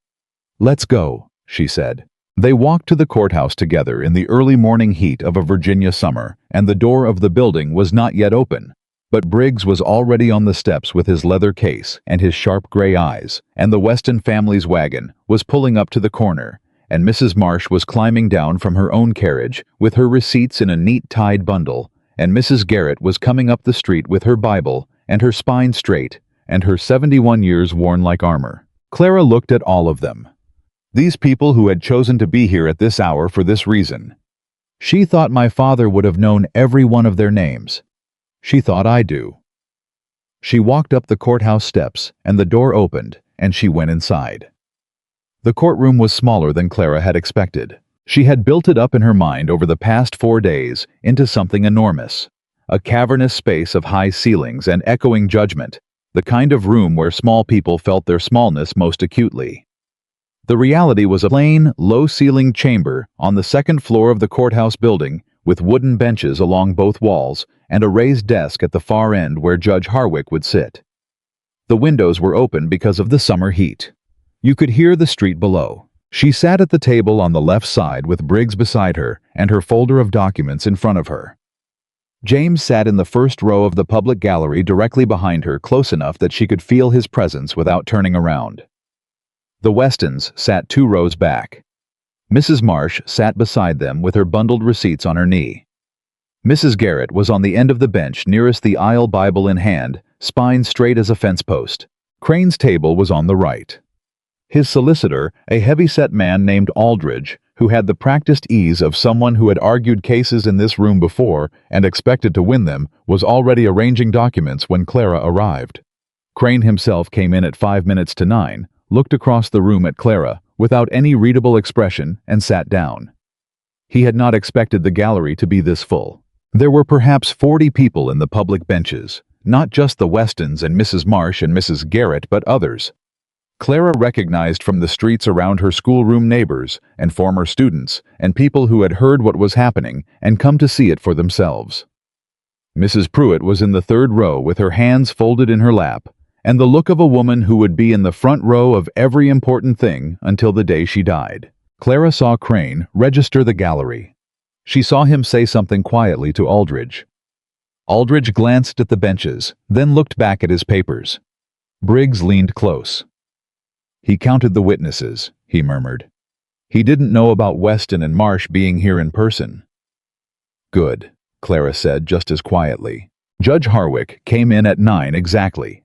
"Let's go," she said. They walked to the courthouse together in the early morning heat of a Virginia summer, and the door of the building was not yet open. But Briggs was already on the steps with his leather case and his sharp gray eyes, and the Weston family's wagon was pulling up to the corner, and Mrs. Marsh was climbing down from her own carriage with her receipts in a neat tied bundle, and Mrs. Garrett was coming up the street with her Bible and her spine straight and her 71 years worn like armor. Clara looked at all of them. These people who had chosen to be here at this hour for this reason. She thought my father would have known every one of their names. She thought I do. She walked up the courthouse steps, and the door opened, and she went inside. The courtroom was smaller than Clara had expected. She had built it up in her mind over the past 4 days into something enormous. A cavernous space of high ceilings and echoing judgment, the kind of room where small people felt their smallness most acutely. The reality was a plain, low-ceilinged chamber on the 2nd floor of the courthouse building, with wooden benches along both walls and a raised desk at the far end where Judge Harwick would sit. The windows were open because of the summer heat. You could hear the street below. She sat at the table on the left side with Briggs beside her and her folder of documents in front of her. James sat in the first row of the public gallery directly behind her, close enough that she could feel his presence without turning around. The Westons sat 2 rows back. Mrs. Marsh sat beside them with her bundled receipts on her knee. Mrs. Garrett was on the end of the bench nearest the aisle, Bible in hand, spine straight as a fence post. Crane's table was on the right. His solicitor, a heavy-set man named Aldridge, who had the practiced ease of someone who had argued cases in this room before and expected to win them, was already arranging documents when Clara arrived. Crane himself came in at 5 minutes to 9, looked across the room at Clara, without any readable expression, and sat down. He had not expected the gallery to be this full. There were perhaps 40 people in the public benches, not just the Westons and Mrs. Marsh and Mrs. Garrett, but others. Clara recognized from the streets around her schoolroom neighbors and former students and people who had heard what was happening and come to see it for themselves. Mrs. Pruitt was in the third row with her hands folded in her lap, and the look of a woman who would be in the front row of every important thing until the day she died. Clara saw Crane register the gallery. She saw him say something quietly to Aldridge. Aldridge glanced at the benches, then looked back at his papers. Briggs leaned close. "He counted the witnesses," he murmured. "He didn't know about Weston and Marsh being here in person." "Good," Clara said just as quietly. Judge Harwick came in at 9 exactly.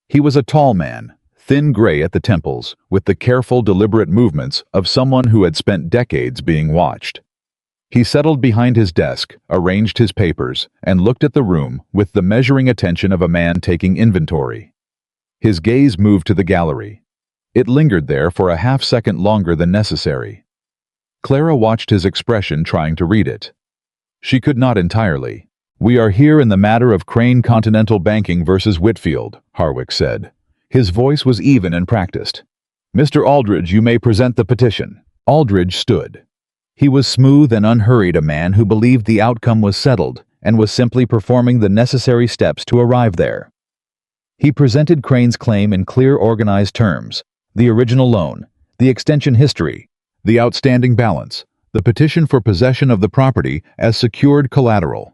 He was a tall man, thin gray at the temples, with the careful, deliberate movements of someone who had spent decades being watched. He settled behind his desk, arranged his papers, and looked at the room with the measuring attention of a man taking inventory. His gaze moved to the gallery. It lingered there for a half-second longer than necessary. Clara watched his expression, trying to read it. She could not entirely. "We are here in the matter of Crane Continental Banking versus Whitfield," Harwick said. His voice was even and practiced. "Mr. Aldridge, you may present the petition." Aldridge stood. He was smooth and unhurried, a man who believed the outcome was settled and was simply performing the necessary steps to arrive there. He presented Crane's claim in clear, organized terms: the original loan, the extension history, the outstanding balance, the petition for possession of the property as secured collateral.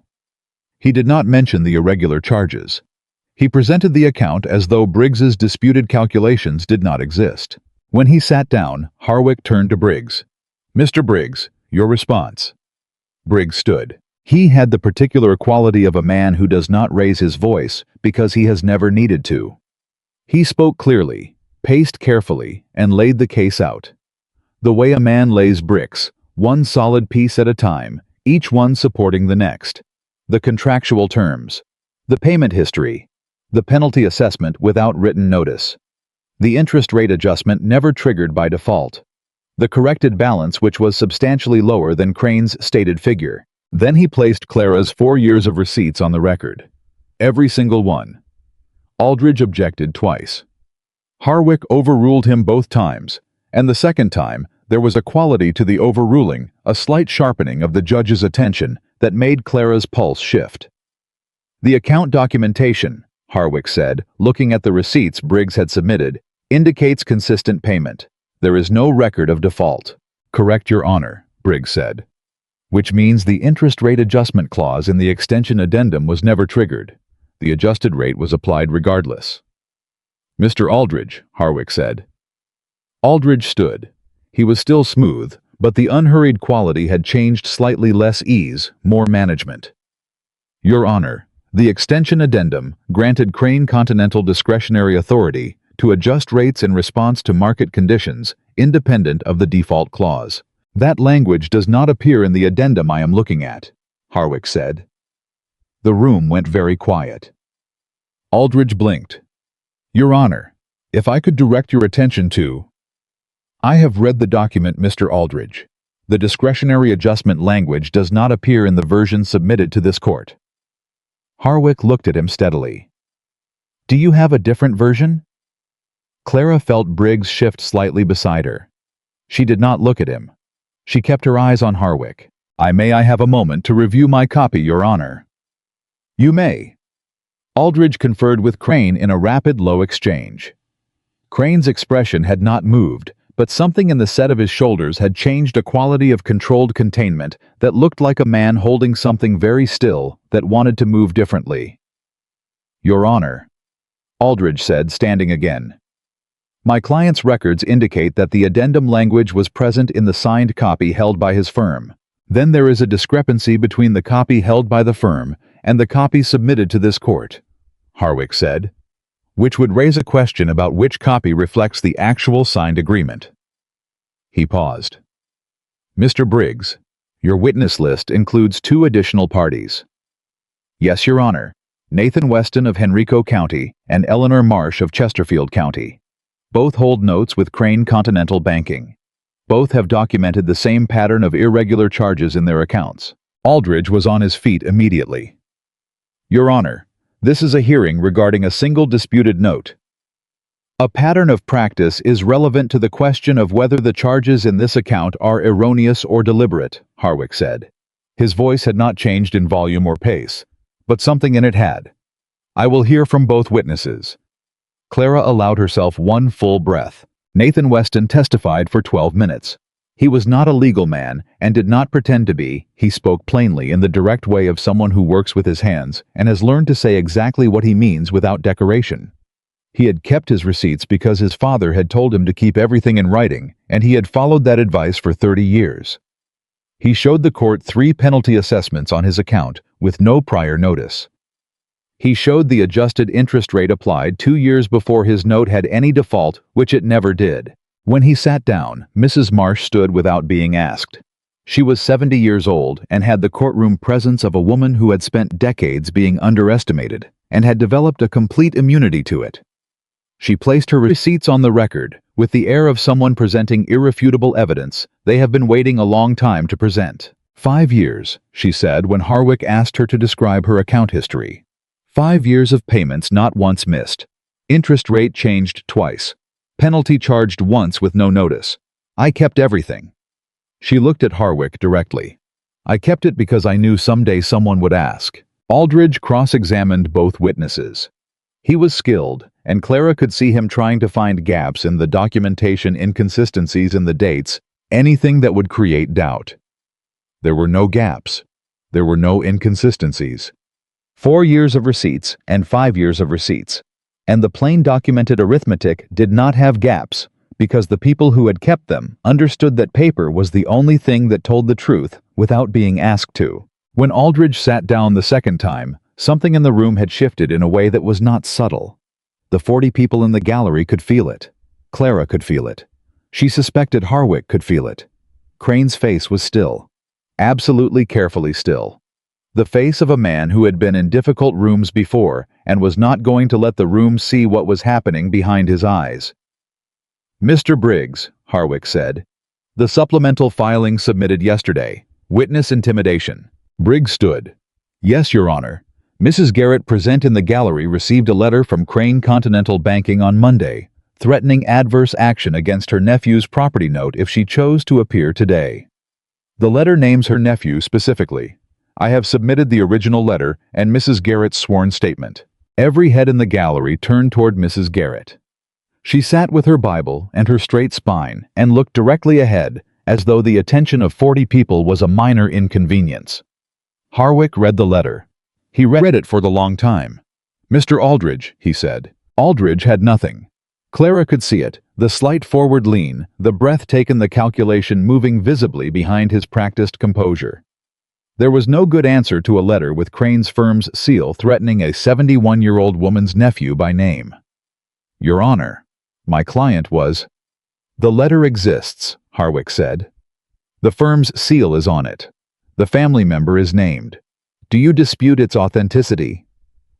He did not mention the irregular charges. He presented the account as though Briggs's disputed calculations did not exist. When he sat down, Harwick turned to Briggs. "Mr. Briggs, your response." Briggs stood. He had the particular quality of a man who does not raise his voice because he has never needed to. He spoke clearly, paced carefully, and laid the case out. The way a man lays bricks, one solid piece at a time, each one supporting the next. The contractual terms, the payment history, the penalty assessment without written notice, the interest rate adjustment never triggered by default, the corrected balance which was substantially lower than Crane's stated figure. Then he placed Clara's 4 years of receipts on the record. Every single one. Aldridge objected twice. Harwick overruled him both times, and the second time there was a quality to the overruling, a slight sharpening of the judge's attention that made Clara's pulse shift. "The account documentation," Harwick said, looking at the receipts Briggs had submitted, "indicates consistent payment. There is no record of default." "Correct, Your Honor," Briggs said. "Which means the interest rate adjustment clause in the extension addendum was never triggered. The adjusted rate was applied regardless." "Mr. Aldridge," Harwick said. Aldridge stood. He was still smooth, but the unhurried quality had changed, slightly less ease, more management. "Your Honor, the extension addendum granted Crane Continental discretionary authority to adjust rates in response to market conditions, independent of the default clause. That language does not appear in the addendum I am looking at," Harwick said. The room went very quiet. Aldridge blinked. "Your Honor, if I could direct your attention to—" "I have read the document, Mr. Aldridge. The discretionary adjustment language does not appear in the version submitted to this court." Harwick looked at him steadily. "Do you have a different version?" Clara felt Briggs shift slightly beside her. She did not look at him. She kept her eyes on Harwick. I have a moment to review my copy, Your Honor." "You may." Aldridge conferred with Crane in a rapid, low exchange. Crane's expression had not moved, but something in the set of his shoulders had changed, a quality of controlled containment that looked like a man holding something very still that wanted to move differently. "Your Honor," Aldridge said, standing again. "My client's records indicate that the addendum language was present in the signed copy held by his firm. Then there is a discrepancy between the copy held by the firm and the copy submitted to this court," Harwick said, "which would raise a question about which copy reflects the actual signed agreement." He paused. "Mr. Briggs, your witness list includes 2 additional parties." "Yes, Your Honor. Nathan Weston of Henrico County and Eleanor Marsh of Chesterfield County. Both hold notes with Crane Continental Banking. Both have documented the same pattern of irregular charges in their accounts." Aldridge was on his feet immediately. "Your Honor, This is a hearing regarding a single disputed note. A pattern of practice is relevant to the question of whether the charges in this account are erroneous or deliberate, Harwick said. His voice had not changed in volume or pace, but something in it had. I will hear from both witnesses. Clara allowed herself one full breath. Nathan Weston testified for 12 minutes. He was not a legal man and did not pretend to be. He spoke plainly in the direct way of someone who works with his hands and has learned to say exactly what he means without decoration. He had kept his receipts because his father had told him to keep everything in writing, and he had followed that advice for 30 years. He showed the court 3 penalty assessments on his account with no prior notice. He showed the adjusted interest rate applied 2 years before his note had any default, which it never did. When he sat down, Mrs. Marsh stood without being asked. She was 70 years old and had the courtroom presence of a woman who had spent decades being underestimated and had developed a complete immunity to it. She placed her receipts on the record with the air of someone presenting irrefutable evidence they have been waiting a long time to present. 5 years, she said when Harwick asked her to describe her account history. 5 years of payments not once missed. Interest rate changed twice. Penalty charged once with no notice. I kept everything. She looked at Harwick directly. I kept it because I knew someday someone would ask. Aldridge cross-examined both witnesses. He was skilled, and Clara could see him trying to find gaps in the documentation, inconsistencies in the dates, anything that would create doubt. There were no gaps. There were no inconsistencies. 4 years of receipts and 5 years of receipts. And the plain documented arithmetic did not have gaps, because the people who had kept them understood that paper was the only thing that told the truth without being asked to. When Aldridge sat down the second time, something in the room had shifted in a way that was not subtle. The 40 people in the gallery could feel it. Clara could feel it. She suspected Harwick could feel it. Crane's face was still. Absolutely carefully still. The face of a man who had been in difficult rooms before and was not going to let the room see what was happening behind his eyes. Mr. Briggs, Harwick said, the supplemental filing submitted yesterday. Witness intimidation. Briggs stood. Yes, Your Honor. Mrs. Garrett present in the gallery received a letter from Crane Continental Banking on Monday, threatening adverse action against her nephew's property note if she chose to appear today. The letter names her nephew specifically. I have submitted the original letter and Mrs. Garrett's sworn statement. Every head in the gallery turned toward Mrs. Garrett. She sat with her Bible and her straight spine and looked directly ahead, as though the attention of 40 people was a minor inconvenience. Harwick read the letter. He read it for the long time. Mr. Aldridge, he said. Aldridge had nothing. Clara could see it, the slight forward lean, the breath taken, the calculation moving visibly behind his practiced composure. There was no good answer to a letter with Crane's firm's seal threatening a 71-year-old woman's nephew by name. Your Honor, my client was... The letter exists, Harwick said. The firm's seal is on it. The family member is named. Do you dispute its authenticity?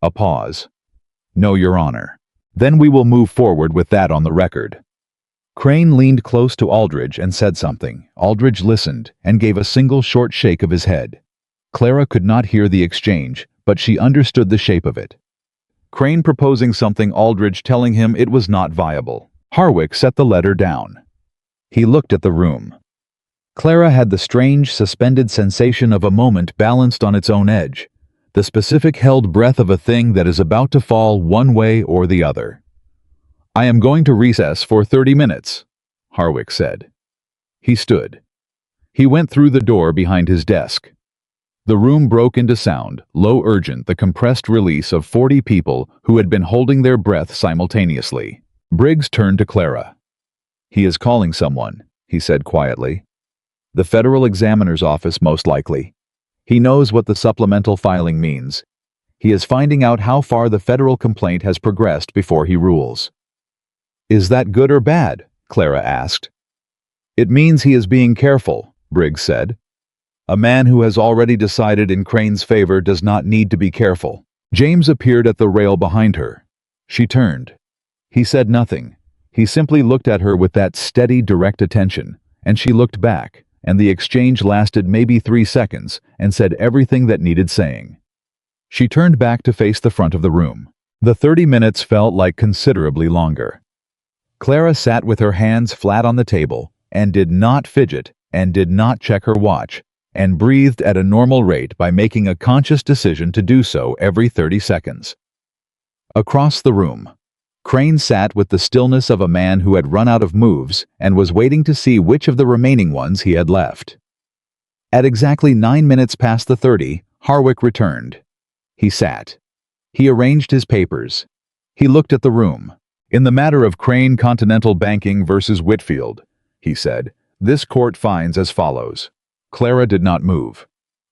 A pause. No, Your Honor. Then we will move forward with that on the record. Crane leaned close to Aldridge and said something. Aldridge listened and gave a single short shake of his head. Clara could not hear the exchange, but she understood the shape of it. Crane proposing something, Aldridge telling him it was not viable. Harwick set the letter down. He looked at the room. Clara had the strange, suspended sensation of a moment balanced on its own edge, the specific held breath of a thing that is about to fall one way or the other. I am going to recess for 30 minutes, Harwick said. He stood. He went through the door behind his desk. The room broke into sound, low, urgent, the compressed release of 40 people who had been holding their breath simultaneously. Briggs turned to Clara. He is calling someone, he said quietly. The Federal Examiner's Office, most likely. He knows what the supplemental filing means. He is finding out how far the federal complaint has progressed before he rules. Is that good or bad? Clara asked. It means he is being careful, Briggs said. A man who has already decided in Crane's favor does not need to be careful. James appeared at the rail behind her. She turned. He said nothing. He simply looked at her with that steady, direct attention, and she looked back, and the exchange lasted maybe 3 seconds and said everything that needed saying. She turned back to face the front of the room. The 30 minutes felt like considerably longer. Clara sat with her hands flat on the table, and did not fidget, and did not check her watch, and breathed at a normal rate by making a conscious decision to do so every 30 seconds. Across the room, Crane sat with the stillness of a man who had run out of moves and was waiting to see which of the remaining ones he had left. At exactly 9 minutes past the 30, Harwick returned. He sat. He arranged his papers. He looked at the room. "In the matter of Crane Continental Banking versus Whitfield," he said, "this court finds as follows." Clara did not move.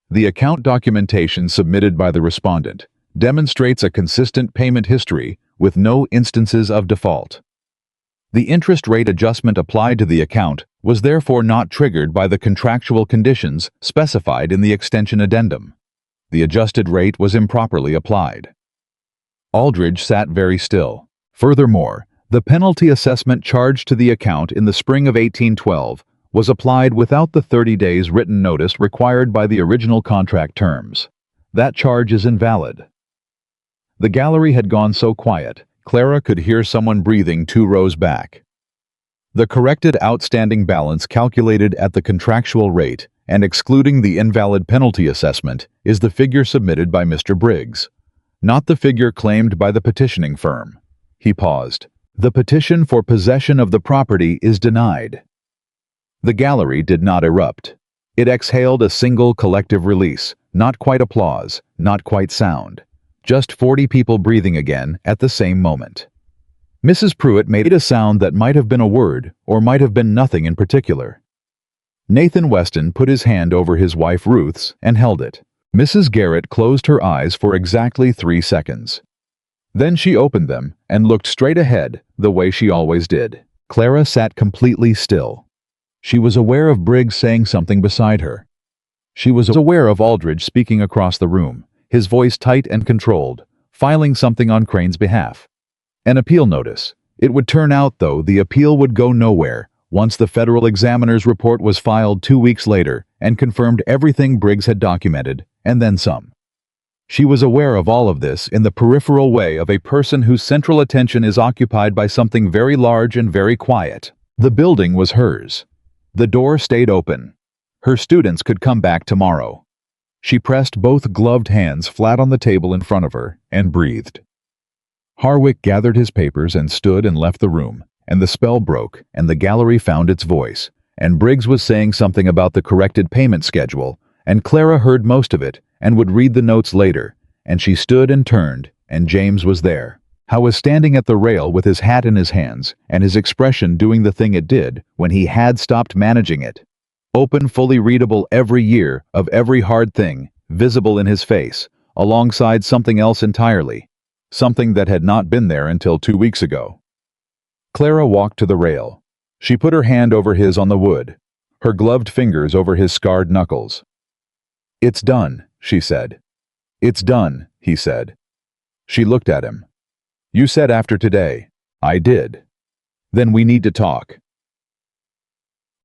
"The account documentation submitted by the respondent demonstrates a consistent payment history with no instances of default. The interest rate adjustment applied to the account was therefore not triggered by the contractual conditions specified in the extension addendum. The adjusted rate was improperly applied." Aldridge sat very still. Furthermore, the penalty assessment charged to the account in the spring of 1812 was applied without the 30 days written notice required by the original contract terms. That charge is invalid. The gallery had gone so quiet, Clara could hear someone breathing 2 rows back. The corrected outstanding balance calculated at the contractual rate and excluding the invalid penalty assessment is the figure submitted by Mr. Briggs, not the figure claimed by the petitioning firm. He paused. "The petition for possession of the property is denied." The gallery did not erupt. It exhaled a single collective release, not quite applause, not quite sound. Just 40 people breathing again at the same moment. Mrs. Pruitt made a sound that might have been a word, or might have been nothing in particular. Nathan Weston put his hand over his wife Ruth's and held it. Mrs. Garrett closed her eyes for exactly 3 seconds. Then she opened them and looked straight ahead, the way she always did. Clara sat completely still. She was aware of Briggs saying something beside her. She was aware of Aldridge speaking across the room, his voice tight and controlled, filing something on Crane's behalf. An appeal notice. It would turn out, though, the appeal would go nowhere once the federal examiner's report was filed 2 weeks later and confirmed everything Briggs had documented, and then some. She was aware of all of this in the peripheral way of a person whose central attention is occupied by something very large and very quiet. The building was hers. The door stayed open. Her students could come back tomorrow. She pressed both gloved hands flat on the table in front of her and breathed. Harwick gathered his papers and stood and left the room, and the spell broke, and the gallery found its voice, and Briggs was saying something about the corrected payment schedule, and Clara heard most of it and would read the notes later, and she stood and turned, and James was there. Howe was standing at the rail with his hat in his hands, and his expression doing the thing it did when he had stopped managing it. Open, fully readable every year of every hard thing, visible in his face, alongside something else entirely, something that had not been there until 2 weeks ago. Clara walked to the rail. She put her hand over his on the wood, her gloved fingers over his scarred knuckles. "It's done," she said. "It's done," he said. She looked at him. "You said after today." "I did." "Then we need to talk."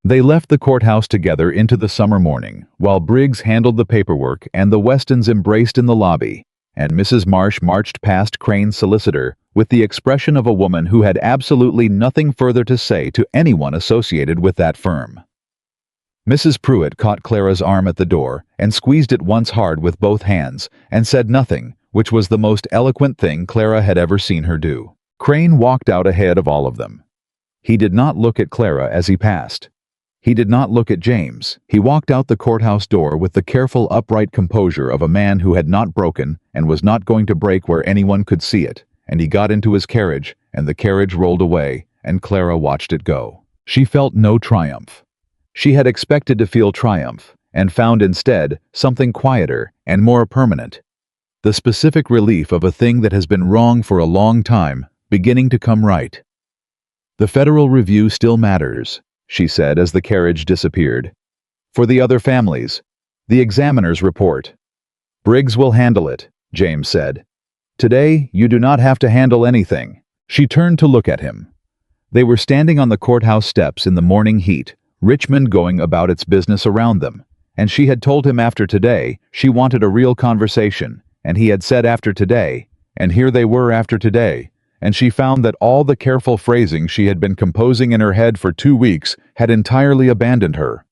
They left the courthouse together into the summer morning, while Briggs handled the paperwork and the Westons embraced in the lobby, and Mrs. Marsh marched past Crane's solicitor with the expression of a woman who had absolutely nothing further to say to anyone associated with that firm. Mrs. Pruitt caught Clara's arm at the door and squeezed it once hard with both hands and said nothing, which was the most eloquent thing Clara had ever seen her do. Crane walked out ahead of all of them. He did not look at Clara as he passed. He did not look at James. He walked out the courthouse door with the careful, upright composure of a man who had not broken and was not going to break where anyone could see it, and he got into his carriage, and the carriage rolled away, and Clara watched it go. She felt no triumph. She had expected to feel triumph, and found instead something quieter and more permanent. The specific relief of a thing that has been wrong for a long time, beginning to come right. "The Federal Review still matters," she said as the carriage disappeared. "For the other families. The examiner's report." "Briggs will handle it," James said. "Today, you do not have to handle anything." She turned to look at him. They were standing on the courthouse steps in the morning heat, Richmond going about its business around them, and she had told him after today she wanted a real conversation, and he had said after today, and here they were after today, and she found that all the careful phrasing she had been composing in her head for 2 weeks had entirely abandoned her.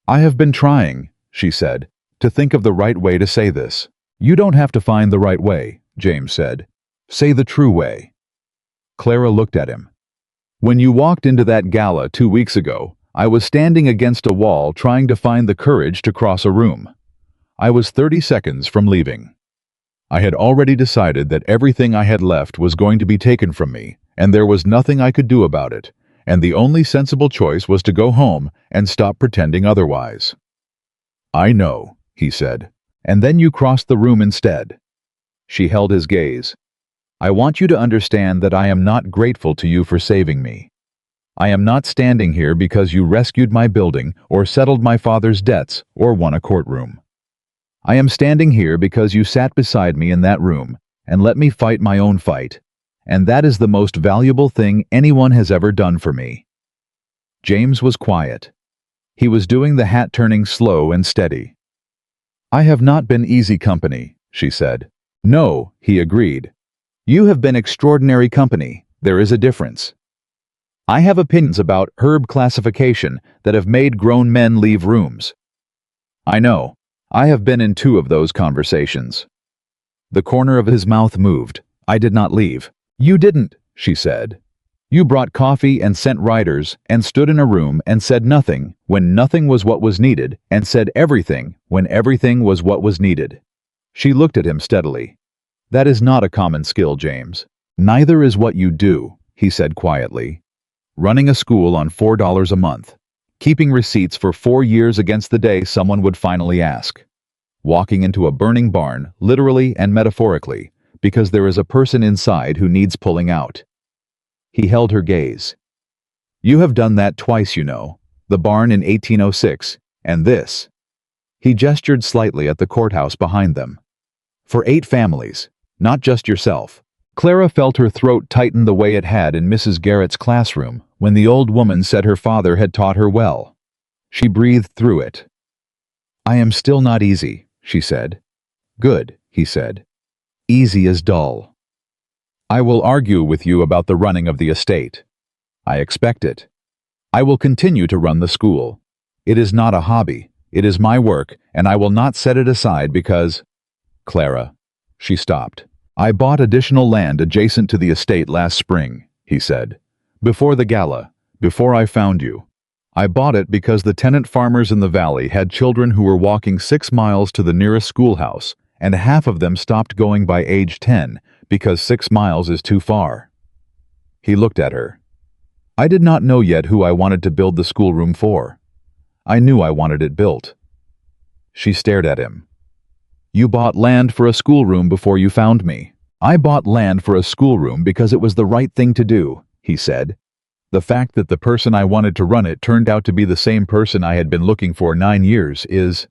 "I have been trying," she said, "to think of the right way to say this." "You don't have to find the right way," James said. "Say the true way." Clara looked at him. "When you walked into that gala 2 weeks ago, I was standing against a wall trying to find the courage to cross a room. I was 30 seconds from leaving. I had already decided that everything I had left was going to be taken from me, and there was nothing I could do about it, and the only sensible choice was to go home and stop pretending otherwise." "I know," he said. "And then you crossed the room instead." She held his gaze. "I want you to understand that I am not grateful to you for saving me. I am not standing here because you rescued my building or settled my father's debts or won a courtroom. I am standing here because you sat beside me in that room and let me fight my own fight, and that is the most valuable thing anyone has ever done for me." James was quiet. He was doing the hat turning slow and steady. "I have not been easy company," she said. "No," he agreed. "You have been extraordinary company. There is a difference. I have opinions about herb classification that have made grown men leave rooms. I know. I have been in 2 of those conversations." The corner of his mouth moved. "I did not leave." "You didn't," she said. "You brought coffee and sent riders and stood in a room and said nothing when nothing was what was needed and said everything when everything was what was needed." She looked at him steadily. "That is not a common skill, James. Neither is what you do," he said quietly. "Running a school on $4 a month. Keeping receipts for 4 years against the day someone would finally ask. Walking into a burning barn, literally and metaphorically, because there is a person inside who needs pulling out." He held her gaze. "You have done that twice, you know. The barn in 1806, and this." He gestured slightly at the courthouse behind them. "For 8 families, not just yourself." Clara felt her throat tighten the way it had in Mrs. Garrett's classroom when the old woman said her father had taught her well. She breathed through it. "I am still not easy," she said. "Good," he said. "Easy is dull. I will argue with you about the running of the estate. I expect it. I will continue to run the school. It is not a hobby. It is my work, and I will not set it aside because—" "Clara." She stopped. "I bought additional land adjacent to the estate last spring," he said. "Before the gala, before I found you. I bought it because the tenant farmers in the valley had children who were walking 6 miles to the nearest schoolhouse, and half of them stopped going by age 10 because 6 miles is too far." He looked at her. "I did not know yet who I wanted to build the schoolroom for. I knew I wanted it built." She stared at him. "You bought land for a schoolroom before you found me." "I bought land for a schoolroom because it was the right thing to do," he said. "The fact that the person I wanted to run it turned out to be the same person I had been looking for 9 years is—"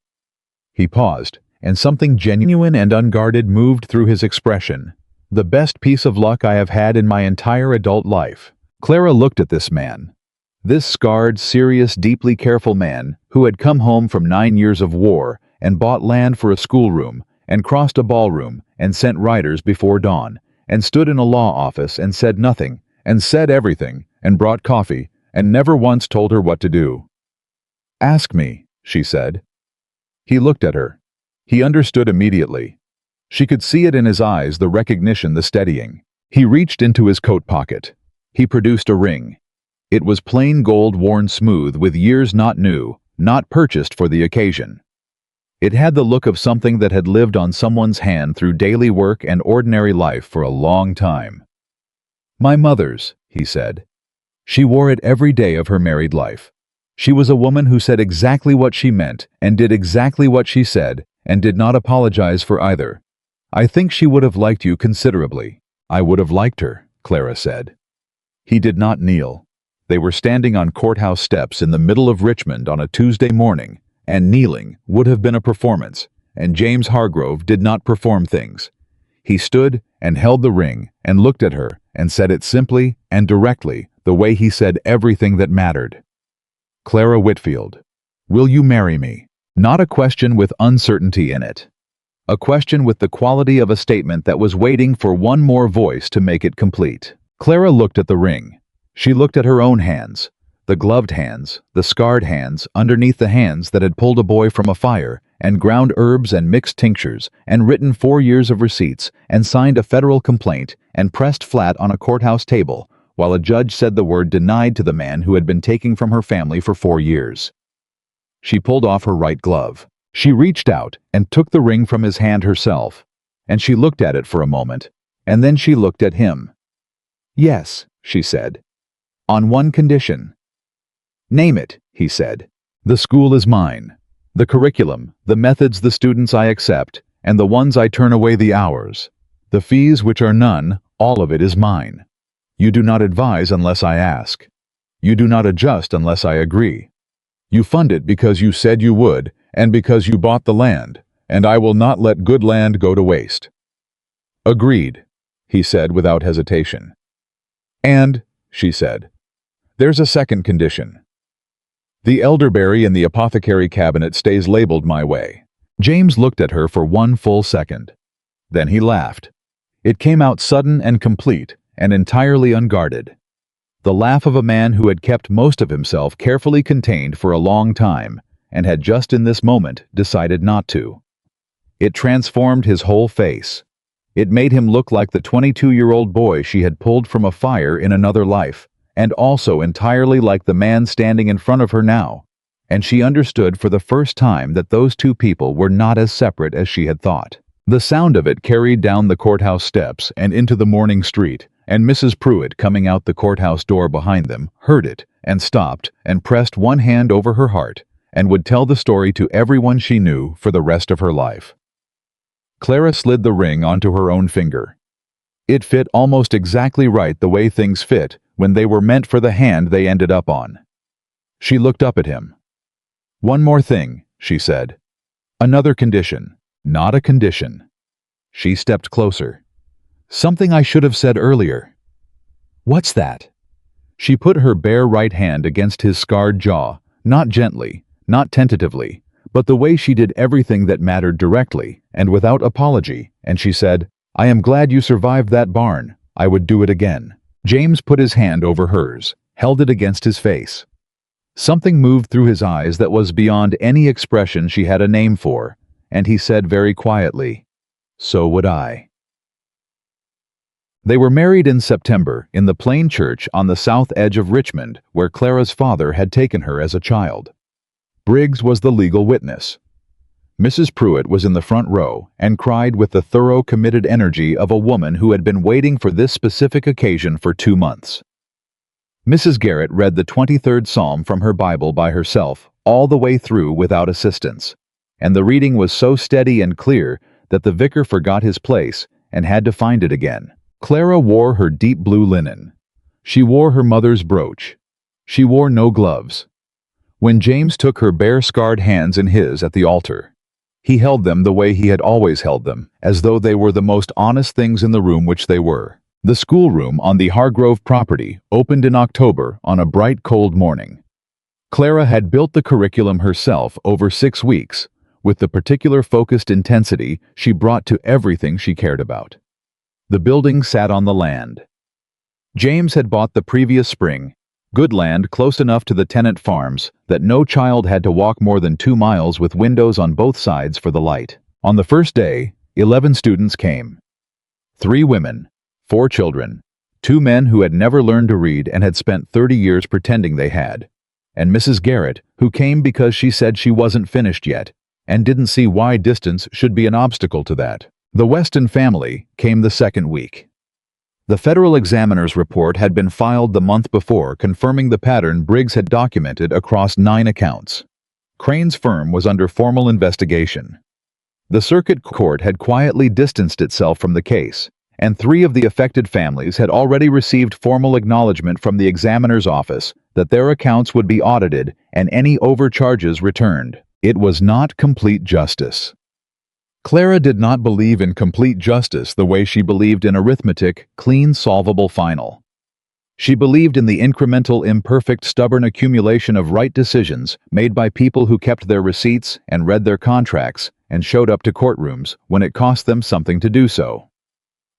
He paused, and something genuine and unguarded moved through his expression. "The best piece of luck I have had in my entire adult life." Clara looked at this man. This scarred, serious, deeply careful man who had come home from 9 years of war and bought land for a schoolroom and crossed a ballroom and sent riders before dawn and stood in a law office and said nothing and said everything and brought coffee and never once told her what to do. "Ask me," she said. He looked at her. He understood immediately. She could see it in his eyes, the recognition, the steadying. He reached into his coat pocket. He produced a ring. It was plain gold, worn smooth with years not new, not purchased for the occasion. It had the look of something that had lived on someone's hand through daily work and ordinary life for a long time. "My mother's," he said. She wore it every day of her married life. She was a woman who said exactly what she meant and did exactly what she said and did not apologize for either. I think she would have liked you considerably." "I would have liked her," Clara said. He did not kneel. They were standing on courthouse steps in the middle of Richmond on a Tuesday morning, and kneeling would have been a performance, and James Hargrove did not perform things. He stood and held the ring and looked at her and said it simply and directly, the way he said everything that mattered. "Clara Whitfield, will you marry me?" Not a question with uncertainty in it. A question with the quality of a statement that was waiting for one more voice to make it complete. Clara looked at the ring. She looked at her own hands. The gloved hands, the scarred hands, underneath the hands that had pulled a boy from a fire, and ground herbs and mixed tinctures, and written 4 years of receipts, and signed a federal complaint, and pressed flat on a courthouse table, while a judge said the word denied to the man who had been taking from her family for 4 years. She pulled off her right glove. She reached out and took the ring from his hand herself, and she looked at it for a moment, and then she looked at him. "Yes," she said. "On one condition." "Name it," he said. "The school is mine. The curriculum, the methods, the students I accept, and the ones I turn away, the hours. The fees, which are none, all of it is mine. You do not advise unless I ask. You do not adjust unless I agree. You fund it because you said you would, and because you bought the land, and I will not let good land go to waste." "Agreed," he said without hesitation. "And," she said, "there's a second condition. The elderberry in the apothecary cabinet stays labeled my way." James looked at her for one full second. Then he laughed. It came out sudden and complete, and entirely unguarded. The laugh of a man who had kept most of himself carefully contained for a long time, and had just in this moment decided not to. It transformed his whole face. It made him look like the 22-year-old boy she had pulled from a fire in another life, and also entirely like the man standing in front of her now, and she understood for the first time that those two people were not as separate as she had thought. The sound of it carried down the courthouse steps and into the morning street, and Mrs. Pruitt, coming out the courthouse door behind them, heard it, and stopped, and pressed one hand over her heart, and would tell the story to everyone she knew for the rest of her life. Clara slid the ring onto her own finger. It fit almost exactly right the way things fit when they were meant for the hand they ended up on. She looked up at him. "One more thing," she said. "Another condition, not a condition." She stepped closer. "Something I should have said earlier." "What's that?" She put her bare right hand against his scarred jaw, not gently, not tentatively, but the way she did everything that mattered directly and without apology, and she said, "I am glad you survived that barn. I would do it again." James put his hand over hers, held it against his face. Something moved through his eyes that was beyond any expression she had a name for, and he said very quietly, "So would I." They were married in September in the plain church on the south edge of Richmond, where Clara's father had taken her as a child. Briggs was the legal witness. Mrs. Pruitt was in the front row and cried with the thorough, committed energy of a woman who had been waiting for this specific occasion for 2 months. Mrs. Garrett read the 23rd Psalm from her Bible by herself, all the way through without assistance, and the reading was so steady and clear that the vicar forgot his place and had to find it again. Clara wore her deep blue linen. She wore her mother's brooch. She wore no gloves. When James took her bare, scarred hands in his at the altar, he held them the way he had always held them, as though they were the most honest things in the room, which they were. The schoolroom on the Hargrove property opened in October on a bright, cold morning. Clara had built the curriculum herself over 6 weeks, with the particular focused intensity she brought to everything she cared about. The building sat on the land. James had bought the previous spring, good land close enough to the tenant farms that no child had to walk more than 2 miles with windows on both sides for the light. On the first day, 11 students came. 3 women, 4 children, 2 men who had never learned to read and had spent 30 years pretending they had, and Mrs. Garrett, who came because she said she wasn't finished yet and didn't see why distance should be an obstacle to that. The Weston family came the second week. The federal examiner's report had been filed the month before, confirming the pattern Briggs had documented across 9 accounts. Crane's firm was under formal investigation. The circuit court had quietly distanced itself from the case, and 3 of the affected families had already received formal acknowledgement from the examiner's office that their accounts would be audited and any overcharges returned. It was not complete justice. Clara did not believe in complete justice the way she believed in arithmetic, clean, solvable final. She believed in the incremental, imperfect, stubborn accumulation of right decisions made by people who kept their receipts and read their contracts and showed up to courtrooms when it cost them something to do so.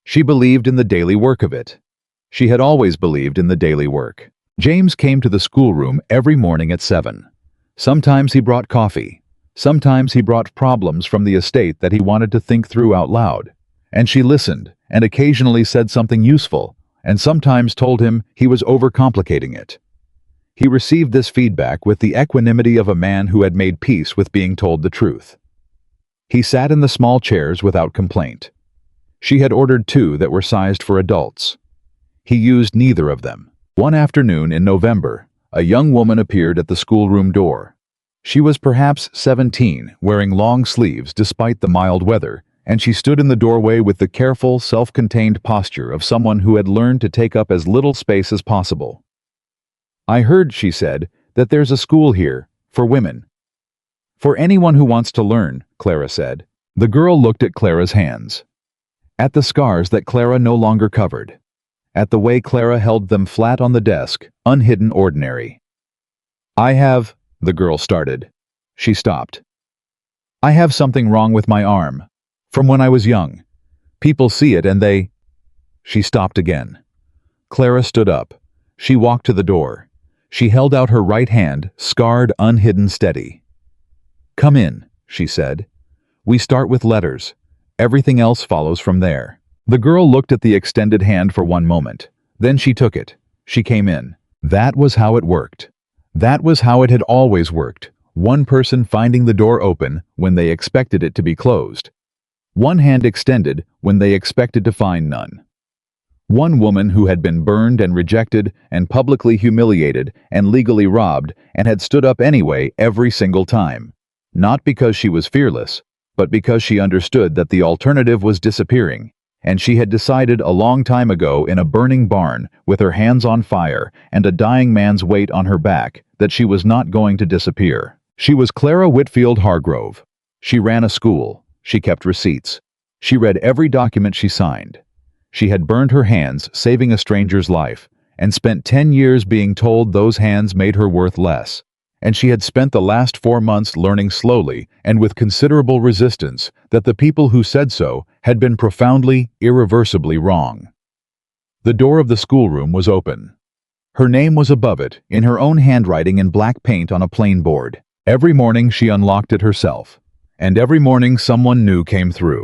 She believed in the daily work of it. She had always believed in the daily work. James came to the schoolroom every morning at 7. Sometimes he brought coffee. Sometimes he brought problems from the estate that he wanted to think through out loud. And she listened, and occasionally said something useful, and sometimes told him he was overcomplicating it. He received this feedback with the equanimity of a man who had made peace with being told the truth. He sat in the small chairs without complaint. She had ordered 2 that were sized for adults. He used neither of them. One afternoon in November, a young woman appeared at the schoolroom door. She was perhaps 17, wearing long sleeves despite the mild weather, and she stood in the doorway with the careful, self-contained posture of someone who had learned to take up as little space as possible. "I heard," she said, "that there's a school here, for women." "For anyone who wants to learn," Clara said. The girl looked at Clara's hands. At the scars that Clara no longer covered. At the way Clara held them flat on the desk, unhidden, ordinary. The girl started. She stopped. "I have something wrong with my arm. From when I was young. People see it and they—" She stopped again. Clara stood up. She walked to the door. She held out her right hand, scarred, unhidden, steady. "Come in," she said. "We start with letters. Everything else follows from there." The girl looked at the extended hand for one moment. Then she took it. She came in. That was how it worked. That was how it had always worked. One person finding the door open when they expected it to be closed. One hand extended when they expected to find none. One woman who had been burned and rejected and publicly humiliated and legally robbed and had stood up anyway every single time. Not because she was fearless, but because she understood that the alternative was disappearing, and she had decided a long time ago in a burning barn with her hands on fire and a dying man's weight on her back that she was not going to disappear. She was Clara Whitfield Hargrove. She ran a school. She kept receipts. She read every document she signed. She had burned her hands saving a stranger's life and spent 10 years being told those hands made her worth less. And she had spent the last 4 months learning slowly and with considerable resistance that the people who said so had been profoundly, irreversibly wrong. The door of the schoolroom was open. Her name was above it, in her own handwriting in black paint on a plain board. Every morning she unlocked it herself, and every morning someone new came through.